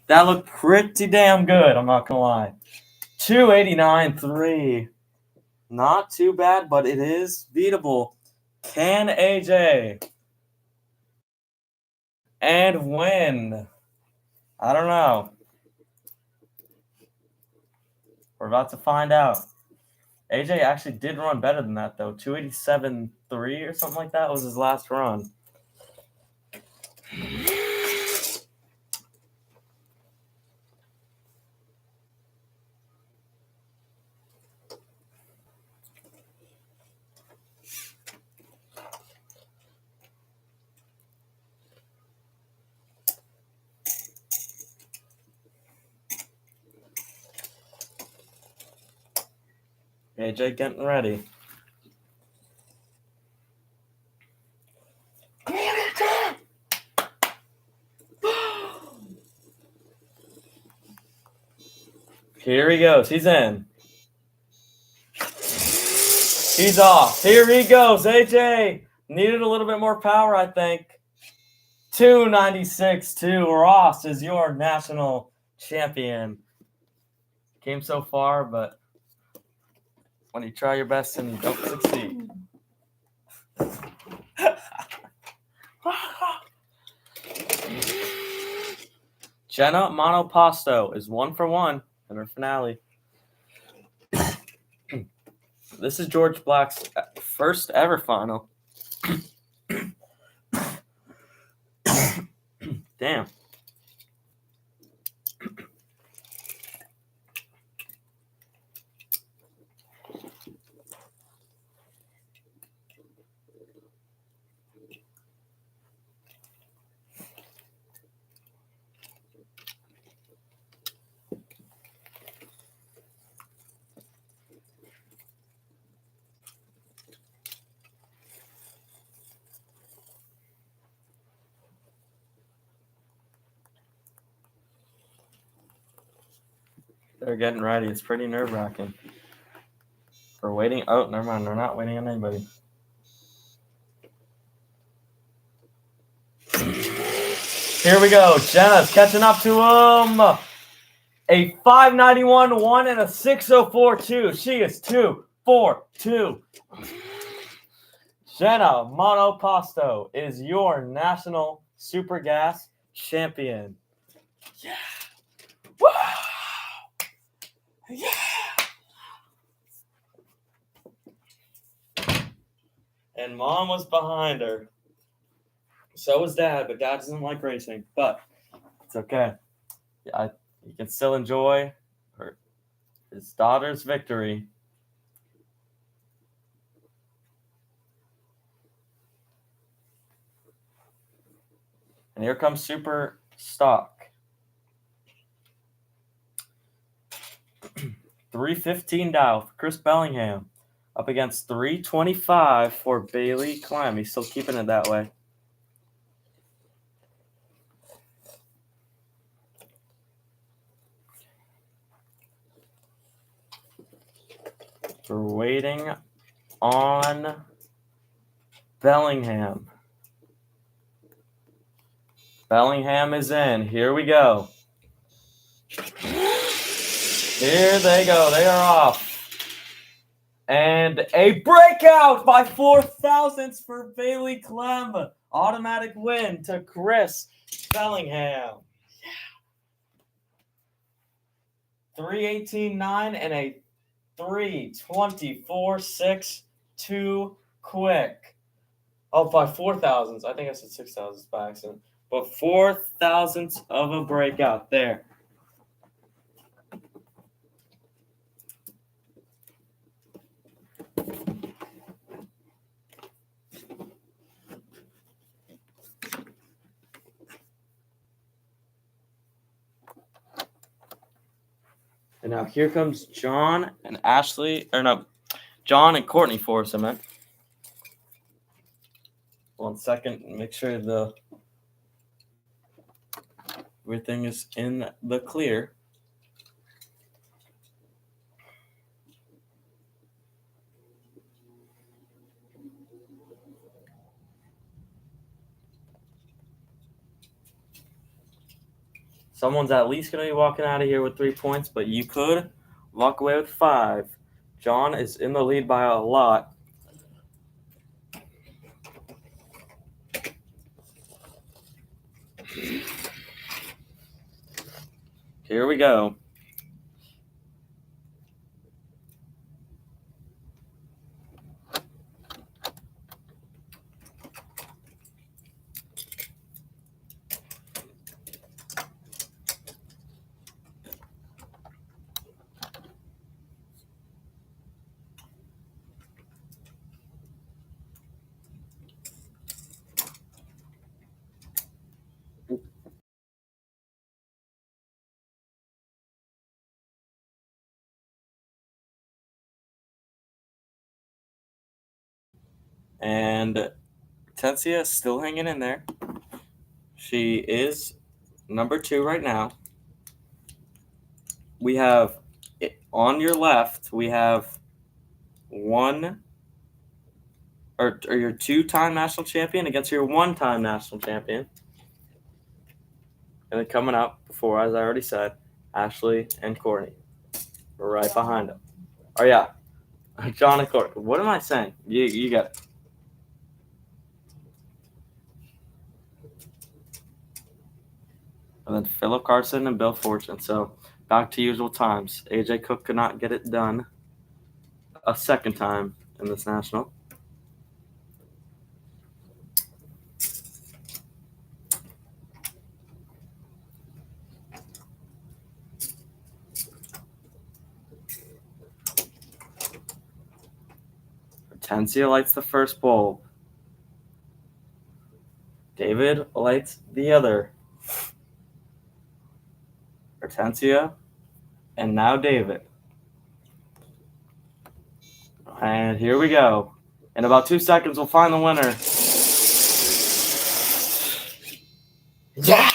That looked pretty damn good, I'm not going to lie. 289.3. Not too bad, but it is beatable. Can AJ and win? I don't know. We're about to find out. AJ actually did run better than that, though. 287.3 or something like that was his last run. AJ getting ready. Here he goes. He's in. He's off. Here he goes. AJ needed a little bit more power, I think. 296-2. Ross is your national champion. Came so far, but when you try your best and you don't succeed. Jenna Monopasto is 1 for 1 in her finale. This is George Black's first ever final. Damn. They're getting ready. It's pretty nerve-wracking. We're waiting. Oh, never mind. They're not waiting on anybody. Here we go. Jenna's catching up to him. A 591-1 and a 604-2. She is 2-4-2. Jenna Monopasto is your national super gas champion. Yeah. Wow. Yeah. And Mom was behind her. So was Dad, but Dad doesn't like racing. But it's okay. You can still enjoy his daughter's victory. And here comes Super Stock. 315 dial for Chris Bellingham. Up against 325 for Bailey Clem. He's still keeping it that way. We're waiting on Bellingham. Bellingham is in. Here we go. Here they go. They are off. And a breakout by 4 thousandths for Bailey Clem. Automatic win to Chris Bellingham. 318.9 and a 324.6 too quick. Oh, by 4 thousandths. I think I said 6 thousandths by accident. But 4 thousandths of a breakout there. And now here comes John and Ashley, or no, John and Courtney Forrest, I meant. 1 second, make sure everything is in the clear. Someone's at least going to be walking out of here with 3 points, but you could walk away with 5. John is in the lead by a lot. Here we go. And Tensia is still hanging in there. She is number 2 right now. We have on your left, we have your two-time national champion against your one-time national champion. And then coming up before, as I already said, Ashley and Courtney. Right behind them. Oh, yeah. John and Courtney. What am I saying? You got it. And then Philip Carson and Bill Fortune. So back to usual times. AJ Cook could not get it done a second time in this national. Hortensia lights the first bulb. David lights the other. Hortensia, and now David. And here we go. In about 2 seconds, we'll find the winner. Yeah!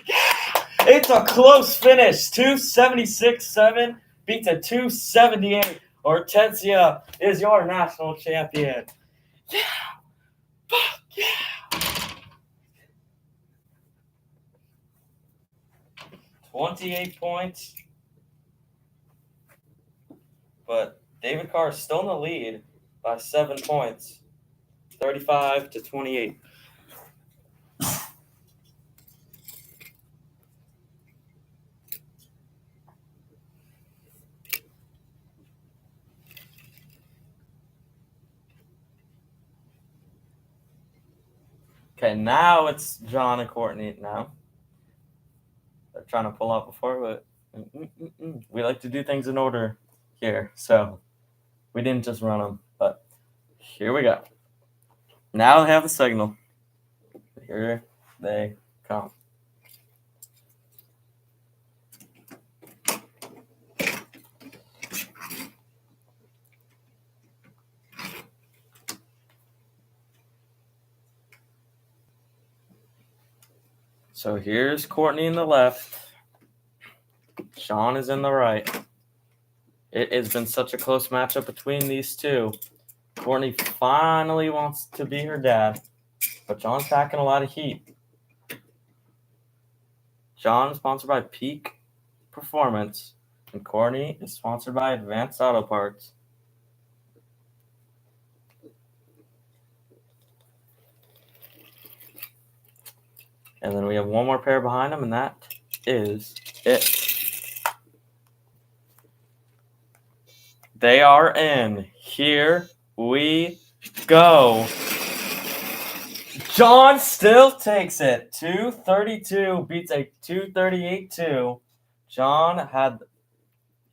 Yeah! It's a close finish. 276.7 beats a 278. Hortensia is your national champion. Yeah! Fuck yeah! 28 points. But David Carr is still in the lead by 7 points. 35-28. Okay, now it's John and Courtney now. They're trying to pull out before, but we like to do things in order here. So we didn't just run them, but here we go. Now they have the signal. Here they come. So here's Courtney in the left. Sean is in the right. It has been such a close matchup between these two. Courtney finally wants to be her dad, but John's packing a lot of heat. John is sponsored by Peak Performance, and Courtney is sponsored by Advanced Auto Parts. And then we have one more pair behind them, and that is it. They are in. Here we go. John still takes it. 232 beats a 238-2. John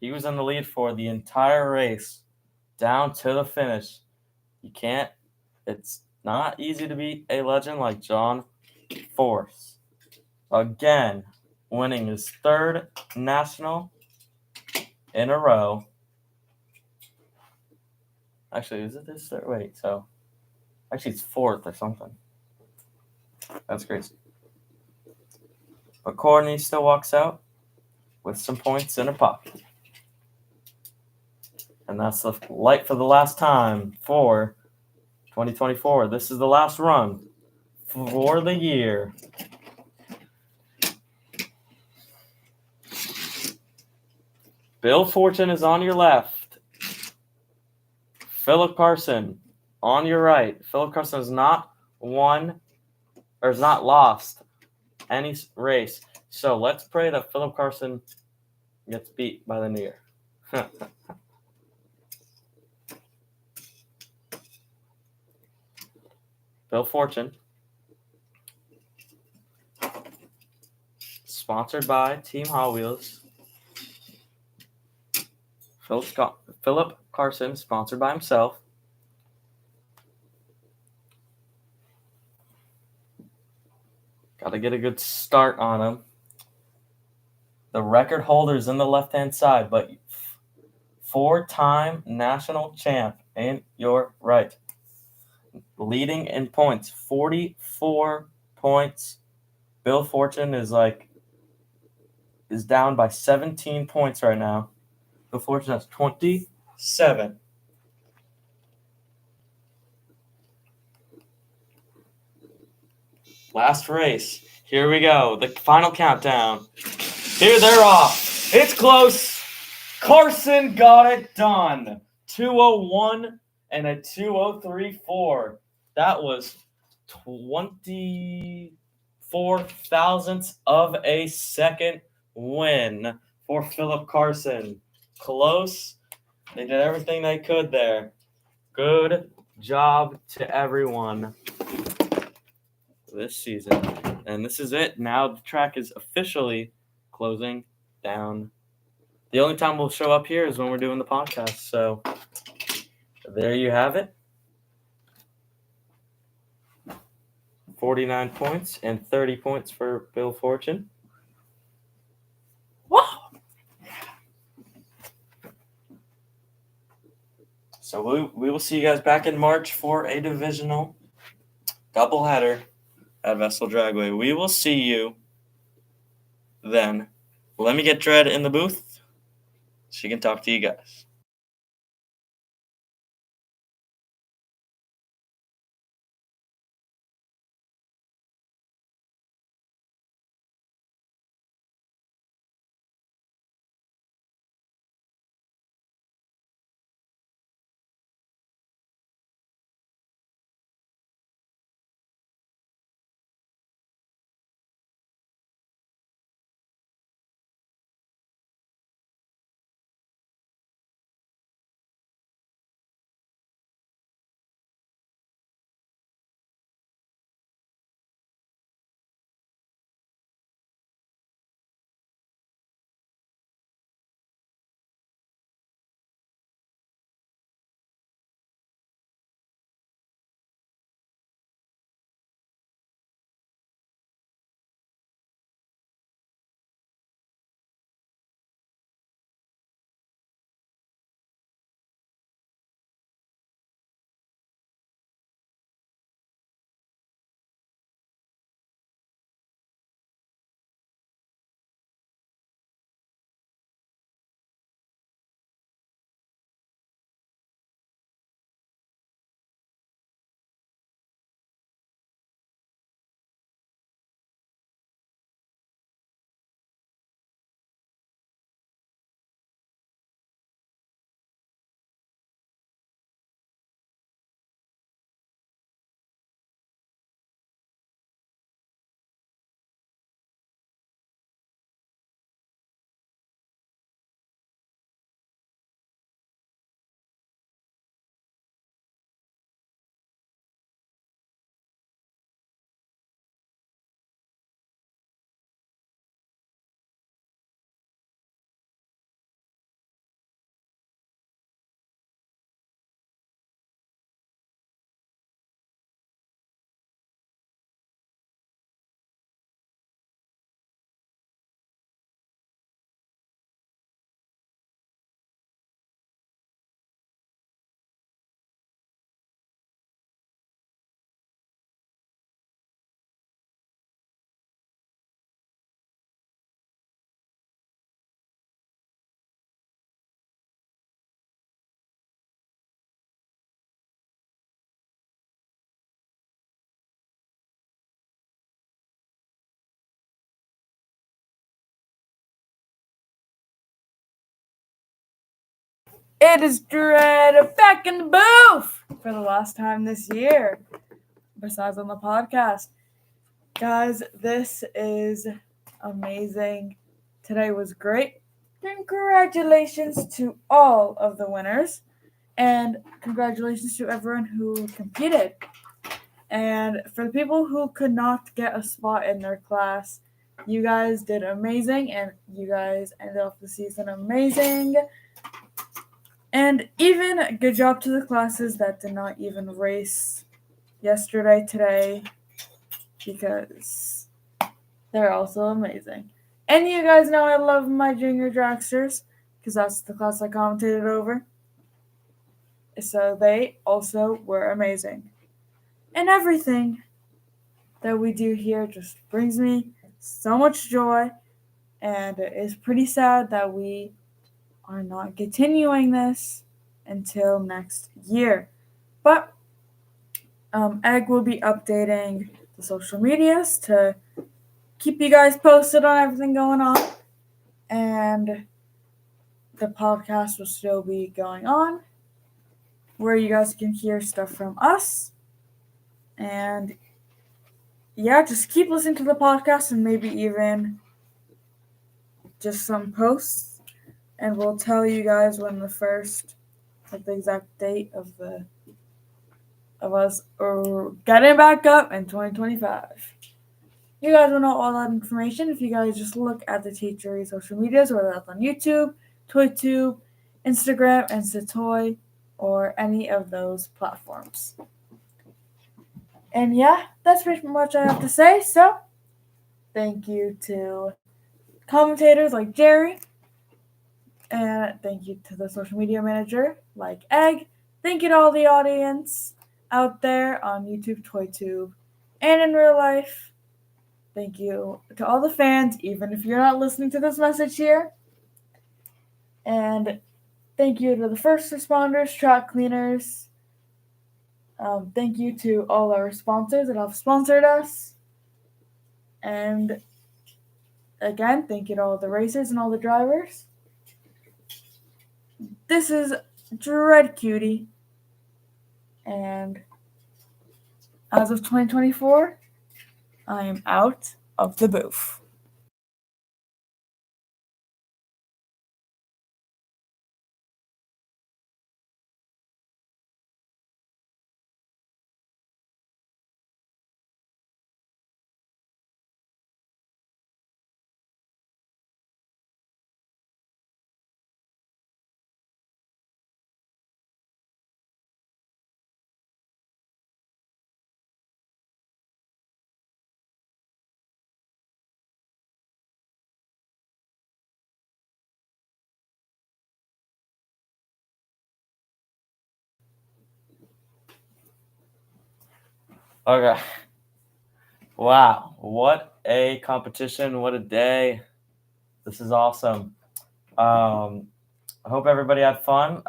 he was in the lead for the entire race down to the finish. It's not easy to beat a legend like John Force. Again, winning his third national in a row. Actually, is it this third? Wait, so actually it's fourth or something. That's crazy. But Courtney still walks out with some points in her pocket. And that's the light for the last time for 2024. This is the last run for the year. Bill Fortune is on your left. Philip Carson on your right. Philip Carson has not lost any race. So let's pray that Philip Carson gets beat by the new year. Bill Fortune. Sponsored by Team Hot Wheels. Philip Carson, sponsored by himself. Got to get a good start on him. The record holder's in the left-hand side, but 4-time national champ in your right. Leading in points, 44 points. Bill Fortune is down by 17 points right now. Bill Fortune has 27. Last race. Here we go. The final countdown. Here they're off. It's close. Carson got it done. 2:01 and a 2:03.4. That was 24 thousandths of a second win for Philip Carson. Close. They did everything they could there. Good job to everyone this season. And this is it. Now the track is officially closing down. The only time we'll show up here is when we're doing the podcast. So there you have it. 49 points and 30 points for Bill Fortune. Wow. So we will see you guys back in March for a divisional doubleheader at Vessel Dragway. We will see you then. Let me get Dred in the booth. She can talk to you guys. It is Dred back in the booth for the last time this year, besides on the podcast. Guys, this is amazing. Today was great. Congratulations to all of the winners, and congratulations to everyone who competed. And for the people who could not get a spot in their class, you guys did amazing, and you guys ended off the season amazing. And even good job to the classes that did not even race yesterday, today, because they're also amazing. And you guys know I love my junior dragsters, because that's the class I commentated over. So they also were amazing. And everything that we do here just brings me so much joy, and it is pretty sad that we are not continuing this until next year. But Egg will be updating the social medias to keep you guys posted on everything going on. And the podcast will still be going on, where you guys can hear stuff from us. And yeah, just keep listening to the podcast and maybe even just some posts. And we'll tell you guys when the first, like the exact date of us getting back up in 2025. You guys will know all that information if you guys just look at the THRE social medias, whether that's on YouTube, ToyTube, Instagram, Instatoy, or any of those platforms. And yeah, that's pretty much I have to say. So, thank you to commentators like Jerry, and thank you to the social media manager like Egg. Thank you to all the audience out there on YouTube, ToyTube, and in real life. Thank you to all the fans, even if you're not listening to this message here. And thank you to the first responders, track cleaners. Thank you to all our sponsors that have sponsored us. And again, thank you to all the racers and all the drivers. This is Dread Cutie. And as of 2024, I am out of the booth. Okay. Wow. What a competition. What a day. This is awesome. I hope everybody had fun.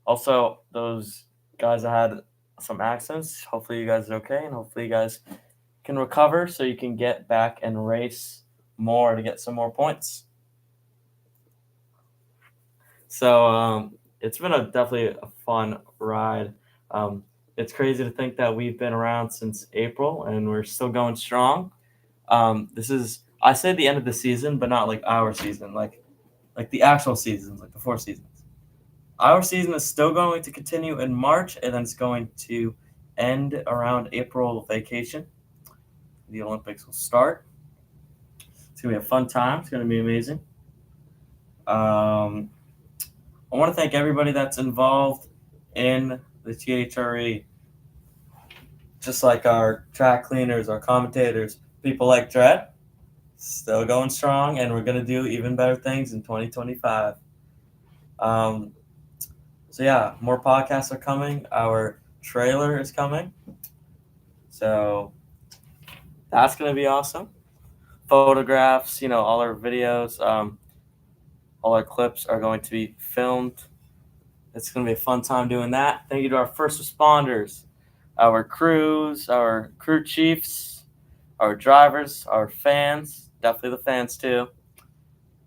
Also, those guys that had some accidents, hopefully you guys are okay, and hopefully you guys can recover so you can get back and race more to get some more points. So it's been definitely a fun ride. It's crazy to think that we've been around since April and we're still going strong. This is, I say, the end of the season, but not like our season, like the actual seasons, like the 4 seasons. Our season is still going to continue in March, and then it's going to end around April vacation. The Olympics will start. It's going to be a fun time. It's going to be amazing. I want to thank everybody that's involved in the THRE, just like our track cleaners, our commentators, people like Dread, still going strong, and we're going to do even better things in 2025. So yeah, more podcasts are coming. Our trailer is coming. So that's going to be awesome. Photographs, all our videos, all our clips are going to be filmed. It's going to be a fun time doing that. Thank you to our first responders, our crews, our crew chiefs, our drivers, our fans, definitely the fans too.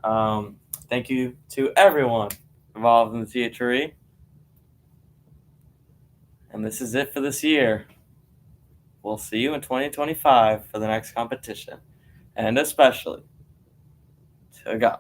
Thank you to everyone involved in the THRE. And this is it for this year. We'll see you in 2025 for the next competition. And especially to go.